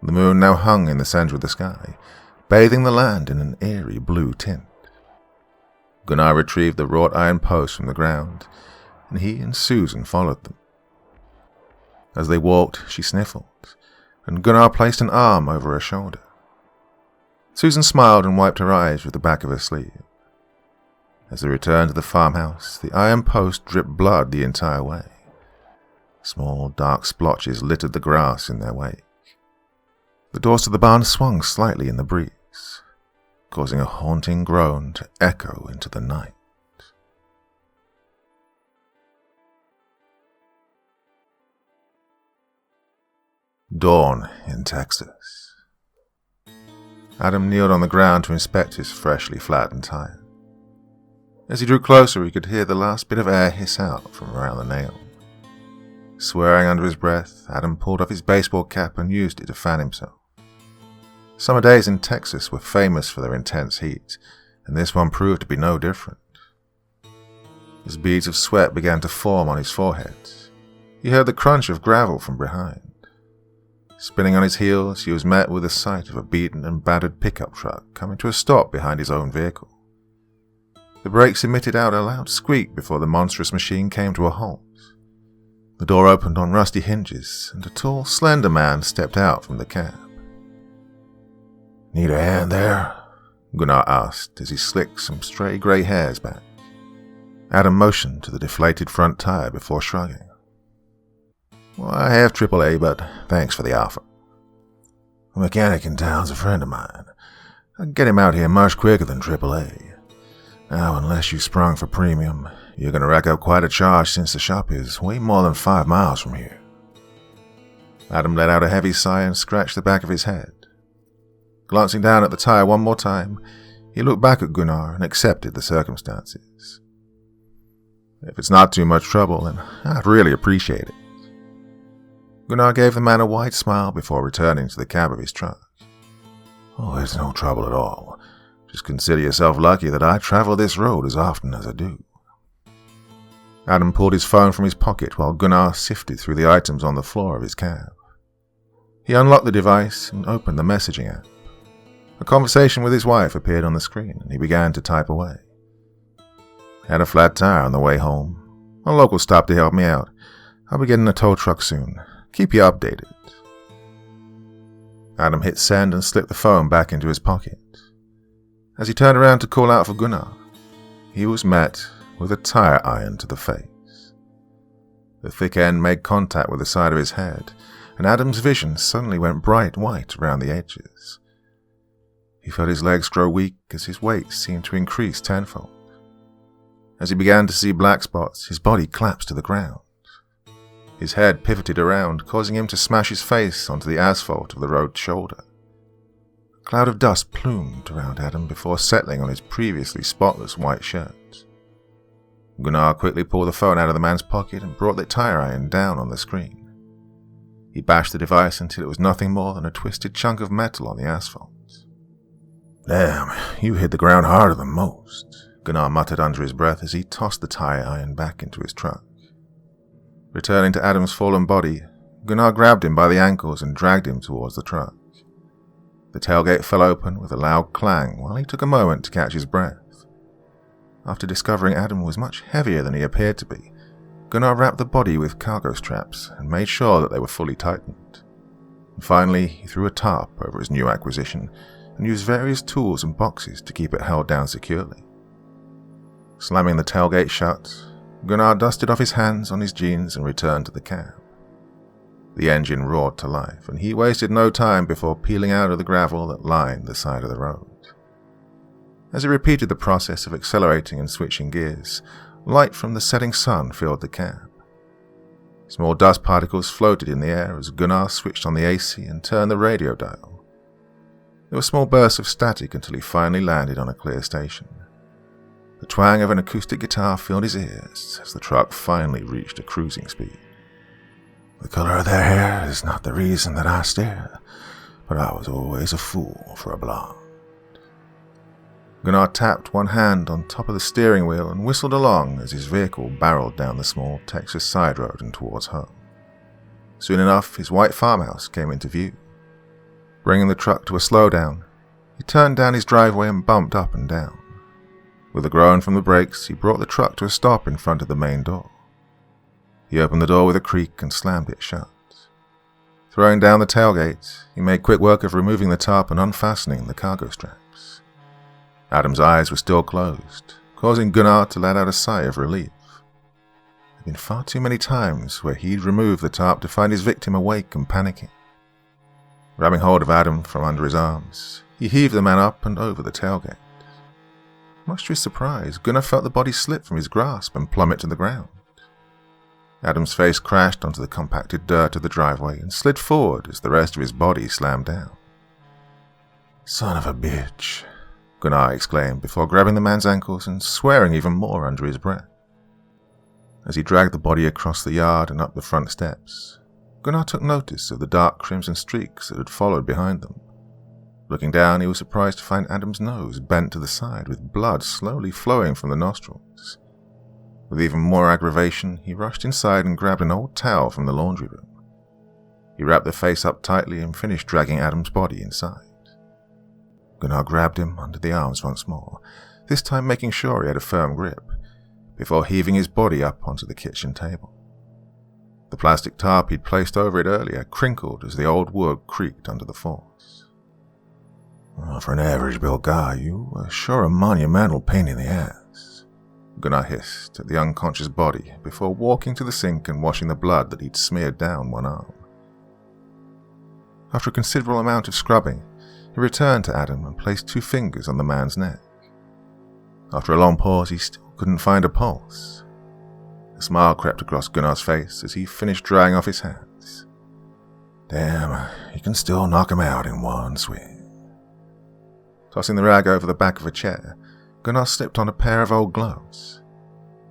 The moon now hung in the center of the sky, bathing the land in an eerie blue tint. Gunnar retrieved the wrought iron post from the ground, and he and Susan followed them. As they walked, she sniffled, and Gunnar placed an arm over her shoulder. Susan smiled and wiped her eyes with the back of her sleeve. As they returned to the farmhouse, the iron post dripped blood the entire way. Small, dark splotches littered the grass in their wake. The doors to the barn swung slightly in the breeze, causing a haunting groan to echo into the night. Dawn in Texas. Adam kneeled on the ground to inspect his freshly flattened tire. As he drew closer, he could hear the last bit of air hiss out from around the nail. Swearing under his breath, Adam pulled off his baseball cap and used it to fan himself. Summer days in Texas were famous for their intense heat, and this one proved to be no different. As beads of sweat began to form on his forehead, he heard the crunch of gravel from behind. Spinning on his heels, he was met with the sight of a beaten and battered pickup truck coming to a stop behind his own vehicle. The brakes emitted out a loud squeak before the monstrous machine came to a halt. The door opened on rusty hinges, and a tall, slender man stepped out from the cab. "Need a hand there?" Gunnar asked as he slicked some stray grey hairs back. Adam motioned to the deflated front tire before shrugging. "Well, I have AAA, but thanks for the offer. A mechanic in town's a friend of mine. I can get him out here much quicker than AAA. Now, unless you sprung for premium, you're going to rack up quite a charge since the shop is way more than 5 miles from here." Adam let out a heavy sigh and scratched the back of his head. Glancing down at the tire one more time, he looked back at Gunnar and accepted the circumstances. "If it's not too much trouble, then I'd really appreciate it." Gunnar gave the man a wide smile before returning to the cab of his truck. "Oh, it's no trouble at all. Just consider yourself lucky that I travel this road as often as I do." Adam pulled his phone from his pocket while Gunnar sifted through the items on the floor of his cab. He unlocked the device and opened the messaging app. A conversation with his wife appeared on the screen, and he began to type away. "Had a flat tire on the way home. A local stopped to help me out. I'll be getting a tow truck soon. Keep you updated." Adam hit send and slipped the phone back into his pocket. As he turned around to call out for Gunnar, he was met with a tire iron to the face. The thick end made contact with the side of his head, and Adam's vision suddenly went bright white around the edges. He felt his legs grow weak as his weight seemed to increase tenfold. As he began to see black spots, his body collapsed to the ground. His head pivoted around, causing him to smash his face onto the asphalt of the road's shoulder. A cloud of dust plumed around Adam before settling on his previously spotless white shirt. Gunnar quickly pulled the phone out of the man's pocket and brought the tire iron down on the screen. He bashed the device until it was nothing more than a twisted chunk of metal on the asphalt. "Damn, you hit the ground harder than most," Gunnar muttered under his breath as he tossed the tire iron back into his truck. Returning to Adam's fallen body, Gunnar grabbed him by the ankles and dragged him towards the truck. The tailgate fell open with a loud clang while he took a moment to catch his breath. After discovering Adam was much heavier than he appeared to be, Gunnar wrapped the body with cargo straps and made sure that they were fully tightened. And finally, he threw a tarp over his new acquisition and used various tools and boxes to keep it held down securely. Slamming the tailgate shut, Gunnar dusted off his hands on his jeans and returned to the cab. The engine roared to life, and he wasted no time before peeling out of the gravel that lined the side of the road. As he repeated the process of accelerating and switching gears, light from the setting sun filled the cab. Small dust particles floated in the air as Gunnar switched on the AC and turned the radio dial. There were small bursts of static until he finally landed on a clear station. The twang of an acoustic guitar filled his ears as the truck finally reached a cruising speed. "The color of their hair is not the reason that I stare, but I was always a fool for a blonde." Gunnar tapped one hand on top of the steering wheel and whistled along as his vehicle barreled down the small Texas side road and towards home. Soon enough, his white farmhouse came into view. Bringing the truck to a slowdown, he turned down his driveway and bumped up and down. With a groan from the brakes, he brought the truck to a stop in front of the main door. He opened the door with a creak and slammed it shut. Throwing down the tailgate, he made quick work of removing the tarp and unfastening the cargo straps. Adam's eyes were still closed, causing Gunnar to let out a sigh of relief. There had been far too many times where he'd removed the tarp to find his victim awake and panicking. Grabbing hold of Adam from under his arms, he heaved the man up and over the tailgate. Much to his surprise, Gunnar felt the body slip from his grasp and plummet to the ground. Adam's face crashed onto the compacted dirt of the driveway and slid forward as the rest of his body slammed down. "Son of a bitch," Gunnar exclaimed before grabbing the man's ankles and swearing even more under his breath. As he dragged the body across the yard and up the front steps, Gunnar took notice of the dark crimson streaks that had followed behind them. Looking down, he was surprised to find Adam's nose bent to the side, with blood slowly flowing from the nostrils. With even more aggravation, he rushed inside and grabbed an old towel from the laundry room. He wrapped the face up tightly and finished dragging Adam's body inside. Gunnar grabbed him under the arms once more, this time making sure he had a firm grip, before heaving his body up onto the kitchen table. The plastic tarp he'd placed over it earlier crinkled as the old wood creaked under the force. "Well, for an average-built guy, you are sure a monumental pain in the ass," Gunnar hissed at the unconscious body before walking to the sink and washing the blood that he'd smeared down one arm. After a considerable amount of scrubbing, he returned to Adam and placed 2 fingers on the man's neck. After a long pause, he still couldn't find a pulse. A smile crept across Gunnar's face as he finished drying off his hands. "Damn, you can still knock him out in one swing." Tossing the rag over the back of a chair, Gunnar slipped on a pair of old gloves.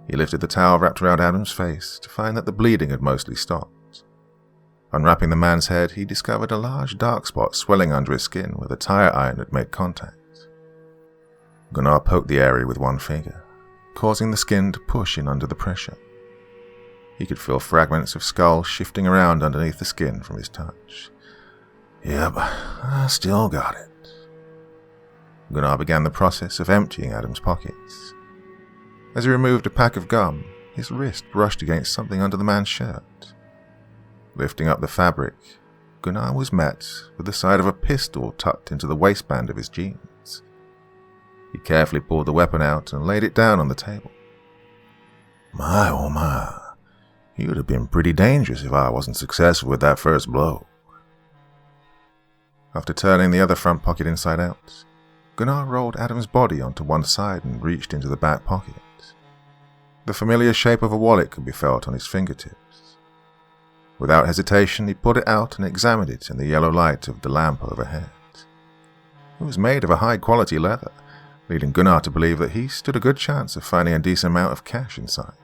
He lifted the towel wrapped around Adam's face to find that the bleeding had mostly stopped. Unwrapping the man's head, he discovered a large dark spot swelling under his skin where the tire iron had made contact. Gunnar poked the area with one finger, causing the skin to push in under the pressure. He could feel fragments of skull shifting around underneath the skin from his touch. "Yep, I still got it." Gunnar began the process of emptying Adam's pockets. As he removed a pack of gum, his wrist brushed against something under the man's shirt. Lifting up the fabric, Gunnar was met with the side of a pistol tucked into the waistband of his jeans. He carefully pulled the weapon out and laid it down on the table. "My, oh my, you'd have been pretty dangerous if I wasn't successful with that first blow." After turning the other front pocket inside out, Gunnar rolled Adam's body onto one side and reached into the back pocket. The familiar shape of a wallet could be felt on his fingertips. Without hesitation, he pulled it out and examined it in the yellow light of the lamp overhead. It was made of a high-quality leather, leading Gunnar to believe that he stood a good chance of finding a decent amount of cash inside.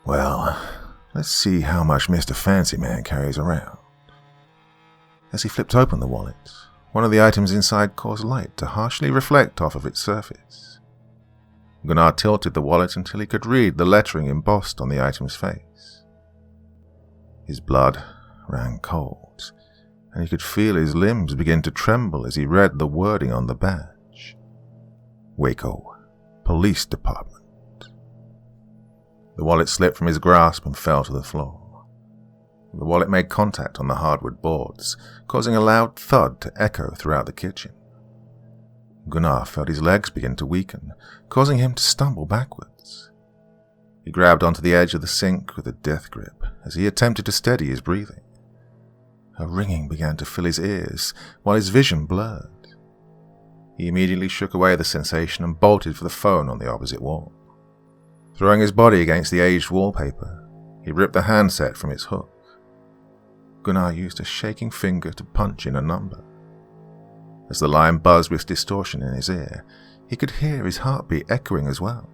"Well, let's see how much Mr. Fancy Man carries around." As he flipped open the wallet, one of the items inside caused light to harshly reflect off of its surface. Gunnar tilted the wallet until he could read the lettering embossed on the item's face. His blood ran cold, and he could feel his limbs begin to tremble as he read the wording on the badge. Waco Police Department. The wallet slipped from his grasp and fell to the floor. The wallet made contact on the hardwood boards, causing a loud thud to echo throughout the kitchen. Gunnar felt his legs begin to weaken, causing him to stumble backwards. He grabbed onto the edge of the sink with a death grip as he attempted to steady his breathing. A ringing began to fill his ears, while his vision blurred. He immediately shook away the sensation and bolted for the phone on the opposite wall. Throwing his body against the aged wallpaper, he ripped the handset from its hook. Gunnar used a shaking finger to punch in a number. As the line buzzed with distortion in his ear, he could hear his heartbeat echoing as well.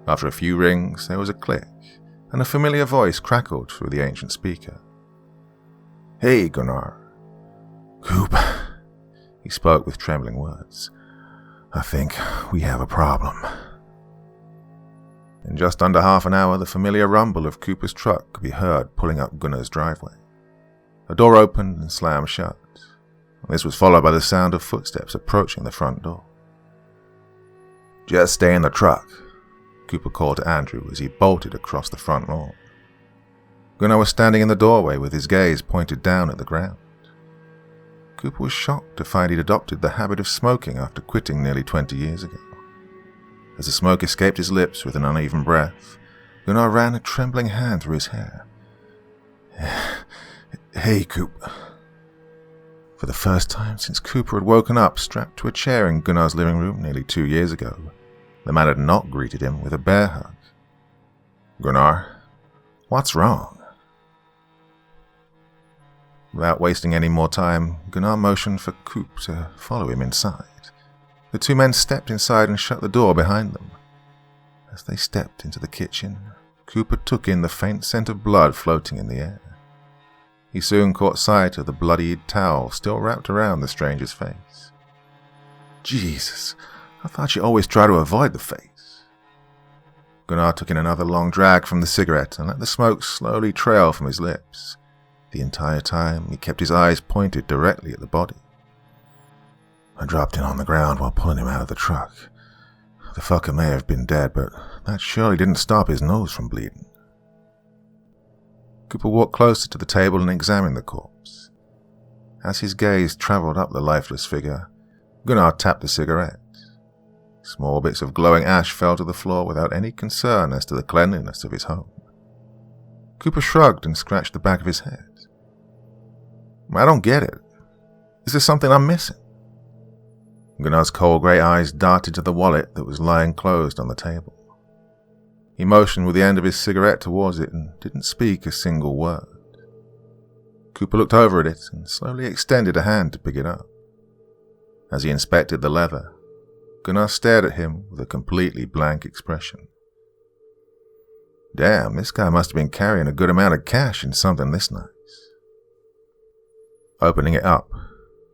After a few rings, there was a click, and a familiar voice crackled through the ancient speaker. "Hey, Gunnar." "Coop," he spoke with trembling words. "I think we have a problem." In just under half an hour, the familiar rumble of Cooper's truck could be heard pulling up Gunnar's driveway. A door opened and slammed shut. This was followed by the sound of footsteps approaching the front door. "Just stay in the truck," Cooper called to Andrew as he bolted across the front lawn. Gunnar was standing in the doorway with his gaze pointed down at the ground. Cooper was shocked to find he'd adopted the habit of smoking after quitting nearly 20 years ago. As the smoke escaped his lips with an uneven breath, Gunnar ran a trembling hand through his hair. "Hey, Coop." For the first time since Cooper had woken up strapped to a chair in Gunnar's living room nearly 2 years ago, the man had not greeted him with a bear hug. "Gunnar, what's wrong?" Without wasting any more time, Gunnar motioned for Coop to follow him inside. The two men stepped inside and shut the door behind them. As they stepped into the kitchen, Cooper took in the faint scent of blood floating in the air. He soon caught sight of the bloodied towel still wrapped around the stranger's face. Jesus, I thought you always try to avoid the face. Gunnar took in another long drag from the cigarette and let the smoke slowly trail from his lips. The entire time, he kept his eyes pointed directly at the body. I dropped in on the ground while pulling him out of the truck. The fucker may have been dead, but that surely didn't stop his nose from bleeding. Cooper walked closer to the table and examined the corpse. As his gaze traveled up the lifeless figure, Gunnar tapped the cigarette. Small bits of glowing ash fell to the floor without any concern as to the cleanliness of his home. Cooper shrugged and scratched the back of his head. I don't get it. Is there something I'm missing? Gunnar's cold grey eyes darted to the wallet that was lying closed on the table. He motioned with the end of his cigarette towards it and didn't speak a single word. Cooper looked over at it and slowly extended a hand to pick it up. As he inspected the leather, Gunnar stared at him with a completely blank expression. Damn, this guy must have been carrying a good amount of cash in something this nice. Opening it up,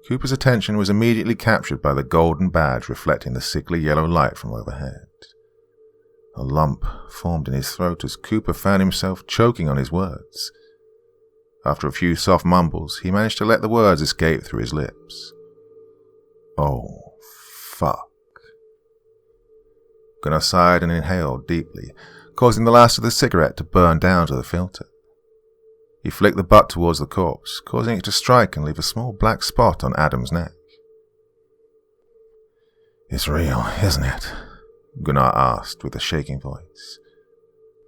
Cooper's attention was immediately captured by the golden badge reflecting the sickly yellow light from overhead. A lump formed in his throat as Cooper found himself choking on his words. After a few soft mumbles, he managed to let the words escape through his lips. Oh, fuck. Gunnar sighed and inhaled deeply, causing the last of the cigarette to burn down to the filter. He flicked the butt towards the corpse, causing it to strike and leave a small black spot on Adam's neck. It's real, isn't it? Gunnar asked with a shaking voice.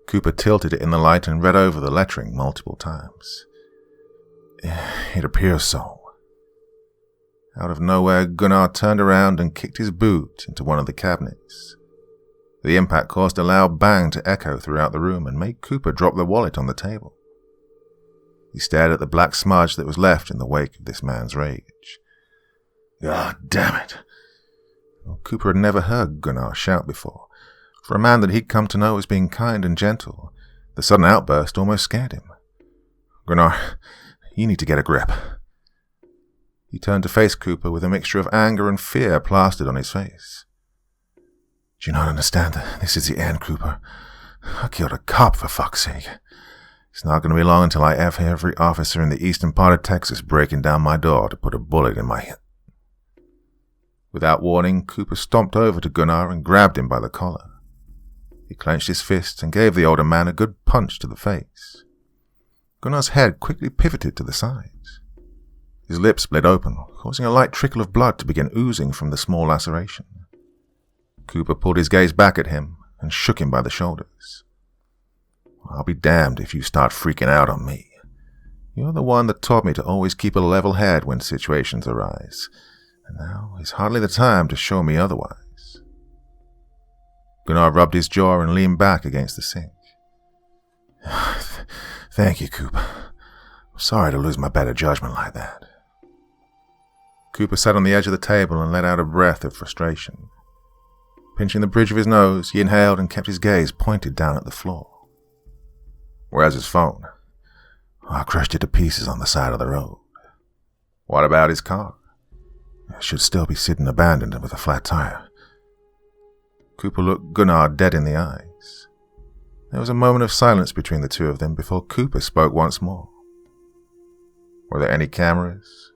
Cooper tilted it in the light and read over the lettering multiple times. It appears so. Out of nowhere, Gunnar turned around and kicked his boot into one of the cabinets. The impact caused a loud bang to echo throughout the room and made Cooper drop the wallet on the table. He stared at the black smudge that was left in the wake of this man's rage. God damn it! Well, Cooper had never heard Gunnar shout before. For a man that he'd come to know as being kind and gentle, the sudden outburst almost scared him. Gunnar, you need to get a grip. He turned to face Cooper with a mixture of anger and fear plastered on his face. Do you not understand that this is the end, Cooper? I killed a cop, for fuck's sake. It's not going to be long until I have every officer in the eastern part of Texas breaking down my door to put a bullet in my head. Without warning, Cooper stomped over to Gunnar and grabbed him by the collar. He clenched his fist and gave the older man a good punch to the face. Gunnar's head quickly pivoted to the sides. His lips split open, causing a light trickle of blood to begin oozing from the small laceration. Cooper pulled his gaze back at him and shook him by the shoulders. I'll be damned if you start freaking out on me. You're the one that taught me to always keep a level head when situations arise, and now is hardly the time to show me otherwise. Gunnar rubbed his jaw and leaned back against the sink. Thank you, Cooper. I'm sorry to lose my better judgment like that. Cooper sat on the edge of the table and let out a breath of frustration. Pinching the bridge of his nose, he inhaled and kept his gaze pointed down at the floor. Where's his phone? I crushed it to pieces on the side of the road. What about his car? It should still be sitting abandoned with a flat tire. Cooper looked Gunnar dead in the eyes. There was a moment of silence between the two of them before Cooper spoke once more. Were there any cameras?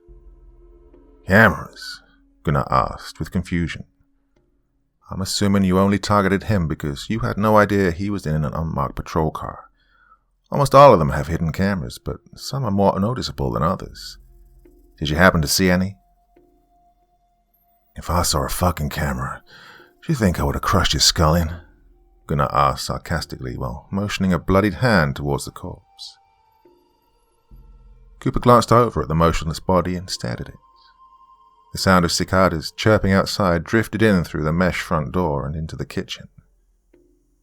Cameras? Gunnar asked with confusion. I'm assuming you only targeted him because you had no idea he was in an unmarked patrol car. Almost all of them have hidden cameras, but some are more noticeable than others. Did you happen to see any? If I saw a fucking camera, do you think I would have crushed his skull in? Gunnar asked sarcastically while motioning a bloodied hand towards the corpse. Cooper glanced over at the motionless body and stared at it. The sound of cicadas chirping outside drifted in through the mesh front door and into the kitchen.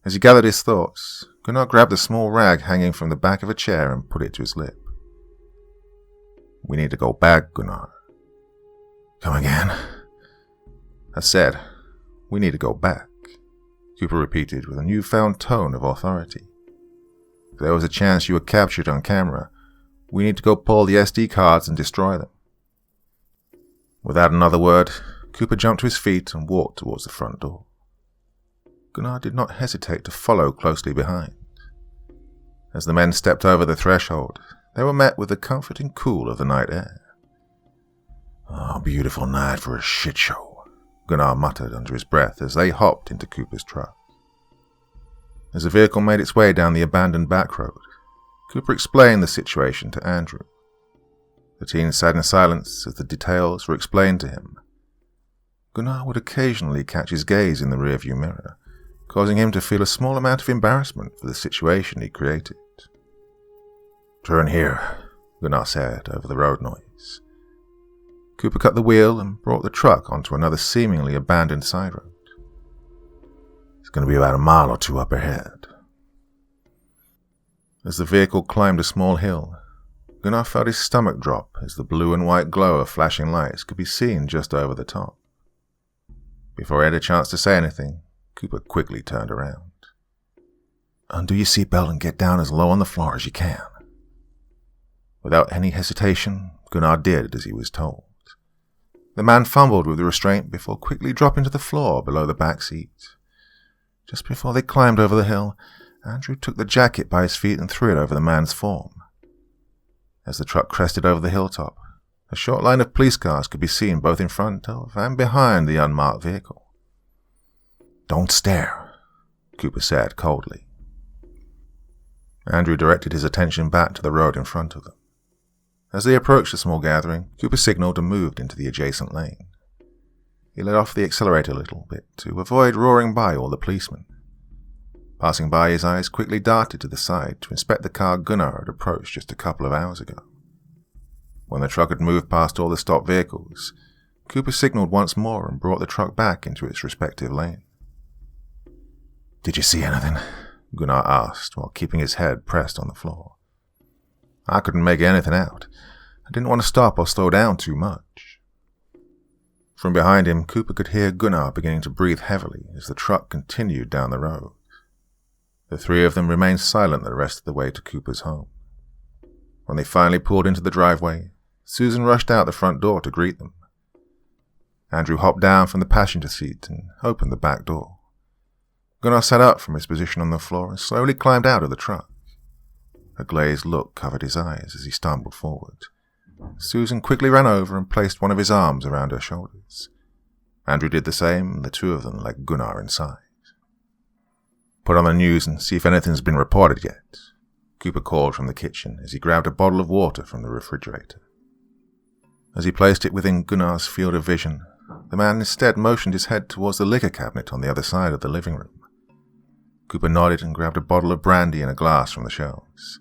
As he gathered his thoughts, Gunnar grabbed a small rag hanging from the back of a chair and put it to his lip. We need to go back, Gunnar. Come again? I said, we need to go back. Cooper repeated with a newfound tone of authority. "If there was a chance you were captured on camera, we need to go pull the SD cards and destroy them." Without another word, Cooper jumped to his feet and walked towards the front door. Gunnar did not hesitate to follow closely behind. As the men stepped over the threshold, they were met with the comforting cool of the night air. "Oh, beautiful night for a shit show," Gunnar muttered under his breath as they hopped into Cooper's truck. As the vehicle made its way down the abandoned back road, Cooper explained the situation to Andrew. The teen sat in silence as the details were explained to him. Gunnar would occasionally catch his gaze in the rearview mirror, causing him to feel a small amount of embarrassment for the situation he created. "Turn here," Gunnar said over the road noise. Cooper cut the wheel and brought the truck onto another seemingly abandoned side road. "It's going to be about a mile or two up ahead." As the vehicle climbed a small hill, Gunnar felt his stomach drop as the blue and white glow of flashing lights could be seen just over the top. Before he had a chance to say anything, Cooper quickly turned around. "Undo your seatbelt and get down as low on the floor as you can." Without any hesitation, Gunnar did as he was told. The man fumbled with the restraint before quickly dropping to the floor below the back seat. Just before they climbed over the hill, Andrew took the jacket by his feet and threw it over the man's form. As the truck crested over the hilltop, a short line of police cars could be seen both in front of and behind the unmarked vehicle. "Don't stare," Cooper said coldly. Andrew directed his attention back to the road in front of them. As they approached the small gathering, Cooper signaled and moved into the adjacent lane. He let off the accelerator a little bit to avoid roaring by all the policemen. Passing by, his eyes quickly darted to the side to inspect the car Gunnar had approached just a couple of hours ago. When the truck had moved past all the stopped vehicles, Cooper signaled once more and brought the truck back into its respective lane. "Did you see anything?" Gunnar asked while keeping his head pressed on the floor. "I couldn't make anything out. I didn't want to stop or slow down too much." From behind him, Cooper could hear Gunnar beginning to breathe heavily as the truck continued down the road. The three of them remained silent the rest of the way to Cooper's home. When they finally pulled into the driveway, Susan rushed out the front door to greet them. Andrew hopped down from the passenger seat and opened the back door. Gunnar sat up from his position on the floor and slowly climbed out of the truck. A glazed look covered his eyes as he stumbled forward. Susan quickly ran over and placed one of his arms around her shoulders. Andrew did the same, and the two of them led Gunnar inside. "Put on the news and see if anything's been reported yet," Cooper called from the kitchen as he grabbed a bottle of water from the refrigerator. As he placed it within Gunnar's field of vision, the man instead motioned his head towards the liquor cabinet on the other side of the living room. Cooper nodded and grabbed a bottle of brandy and a glass from the shelves.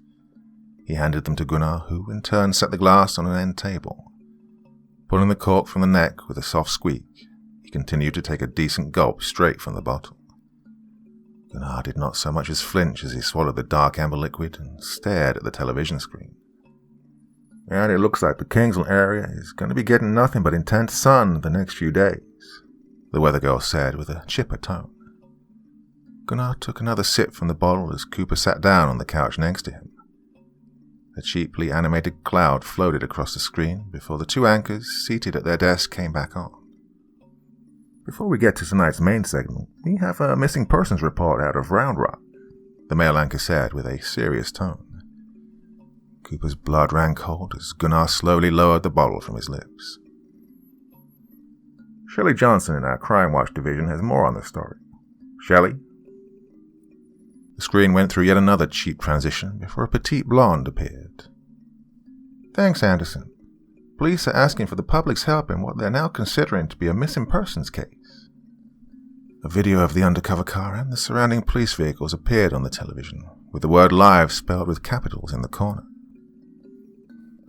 He handed them to Gunnar, who in turn set the glass on an end table. Pulling the cork from the neck with a soft squeak, he continued to take a decent gulp straight from the bottle. Gunnar did not so much as flinch as he swallowed the dark amber liquid and stared at the television screen. "And it looks like the Kingsland area is going to be getting nothing but intense sun the next few days," the weather girl said with a chipper tone. Gunnar took another sip from the bottle as Cooper sat down on the couch next to him. A cheaply animated cloud floated across the screen before the two anchors seated at their desk came back on. "Before we get to tonight's main segment, we have a missing persons report out of Round Rock," the male anchor said with a serious tone. Cooper's blood ran cold as Gunnar slowly lowered the bottle from his lips. "Shelley Johnson in our Crime Watch division has more on the story. Shelley?" The screen went through yet another cheap transition before a petite blonde appeared. "Thanks, Anderson. Police are asking for the public's help in what they're now considering to be a missing persons case." A video of the undercover car and the surrounding police vehicles appeared on the television, with the word "live" spelled with capitals in the corner.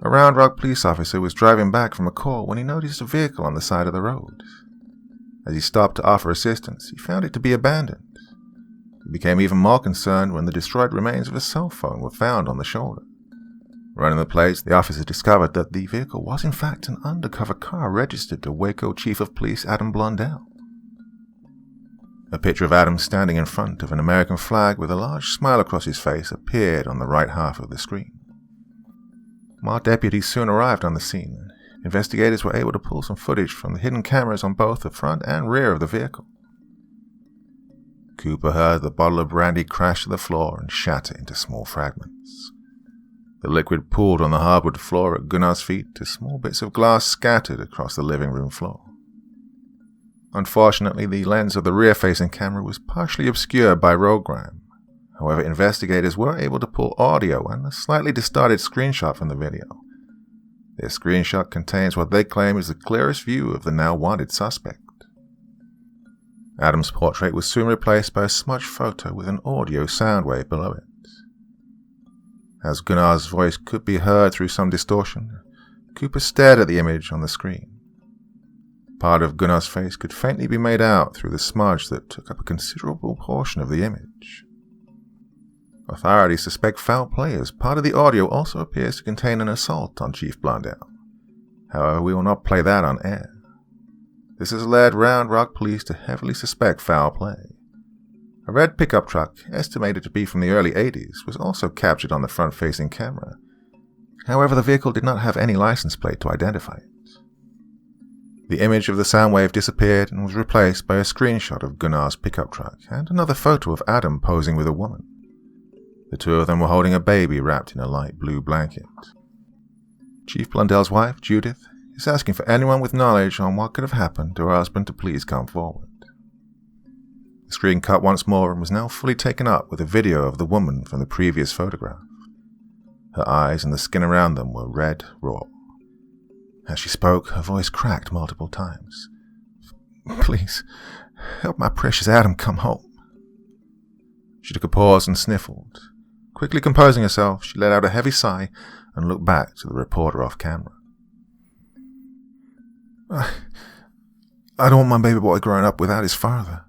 A Round Rock police officer was driving back from a call when he noticed a vehicle on the side of the road. As he stopped to offer assistance, he found it to be abandoned. He became even more concerned when the destroyed remains of a cell phone were found on the shoulder. Running the plates, the officer discovered that the vehicle was in fact an undercover car registered to Waco Chief of Police Adam Blundell. A picture of Adam standing in front of an American flag with a large smile across his face appeared on the right half of the screen. While deputies soon arrived on the scene, investigators were able to pull some footage from the hidden cameras on both the front and rear of the vehicle. Cooper heard the bottle of brandy crash to the floor and shatter into small fragments. The liquid pooled on the hardwood floor at Gunnar's feet as small bits of glass scattered across the living room floor. Unfortunately, the lens of the rear-facing camera was partially obscured by road grime. However, investigators were able to pull audio and a slightly distorted screenshot from the video. This screenshot contains what they claim is the clearest view of the now wanted suspect. Adam's portrait was soon replaced by a smudged photo with an audio sound wave below it. As Gunnar's voice could be heard through some distortion, Cooper stared at the image on the screen. Part of Gunnar's face could faintly be made out through the smudge that took up a considerable portion of the image. Authorities suspect foul play as part of the audio also appears to contain an assault on Chief Blondell. However, we will not play that on air. This has led Round Rock police to heavily suspect foul play. A red pickup truck, estimated to be from the early 80s, was also captured on the front-facing camera. However, the vehicle did not have any license plate to identify it. The image of the sound wave disappeared and was replaced by a screenshot of Gunnar's pickup truck and another photo of Adam posing with a woman. The two of them were holding a baby wrapped in a light blue blanket. Chief Blondell's wife, Judith, is asking for anyone with knowledge on what could have happened to her husband to please come forward. The screen cut once more and was now fully taken up with a video of the woman from the previous photograph. Her eyes and the skin around them were red raw. As she spoke, her voice cracked multiple times. "Please, help my precious Adam come home." She took a pause and sniffled. Quickly composing herself, she let out a heavy sigh and looked back to the reporter off camera. I don't want my baby boy growing up without his father."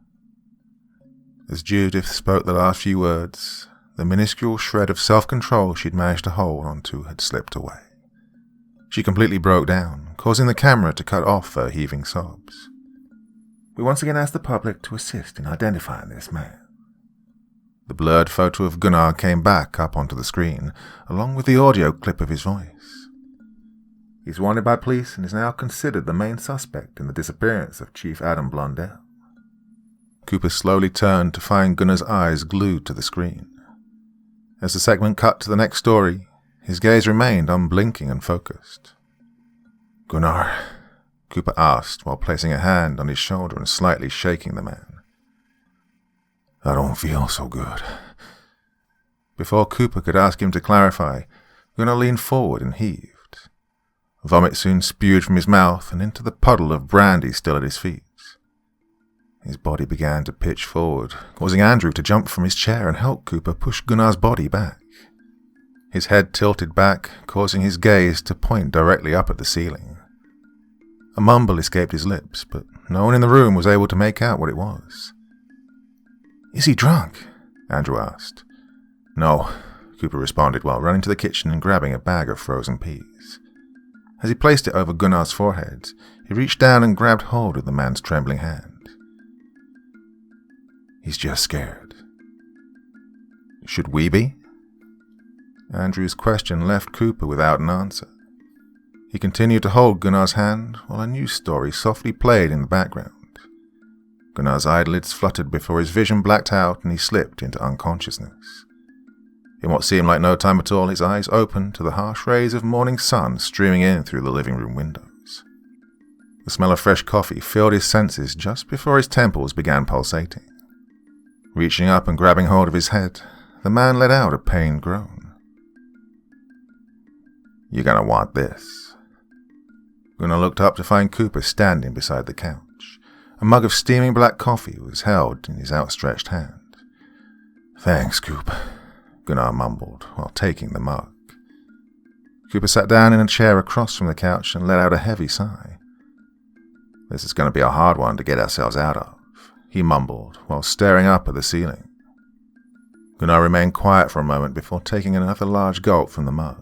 As Judith spoke the last few words, the minuscule shred of self-control she'd managed to hold onto had slipped away. She completely broke down, causing the camera to cut off her heaving sobs. "We once again ask the public to assist in identifying this man." The blurred photo of Gunnar came back up onto the screen, along with the audio clip of his voice. "He's wanted by police and is now considered the main suspect in the disappearance of Chief Adam Blondell." Cooper slowly turned to find Gunnar's eyes glued to the screen. As the segment cut to the next story, his gaze remained unblinking and focused. "Gunnar," Cooper asked while placing a hand on his shoulder and slightly shaking the man. "I don't feel so good." Before Cooper could ask him to clarify, Gunnar leaned forward and heaved. Vomit soon spewed from his mouth and into the puddle of brandy still at his feet. His body began to pitch forward, causing Andrew to jump from his chair and help Cooper push Gunnar's body back. His head tilted back, causing his gaze to point directly up at the ceiling. A mumble escaped his lips, but no one in the room was able to make out what it was. "Is he drunk?" Andrew asked. "No," Cooper responded while running to the kitchen and grabbing a bag of frozen peas. As he placed it over Gunnar's forehead, he reached down and grabbed hold of the man's trembling hand. "He's just scared." "Should we be?" Andrew's question left Cooper without an answer. He continued to hold Gunnar's hand while a news story softly played in the background. Gunnar's eyelids fluttered before his vision blacked out and he slipped into unconsciousness. In what seemed like no time at all, his eyes opened to the harsh rays of morning sun streaming in through the living room windows. The smell of fresh coffee filled his senses just before his temples began pulsating. Reaching up and grabbing hold of his head, the man let out a pained groan. "You're gonna want this." Gunnar looked up to find Cooper standing beside the couch. A mug of steaming black coffee was held in his outstretched hand. "Thanks, Coop," Gunnar mumbled while taking the mug. Cooper sat down in a chair across from the couch and let out a heavy sigh. "This is going to be a hard one to get ourselves out of," he mumbled while staring up at the ceiling. Gunnar remained quiet for a moment before taking another large gulp from the mug.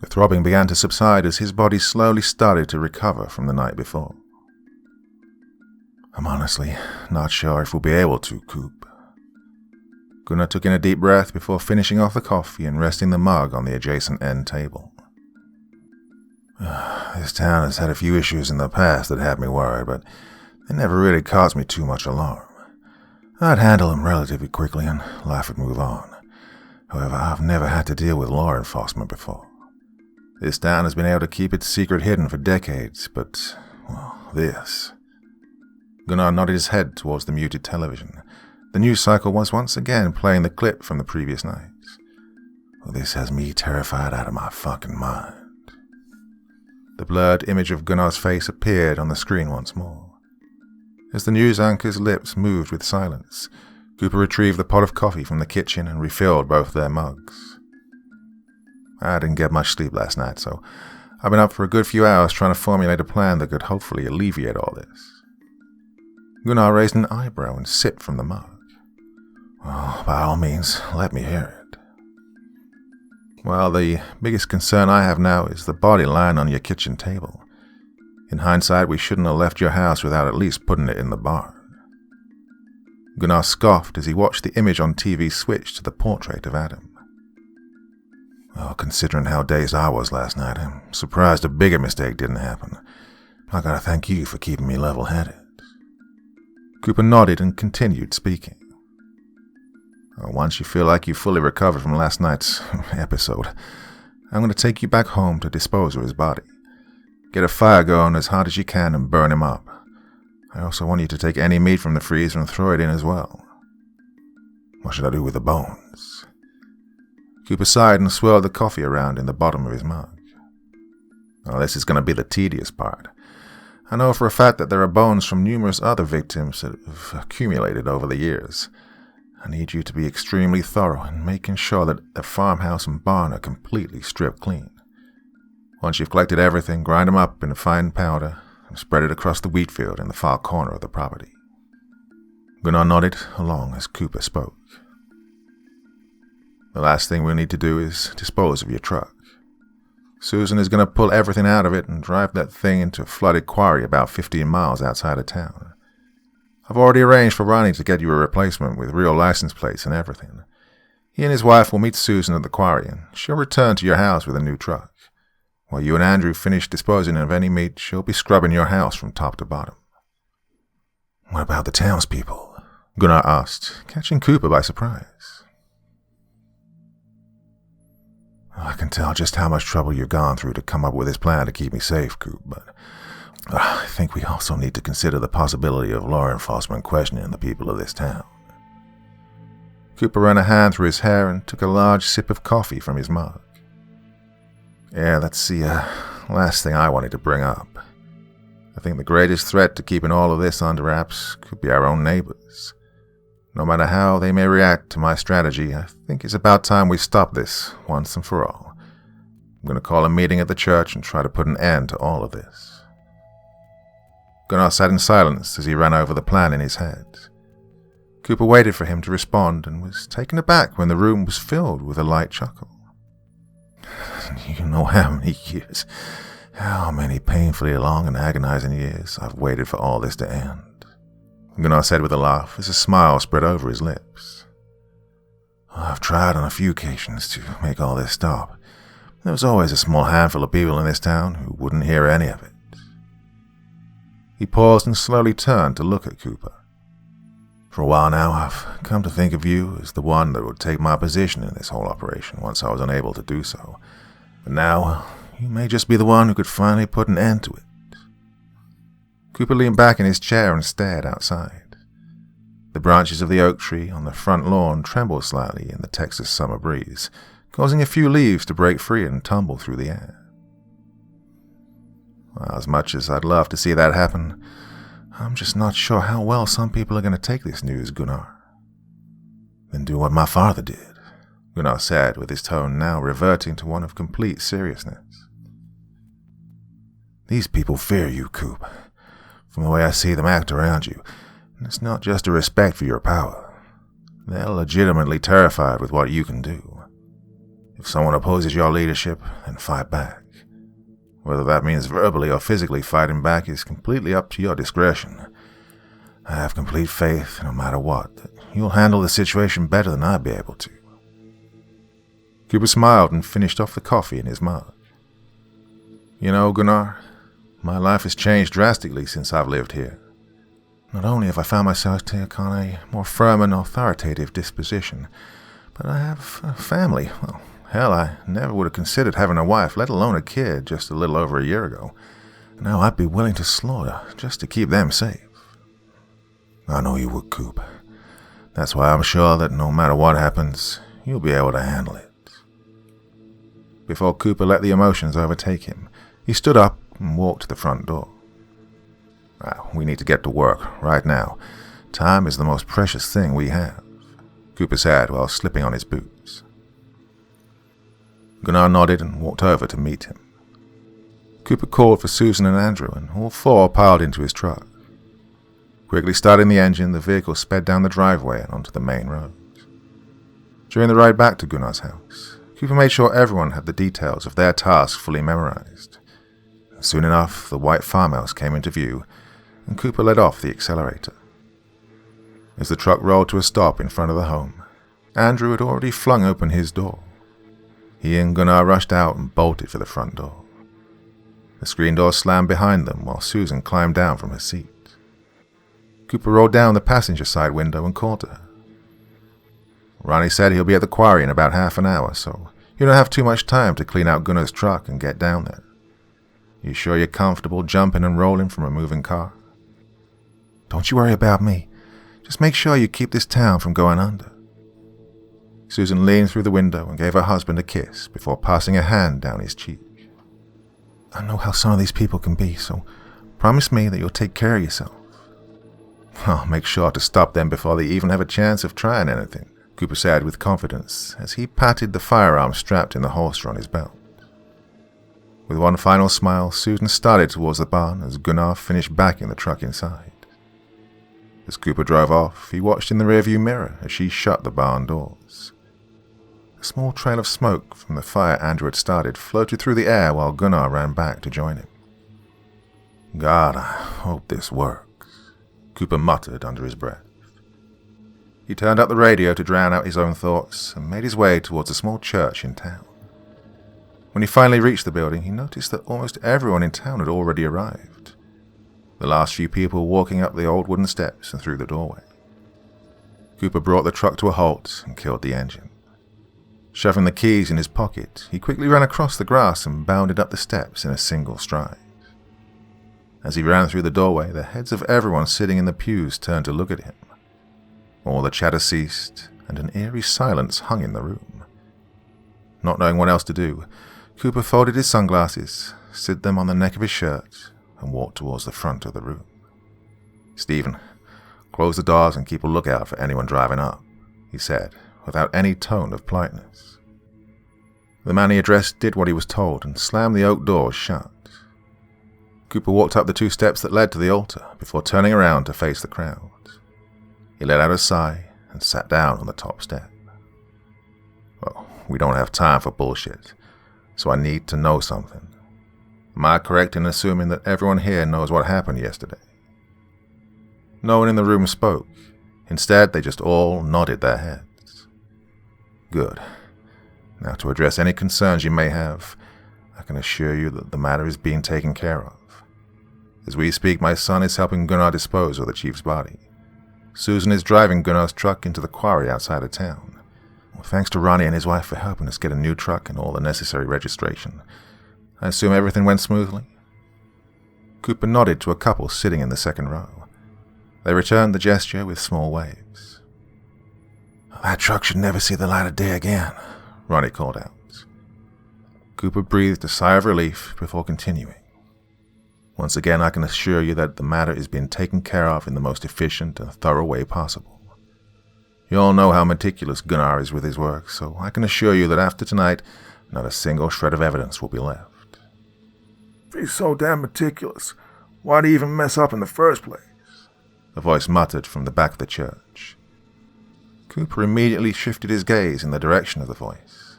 The throbbing began to subside as his body slowly started to recover from the night before. I'm honestly not sure if we'll be able to, Coop. Gunnar took in a deep breath before finishing off the coffee and resting the mug on the adjacent end table. This town has had a few issues in the past that had me worried, but they never really caused me too much alarm. I'd handle them relatively quickly and life would move on. However, I've never had to deal with law enforcement before. This town has been able to keep its secret hidden for decades, but, well, this... Gunnar nodded his head towards the muted television. The news cycle was once again playing the clip from the previous night. Well, this has me terrified out of my fucking mind. The blurred image of Gunnar's face appeared on the screen once more. As the news anchor's lips moved with silence, Cooper retrieved the pot of coffee from the kitchen and refilled both their mugs. I didn't get much sleep last night, so I've been up for a good few hours trying to formulate a plan that could hopefully alleviate all this. Gunnar raised an eyebrow and sipped from the mug. Well, by all means, let me hear it. Well, the biggest concern I have now is the body lying on your kitchen table. In hindsight, we shouldn't have left your house without at least putting it in the barn. Gunnar scoffed as he watched the image on TV switch to the portrait of Adam. Well, considering how dazed I was last night, I'm surprised a bigger mistake didn't happen. I gotta thank you for keeping me level-headed. Cooper nodded and continued speaking. Once you feel like you fully recovered from last night's episode, I'm going to take you back home to dispose of his body. Get a fire going as hard as you can and burn him up. I also want you to take any meat from the freezer and throw it in as well. What should I do with the bones? Cooper sighed and swirled the coffee around in the bottom of his mug. Well, this is going to be the tedious part. I know for a fact that there are bones from numerous other victims that have accumulated over the years. I need you to be extremely thorough in making sure that the farmhouse and barn are completely stripped clean. Once you've collected everything, grind them up in a fine powder and spread it across the wheat field in the far corner of the property. Gunnar nodded along as Cooper spoke. The last thing we'll need to do is dispose of your truck. Susan is going to pull everything out of it and drive that thing into a flooded quarry about 15 miles outside of town. I've already arranged for Ronnie to get you a replacement with real license plates and everything. He and his wife will meet Susan at the quarry, and she'll return to your house with a new truck. While you and Andrew finish disposing of any meat, she'll be scrubbing your house from top to bottom. What about the townspeople? Gunnar asked, catching Cooper by surprise. I can tell just how much trouble you've gone through to come up with this plan to keep me safe, Coop, but I think we also need to consider the possibility of law enforcement questioning the people of this town. Cooper ran a hand through his hair and took a large sip of coffee from his mug. Yeah, that's the last thing I wanted to bring up. I think the greatest threat to keeping all of this under wraps could be our own neighbors. No matter how they may react to my strategy, I think it's about time we stop this once and for all. I'm going to call a meeting at the church and try to put an end to all of this. Gunnar sat in silence as he ran over the plan in his head. Cooper waited for him to respond and was taken aback when the room was filled with a light chuckle. You know how many years, how many painfully long and agonizing years I've waited for all this to end, Gunnar said with a laugh as a smile spread over his lips. I've tried on a few occasions to make all this stop. There was always a small handful of people in this town who wouldn't hear any of it. He paused and slowly turned to look at Cooper. For a while now, I've come to think of you as the one that would take my position in this whole operation once I was unable to do so. But now, you may just be the one who could finally put an end to it. Cooper leaned back in his chair and stared outside. The branches of the oak tree on the front lawn trembled slightly in the Texas summer breeze, causing a few leaves to break free and tumble through the air. Well, as much as I'd love to see that happen, I'm just not sure how well some people are going to take this news, Gunnar. Then do what my father did, Gunnar said, with his tone now reverting to one of complete seriousness. These people fear you, Coop. From the way I see them act around you, and it's not just a respect for your power. They're legitimately terrified with what you can do. If someone opposes your leadership, then fight back. Whether that means verbally or physically fighting back is completely up to your discretion. I have complete faith, no matter what, that you'll handle the situation better than I'd be able to. Cooper smiled and finished off the coffee in his mug. You know, Gunnar, my life has changed drastically since I've lived here. Not only have I found myself to take on a more firm and authoritative disposition, but I have a family. Well, hell, I never would have considered having a wife, let alone a kid, just a little over a year ago. Now I'd be willing to slaughter just to keep them safe. I know you would, Coop. That's why I'm sure that no matter what happens, you'll be able to handle it. Before Cooper let the emotions overtake him, he stood up and walked to the front door. We need to get to work, right now. Time is the most precious thing we have, Cooper said while slipping on his boots. Gunnar nodded and walked over to meet him. Cooper called for Susan and Andrew, and all four piled into his truck. Quickly starting the engine, the vehicle sped down the driveway and onto the main road. During the ride back to Gunnar's house, Cooper made sure everyone had the details of their task fully memorized. Soon enough, the white farmhouse came into view, and Cooper let off the accelerator. As the truck rolled to a stop in front of the home, Andrew had already flung open his door. He and Gunnar rushed out and bolted for the front door. The screen door slammed behind them while Susan climbed down from her seat. Cooper rolled down the passenger side window and called to her. Ronnie said he'll be at the quarry in about half an hour, so you don't have too much time to clean out Gunnar's truck and get down there. You sure you're comfortable jumping and rolling from a moving car? Don't you worry about me. Just make sure you keep this town from going under. Susan leaned through the window and gave her husband a kiss before passing a hand down his cheek. I know how some of these people can be, so promise me that you'll take care of yourself. I'll make sure to stop them before they even have a chance of trying anything, Cooper said with confidence as he patted the firearm strapped in the holster on his belt. With one final smile, Susan started towards the barn as Gunnar finished backing the truck inside. As Cooper drove off, he watched in the rearview mirror as she shut the barn doors. A small trail of smoke from the fire Andrew had started floated through the air while Gunnar ran back to join him. God, I hope this works, Cooper muttered under his breath. He turned up the radio to drown out his own thoughts and made his way towards a small church in town. When he finally reached the building, he noticed that almost everyone in town had already arrived. The last few people walking up the old wooden steps and through the doorway. Cooper brought the truck to a halt and killed the engine. Shoving the keys in his pocket, he quickly ran across the grass and bounded up the steps in a single stride. As he ran through the doorway, the heads of everyone sitting in the pews turned to look at him. All the chatter ceased, and an eerie silence hung in the room. Not knowing what else to do, Cooper folded his sunglasses, slid them on the neck of his shirt, and walked towards the front of the room. Stephen, close the doors and keep a lookout for anyone driving up, he said, without any tone of politeness. The man he addressed did what he was told and slammed the oak doors shut. Cooper walked up the 2 steps that led to the altar before turning around to face the crowd. He let out a sigh and sat down on the top step. Well, we don't have time for bullshit, so I need to know something. Am I correct in assuming that everyone here knows what happened yesterday? No one in the room spoke. Instead, they just all nodded their heads. Good. Now, to address any concerns you may have, I can assure you that the matter is being taken care of. As we speak, my son is helping Gunnar dispose of the chief's body. Susan is driving Gunnar's truck into the quarry outside of town. Well, thanks to Ronnie and his wife for helping us get a new truck and all the necessary registration. I assume everything went smoothly? Cooper nodded to a couple sitting in the second row. They returned the gesture with small waves. That truck should never see the light of day again, Ronnie called out. Cooper breathed a sigh of relief before continuing. Once again, I can assure you that the matter is being taken care of in the most efficient and thorough way possible. You all know how meticulous Gunnar is with his work, so I can assure you that after tonight, not a single shred of evidence will be left. If he's so damn meticulous, why'd he even mess up in the first place? A voice muttered from the back of the church. Cooper immediately shifted his gaze in the direction of the voice.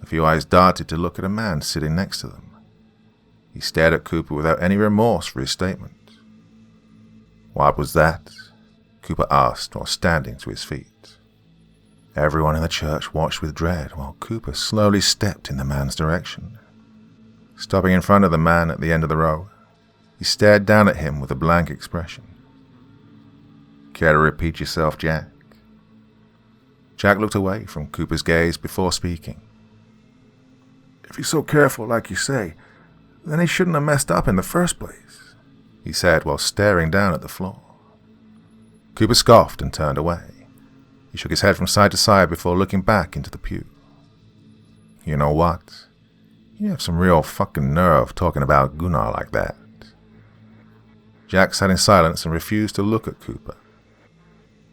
A few eyes darted to look at a man sitting next to them. He stared at Cooper without any remorse for his statement. What was that? Cooper asked while standing to his feet. Everyone in the church watched with dread while Cooper slowly stepped in the man's direction. Stopping in front of the man at the end of the row, he stared down at him with a blank expression. Care to repeat yourself, Jack? Jack looked away from Cooper's gaze before speaking. If he's so careful like you say, then he shouldn't have messed up in the first place, he said while staring down at the floor. Cooper scoffed and turned away. He shook his head from side to side before looking back into the pew. You know what? You have some real fucking nerve talking about Gunnar like that. Jack sat in silence and refused to look at Cooper.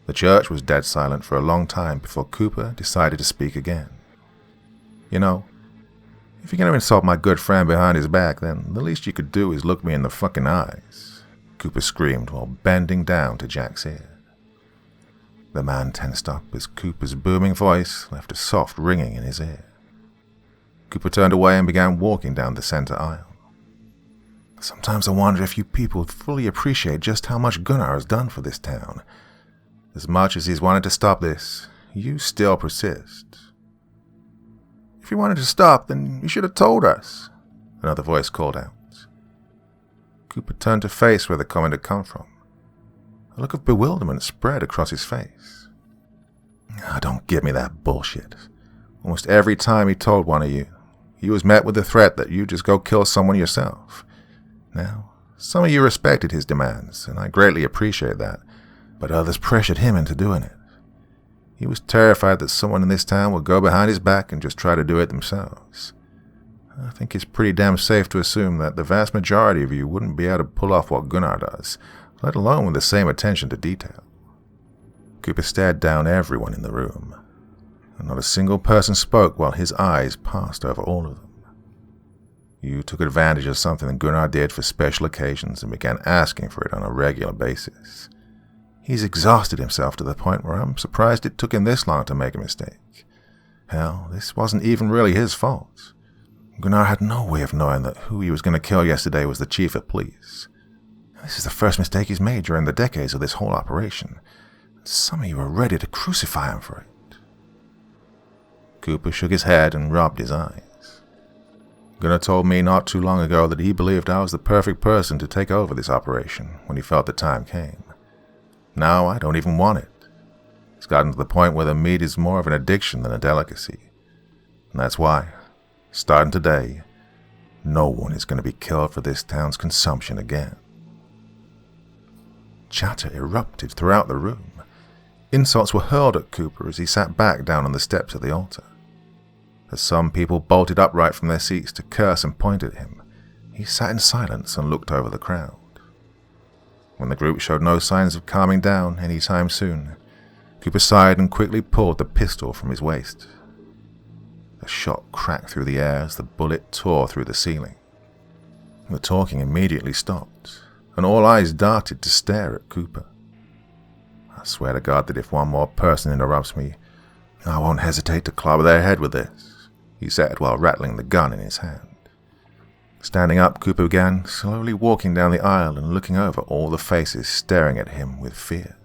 The church was dead silent for a long time before Cooper decided to speak again. You know, if you're going to insult my good friend behind his back, then the least you could do is look me in the fucking eyes, Cooper screamed while bending down to Jack's ear. The man tensed up as Cooper's booming voice left a soft ringing in his ear. Cooper turned away and began walking down the center aisle. Sometimes I wonder if you people fully appreciate just how much Gunnar has done for this town. As much as he's wanted to stop this, you still persist. If you wanted to stop, then you should have told us, another voice called out. Cooper turned to face where the comment had come from. A look of bewilderment spread across his face. Don't give me that bullshit. Almost every time he told one of you, he was met with the threat that you just go kill someone yourself. Now, some of you respected his demands, and I greatly appreciate that, but others pressured him into doing it. He was terrified that someone in this town would go behind his back and just try to do it themselves. I think it's pretty damn safe to assume that the vast majority of you wouldn't be able to pull off what Gunnar does, let alone with the same attention to detail. Cooper stared down everyone in the room, and not a single person spoke while his eyes passed over all of them. You took advantage of something that Gunnar did for special occasions and began asking for it on a regular basis. He's exhausted himself to the point where I'm surprised it took him this long to make a mistake. Hell, this wasn't even really his fault. Gunnar had no way of knowing that who he was going to kill yesterday was the chief of police. This is the first mistake he's made during the decades of this whole operation. Some of you are ready to crucify him for it. Cooper shook his head and rubbed his eyes. Gunnar told me not too long ago that he believed I was the perfect person to take over this operation when he felt the time came. Now I don't even want it. It's gotten to the point where the meat is more of an addiction than a delicacy. And that's why, starting today, no one is going to be killed for this town's consumption again. Chatter erupted throughout the room. Insults were hurled at Cooper as he sat back down on the steps of the altar. As some people bolted upright from their seats to curse and point at him, he sat in silence and looked over the crowd. When the group showed no signs of calming down any time soon, Cooper sighed and quickly pulled the pistol from his waist. A shot cracked through the air as the bullet tore through the ceiling. The talking immediately stopped, and all eyes darted to stare at Cooper. I swear to God that if one more person interrupts me, I won't hesitate to clobber their head with this, he said while rattling the gun in his hand. Standing up, Cooper began slowly walking down the aisle and looking over all the faces staring at him with fear.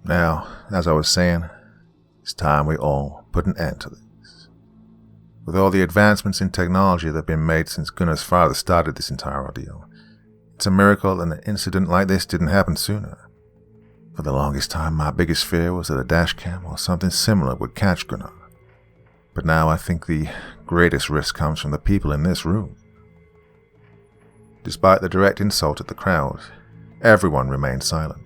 Now, as I was saying, it's time we all put an end to this. With all the advancements in technology that have been made since Gunnar's father started this entire ordeal, it's a miracle that an incident like this didn't happen sooner. For the longest time, my biggest fear was that a dashcam or something similar would catch Gunnar. But now I think the greatest risk comes from the people in this room. Despite the direct insult at the crowd, everyone remained silent.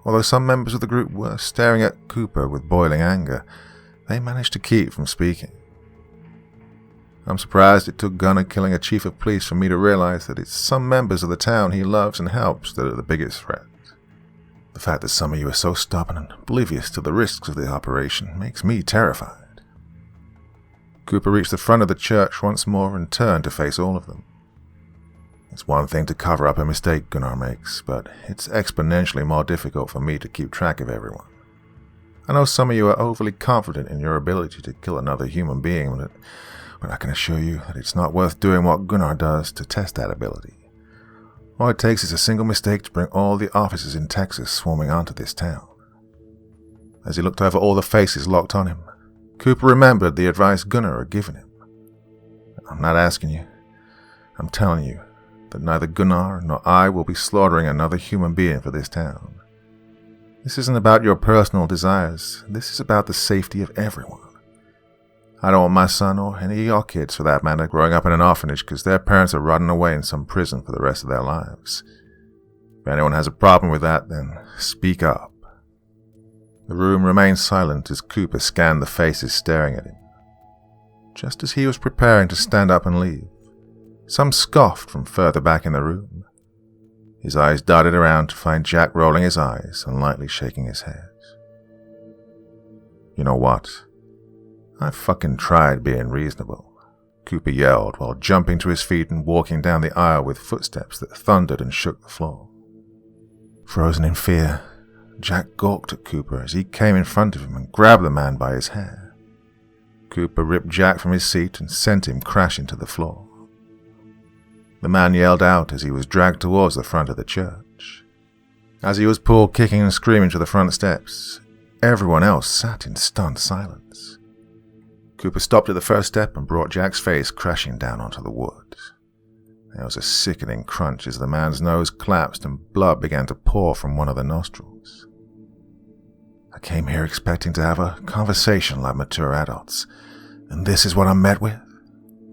Although some members of the group were staring at Cooper with boiling anger, they managed to keep from speaking. I'm surprised it took Gunnar killing a chief of police for me to realize that it's some members of the town he loves and helps that are the biggest threat. The fact that some of you are so stubborn and oblivious to the risks of the operation makes me terrified. Cooper reached the front of the church once more and turned to face all of them. It's one thing to cover up a mistake Gunnar makes, but it's exponentially more difficult for me to keep track of everyone. I know some of you are overly confident in your ability to kill another human being, but I can assure you that it's not worth doing what Gunnar does to test that ability. All it takes is a single mistake to bring all the officers in Texas swarming onto this town. As he looked over all the faces locked on him, Cooper remembered the advice Gunnar had given him. I'm not asking you. I'm telling you that neither Gunnar nor I will be slaughtering another human being for this town. This isn't about your personal desires. This is about the safety of everyone. I don't want my son, or any of your kids for that matter, growing up in an orphanage because their parents are rotting away in some prison for the rest of their lives. If anyone has a problem with that, then speak up. The room remained silent as Cooper scanned the faces staring at him. Just as he was preparing to stand up and leave, some scoffed from further back in the room. His eyes darted around to find Jack rolling his eyes and lightly shaking his head. You know what? I fucking tried being reasonable, Cooper yelled while jumping to his feet and walking down the aisle with footsteps that thundered and shook the floor. Frozen in fear, Jack gawked at Cooper as he came in front of him and grabbed the man by his hair. Cooper ripped Jack from his seat and sent him crashing to the floor. The man yelled out as he was dragged towards the front of the church. As he was pulled kicking and screaming to the front steps, everyone else sat in stunned silence. Cooper stopped at the first step and brought Jack's face crashing down onto the wood. There was a sickening crunch as the man's nose collapsed and blood began to pour from one of the nostrils. I came here expecting to have a conversation like mature adults, and this is what I'm met with?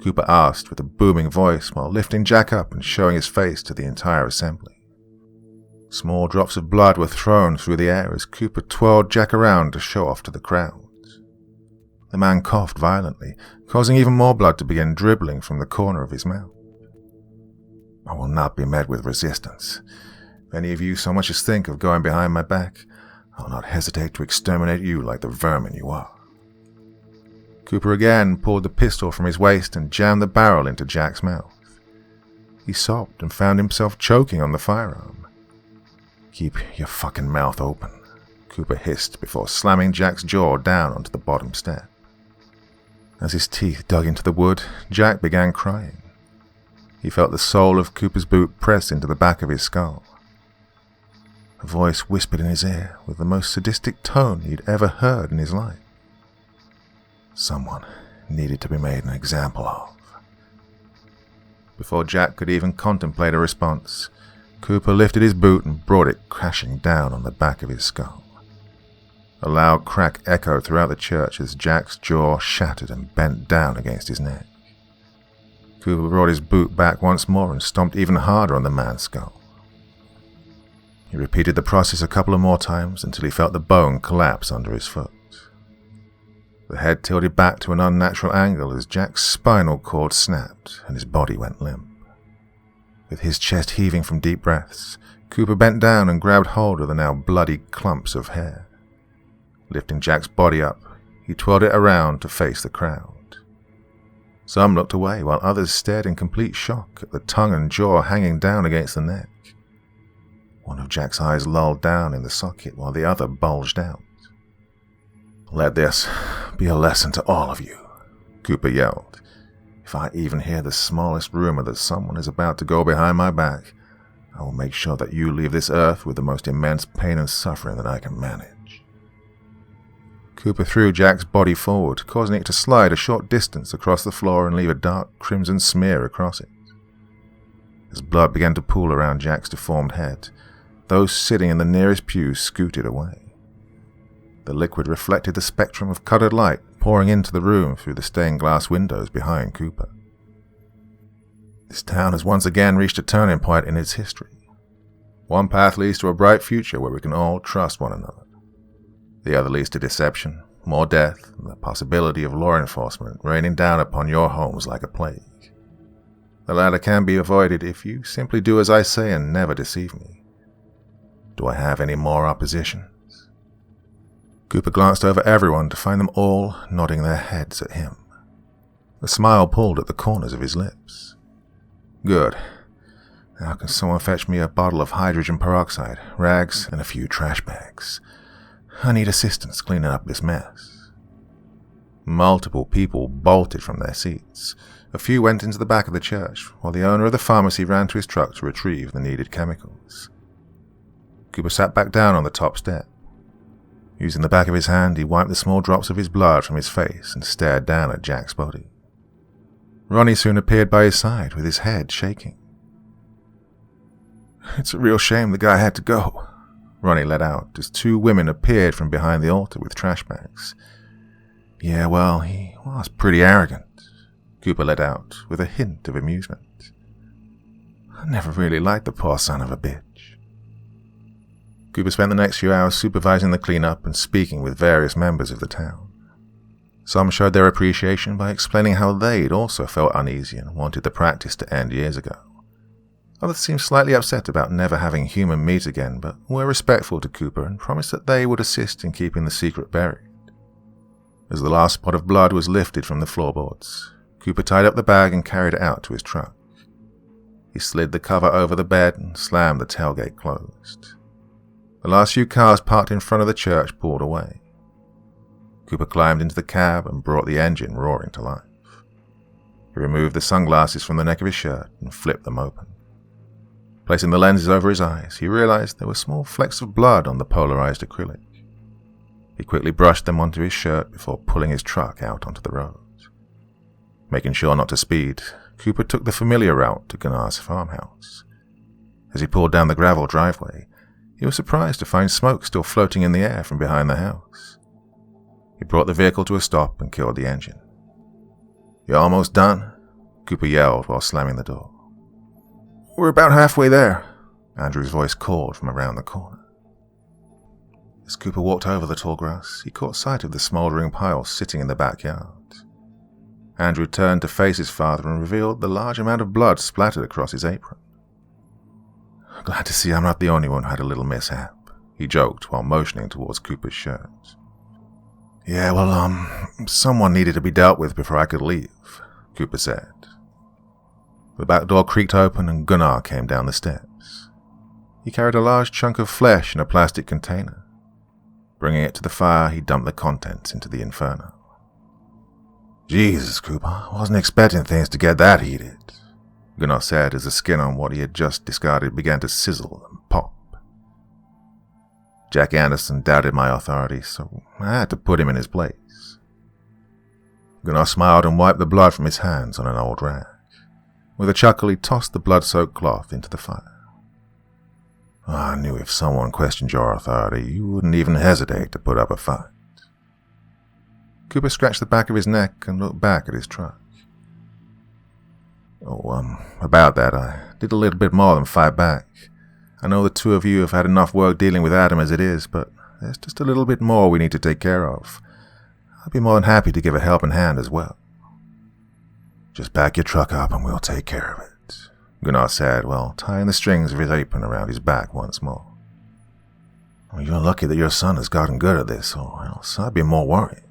Cooper asked with a booming voice while lifting Jack up and showing his face to the entire assembly. Small drops of blood were thrown through the air as Cooper twirled Jack around to show off to the crowd. The man coughed violently, causing even more blood to begin dribbling from the corner of his mouth. I will not be met with resistance. If any of you so much as think of going behind my back, I will not hesitate to exterminate you like the vermin you are. Cooper again pulled the pistol from his waist and jammed the barrel into Jack's mouth. He sobbed and found himself choking on the firearm. Keep your fucking mouth open, Cooper hissed before slamming Jack's jaw down onto the bottom step. As his teeth dug into the wood, Jack began crying. He felt the sole of Cooper's boot press into the back of his skull. A voice whispered in his ear with the most sadistic tone he'd ever heard in his life. Someone needed to be made an example of. Before Jack could even contemplate a response, Cooper lifted his boot and brought it crashing down on the back of his skull. A loud crack echoed throughout the church as Jack's jaw shattered and bent down against his neck. Cooper brought his boot back once more and stomped even harder on the man's skull. He repeated the process a couple of more times until he felt the bone collapse under his foot. The head tilted back to an unnatural angle as Jack's spinal cord snapped and his body went limp. With his chest heaving from deep breaths, Cooper bent down and grabbed hold of the now bloody clumps of hair. Lifting Jack's body up, he twirled it around to face the crowd. Some looked away while others stared in complete shock at the tongue and jaw hanging down against the neck. One of Jack's eyes lolled down in the socket while the other bulged out. Let this be a lesson to all of you, Cooper yelled. If I even hear the smallest rumor that someone is about to go behind my back, I will make sure that you leave this earth with the most immense pain and suffering that I can manage. Cooper threw Jack's body forward, causing it to slide a short distance across the floor and leave a dark crimson smear across it. As blood began to pool around Jack's deformed head, those sitting in the nearest pew scooted away. The liquid reflected the spectrum of colored light pouring into the room through the stained glass windows behind Cooper. This town has once again reached a turning point in its history. One path leads to a bright future where we can all trust one another. The other leads to deception, more death, and the possibility of law enforcement raining down upon your homes like a plague. The latter can be avoided if you simply do as I say and never deceive me. Do I have any more oppositions? Cooper glanced over everyone to find them all nodding their heads at him. The smile pulled at the corners of his lips. Good. Now can someone fetch me a bottle of hydrogen peroxide, rags, and a few trash bags? I need assistance cleaning up this mess. Multiple people bolted from their seats. A few went into the back of the church, while the owner of the pharmacy ran to his truck to retrieve the needed chemicals. Cooper sat back down on the top step. Using the back of his hand, he wiped the small drops of his blood from his face and stared down at Jack's body. Ronnie soon appeared by his side, with his head shaking. "It's a real shame the guy had to go," Ronnie let out as two women appeared from behind the altar with trash bags. "Yeah, well, he was pretty arrogant," Cooper let out, with a hint of amusement. "I never really liked the poor son of a bitch." Cooper spent the next few hours supervising the cleanup and speaking with various members of the town. Some showed their appreciation by explaining how they'd also felt uneasy and wanted the practice to end years ago. Others seemed slightly upset about never having human meat again, but were respectful to Cooper and promised that they would assist in keeping the secret buried. As the last spot of blood was lifted from the floorboards, Cooper tied up the bag and carried it out to his truck. He slid the cover over the bed and slammed the tailgate closed. The last few cars parked in front of the church pulled away. Cooper climbed into the cab and brought the engine roaring to life. He removed the sunglasses from the neck of his shirt and flipped them open. Placing the lenses over his eyes, he realized there were small flecks of blood on the polarized acrylic. He quickly brushed them onto his shirt before pulling his truck out onto the road. Making sure not to speed, Cooper took the familiar route to Gunnar's farmhouse. As he pulled down the gravel driveway, he was surprised to find smoke still floating in the air from behind the house. He brought the vehicle to a stop and killed the engine. "You're almost done?" Cooper yelled while slamming the door. "We're about halfway there," Andrew's voice called from around the corner. As Cooper walked over the tall grass, he caught sight of the smouldering pile sitting in the backyard. Andrew turned to face his father and revealed the large amount of blood splattered across his apron. "Glad to see I'm not the only one who had a little mishap," he joked while motioning towards Cooper's shirt. "Yeah, well, someone needed to be dealt with before I could leave," Cooper said. The back door creaked open and Gunnar came down the steps. He carried a large chunk of flesh in a plastic container. Bringing it to the fire, he dumped the contents into the inferno. "Jesus, Cooper, wasn't expecting things to get that heated," Gunnar said as the skin on what he had just discarded began to sizzle and pop. Jack Anderson doubted my authority, so I had to put him in his place. Gunnar smiled and wiped the blood from his hands on an old rag. With a chuckle, he tossed the blood-soaked cloth into the fire. "I knew if someone questioned your authority, you wouldn't even hesitate to put up a fight." Cooper scratched the back of his neck and looked back at his truck. About that, I did a little bit more than fight back. I know the two of you have had enough work dealing with Adam as it is, but there's just a little bit more we need to take care of. I'd be more than happy to give a helping hand as well." "Just back your truck up and we'll take care of it," Gunnar said while tying the strings of his apron around his back once more. "Well, you're lucky that your son has gotten good at this, or else I'd be more worried."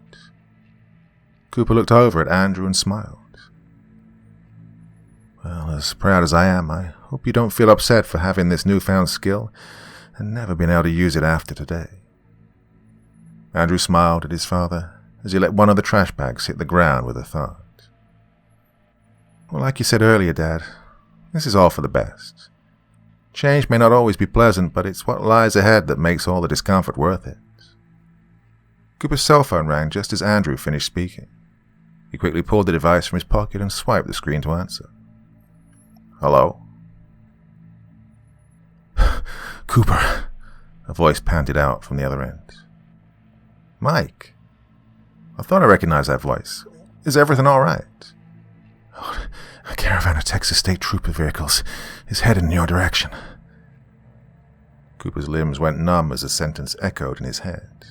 Cooper looked over at Andrew and smiled. "Well, as proud as I am, I hope you don't feel upset for having this newfound skill and never being able to use it after today." Andrew smiled at his father as he let one of the trash bags hit the ground with a thud. "Well, like you said earlier, Dad, this is all for the best. Change may not always be pleasant, but it's what lies ahead that makes all the discomfort worth it." Cooper's cell phone rang just as Andrew finished speaking. He quickly pulled the device from his pocket and swiped the screen to answer. "Hello?" "Cooper," a voice panted out from the other end. "Mike? I thought I recognized that voice. Is everything all right?" "A caravan of Texas State Trooper vehicles is headed in your direction." Cooper's limbs went numb as the sentence echoed in his head.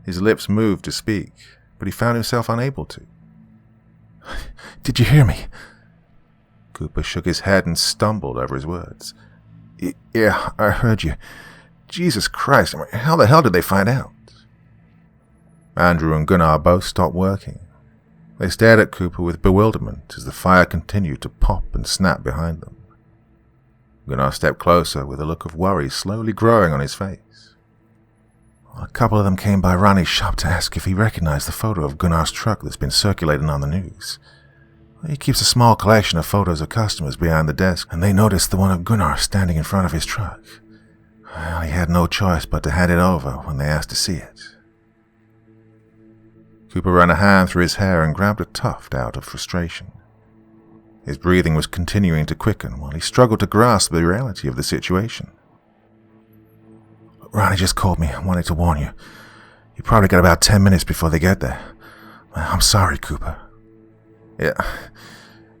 His lips moved to speak, but he found himself unable to. "Did you hear me?" Cooper shook his head and stumbled over his words. Yeah, I heard you. Jesus Christ, how the hell did they find out?" Andrew and Gunnar both stopped working. They stared at Cooper with bewilderment as the fire continued to pop and snap behind them. Gunnar stepped closer with a look of worry slowly growing on his face. "A couple of them came by Ronnie's shop to ask if he recognized the photo of Gunnar's truck that's been circulating on the news. He keeps a small collection of photos of customers behind the desk, and they noticed the one of Gunnar standing in front of his truck. Well, he had no choice but to hand it over when they asked to see it. Cooper ran a hand through his hair and grabbed a tuft out of frustration. His breathing was continuing to quicken while he struggled to grasp the reality of the situation. Ronnie just called me. I wanted to warn you. You probably got about 10 minutes before they get there. I'm sorry, Cooper. Yeah,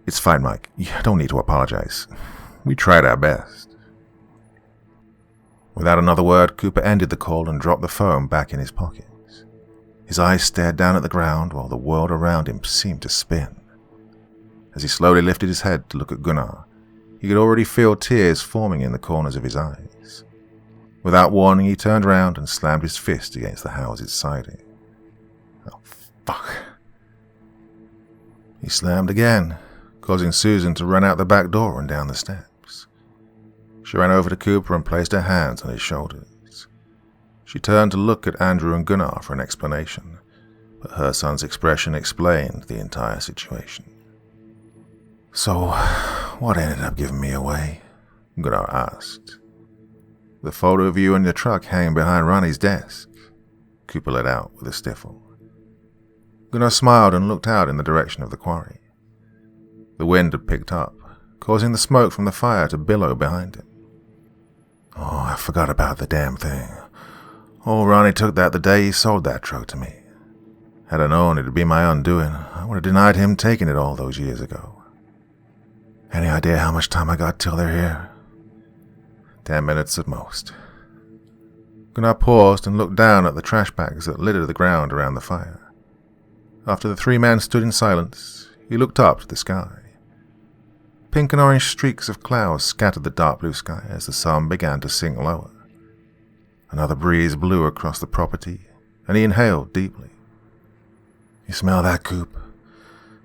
it's fine, Mike. You don't need to apologize. We tried our best. Without another word, Cooper ended the call and dropped the phone back in his pocket. His eyes stared down at the ground while the world around him seemed to spin. As he slowly lifted his head to look at Gunnar, he could already feel tears forming in the corners of his eyes. Without warning, he turned round and slammed his fist against the house's siding. Oh, fuck. He slammed again, causing Susan to run out the back door and down the steps. She ran over to Cooper and placed her hands on his shoulders. She turned to look at Andrew and Gunnar for an explanation, but her son's expression explained the entire situation. So, what ended up giving me away? Gunnar asked. The photo of you in your truck hanging behind Ronnie's desk, Cooper let out with a stifle. Gunnar smiled and looked out in the direction of the quarry. The wind had picked up, causing the smoke from the fire to billow behind him. Oh, I forgot about the damn thing. Old Ronnie took that the day he sold that truck to me. Had I known it'd be my undoing, I would have denied him taking it all those years ago. Any idea how much time I got till they're here? 10 minutes at most. Gunnar paused and looked down at the trash bags that littered the ground around the fire. After the three men stood in silence, he looked up to the sky. Pink and orange streaks of clouds scattered the dark blue sky as the sun began to sink lower. Another breeze blew across the property, and he inhaled deeply. You smell that, Coop?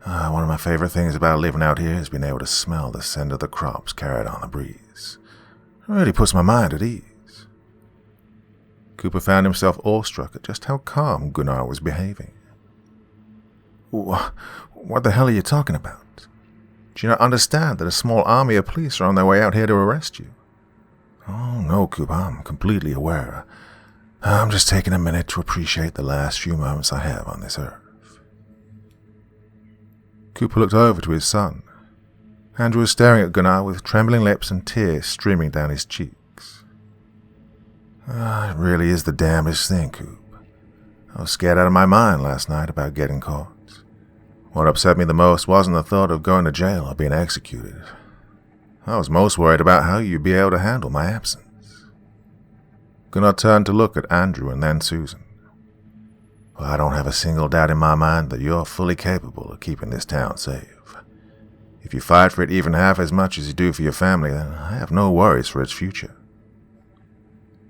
One of my favorite things about living out here is being able to smell the scent of the crops carried on the breeze. It really puts my mind at ease. Cooper found himself awestruck at just how calm Gunnar was behaving. What the hell are you talking about? Do you not understand that a small army of police are on their way out here to arrest you? Oh, no, Cooper, I'm completely aware. I'm just taking a minute to appreciate the last few moments I have on this earth. Cooper looked over to his son. Andrew was staring at Gunnar with trembling lips and tears streaming down his cheeks. It really is the damnedest thing, Coop. I was scared out of my mind last night about getting caught. What upset me the most wasn't the thought of going to jail or being executed. I was most worried about how you'd be able to handle my absence. Gunnar turned to look at Andrew and then Susan. Well, I don't have a single doubt in my mind that you're fully capable of keeping this town safe. If you fight for it even half as much as you do for your family, then I have no worries for its future.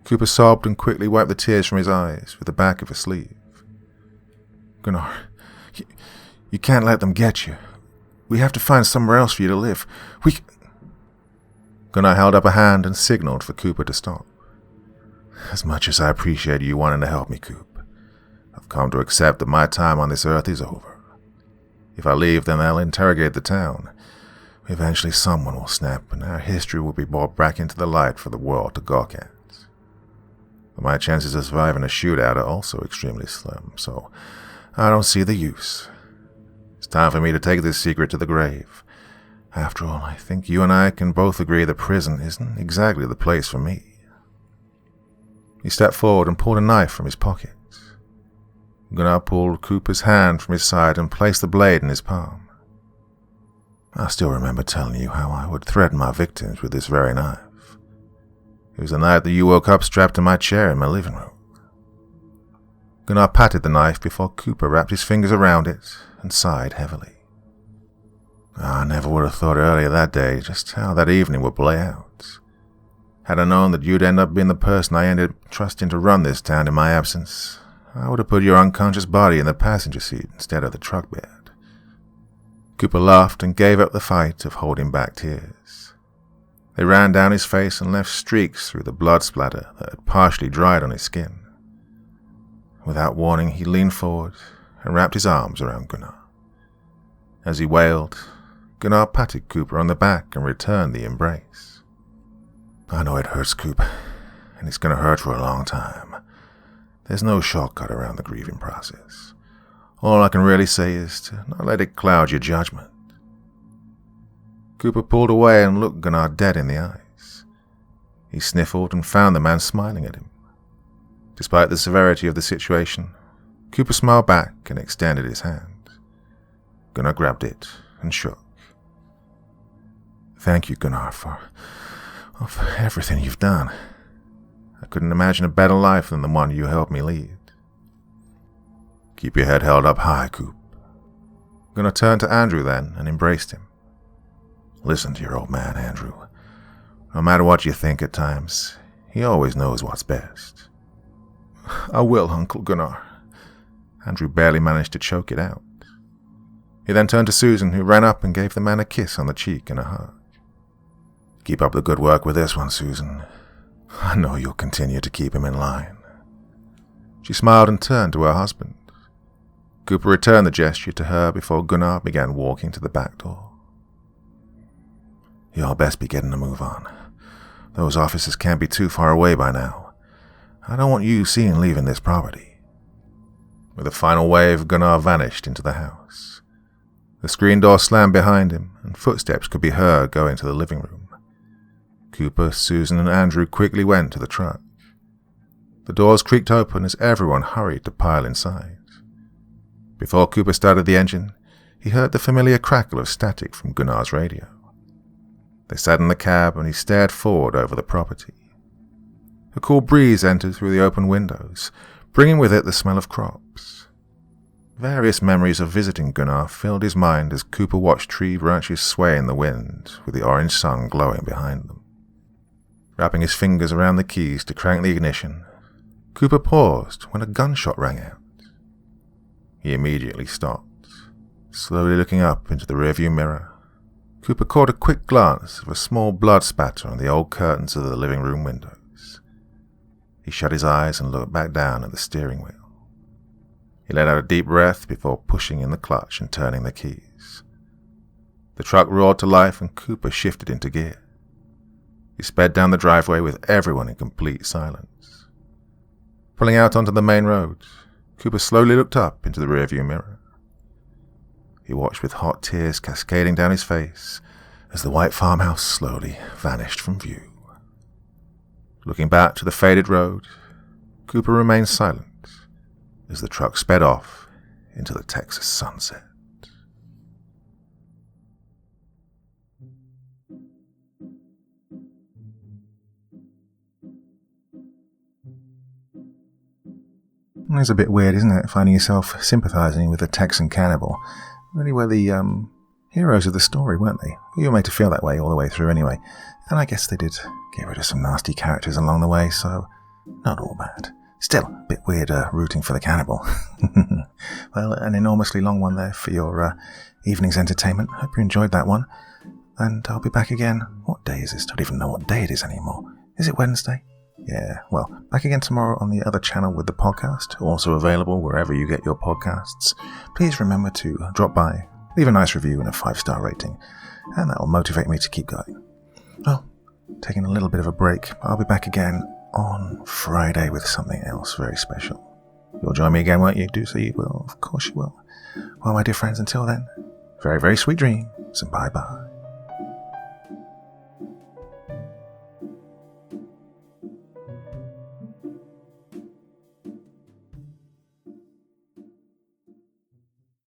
Cooper sobbed and quickly wiped the tears from his eyes with the back of his sleeve. Gunnar, you can't let them get you. We have to find somewhere else for you to live. Gunnar held up a hand and signaled for Cooper to stop. As much as I appreciate you wanting to help me, Coop, I've come to accept that my time on this earth is over. If I leave, then they'll interrogate the town. Eventually someone will snap, and our history will be brought back into the light for the world to gawk at. But my chances of surviving a shootout are also extremely slim, so I don't see the use. It's time for me to take this secret to the grave. After all, I think you and I can both agree that prison isn't exactly the place for me. He stepped forward and pulled a knife from his pocket. Gunnar pulled Cooper's hand from his side and placed the blade in his palm. I still remember telling you how I would threaten my victims with this very knife. It was the night that you woke up strapped to my chair in my living room. Gunnar patted the knife before Cooper wrapped his fingers around it and sighed heavily. I never would have thought earlier that day just how that evening would play out. Had I known that you'd end up being the person I ended up trusting to run this town in my absence, I would have put your unconscious body in the passenger seat instead of the truck bed. Cooper laughed and gave up the fight of holding back tears. They ran down his face and left streaks through the blood splatter that had partially dried on his skin. Without warning, he leaned forward and wrapped his arms around Gunnar. As he wailed, Gunnar patted Cooper on the back and returned the embrace. I know it hurts, Coop, and it's going to hurt for a long time. There's no shortcut around the grieving process. All I can really say is to not let it cloud your judgment. Cooper pulled away and looked Gunnar dead in the eyes. He sniffled and found the man smiling at him. Despite the severity of the situation, Cooper smiled back and extended his hand. Gunnar grabbed it and shook. Thank you, Gunnar, for everything you've done. I couldn't imagine a better life than the one you helped me lead. Keep your head held up high, Coop. Gunnar turned to Andrew then and embraced him. Listen to your old man, Andrew. No matter what you think at times, he always knows what's best. I will, Uncle Gunnar. Andrew barely managed to choke it out. He then turned to Susan, who ran up and gave the man a kiss on the cheek and a hug. Keep up the good work with this one, Susan. I know you'll continue to keep him in line. She smiled and turned to her husband. Cooper returned the gesture to her before Gunnar began walking to the back door. You'll best be getting a move on. Those offices can't be too far away by now. I don't want you seen leaving this property. With a final wave, Gunnar vanished into the house. The screen door slammed behind him, and footsteps could be heard going to the living room. Cooper, Susan, and Andrew quickly went to the truck. The doors creaked open as everyone hurried to pile inside. Before Cooper started the engine, he heard the familiar crackle of static from Gunnar's radio. They sat in the cab and he stared forward over the property. A cool breeze entered through the open windows, bringing with it the smell of crops. Various memories of visiting Gunnar filled his mind as Cooper watched tree branches sway in the wind, with the orange sun glowing behind them. Wrapping his fingers around the keys to crank the ignition, Cooper paused when a gunshot rang out. He immediately stopped, slowly looking up into the rearview mirror. Cooper caught a quick glance of a small blood spatter on the old curtains of the living room windows. He shut his eyes and looked back down at the steering wheel. He let out a deep breath before pushing in the clutch and turning the keys. The truck roared to life and Cooper shifted into gear. He sped down the driveway with everyone in complete silence. Pulling out onto the main road, Cooper slowly looked up into the rearview mirror. He watched with hot tears cascading down his face as the white farmhouse slowly vanished from view. Looking back to the faded road, Cooper remained silent as the truck sped off into the Texas sunset. It's a bit weird, isn't it, finding yourself sympathizing with a Texan cannibal. Really were the heroes of the story, weren't they? You were made to feel that way all the way through anyway. And I guess they did get rid of some nasty characters along the way, so not all bad. Still, a bit weird rooting for the cannibal. Well, an enormously long one there for your evening's entertainment. Hope you enjoyed that one. And I'll be back again. What day is this? I don't even know what day it is anymore. Is it Wednesday? Yeah, well, back again tomorrow on the other channel with the podcast, also available wherever you get your podcasts. Please remember to drop by, leave a nice review and a 5-star rating, and that will motivate me to keep going. Well, taking a little bit of a break, I'll be back again on Friday with something else very special. You'll join me again, won't you? Do so you will. Of course you will. Well, my dear friends, until then, very, very sweet dreams, and bye-bye.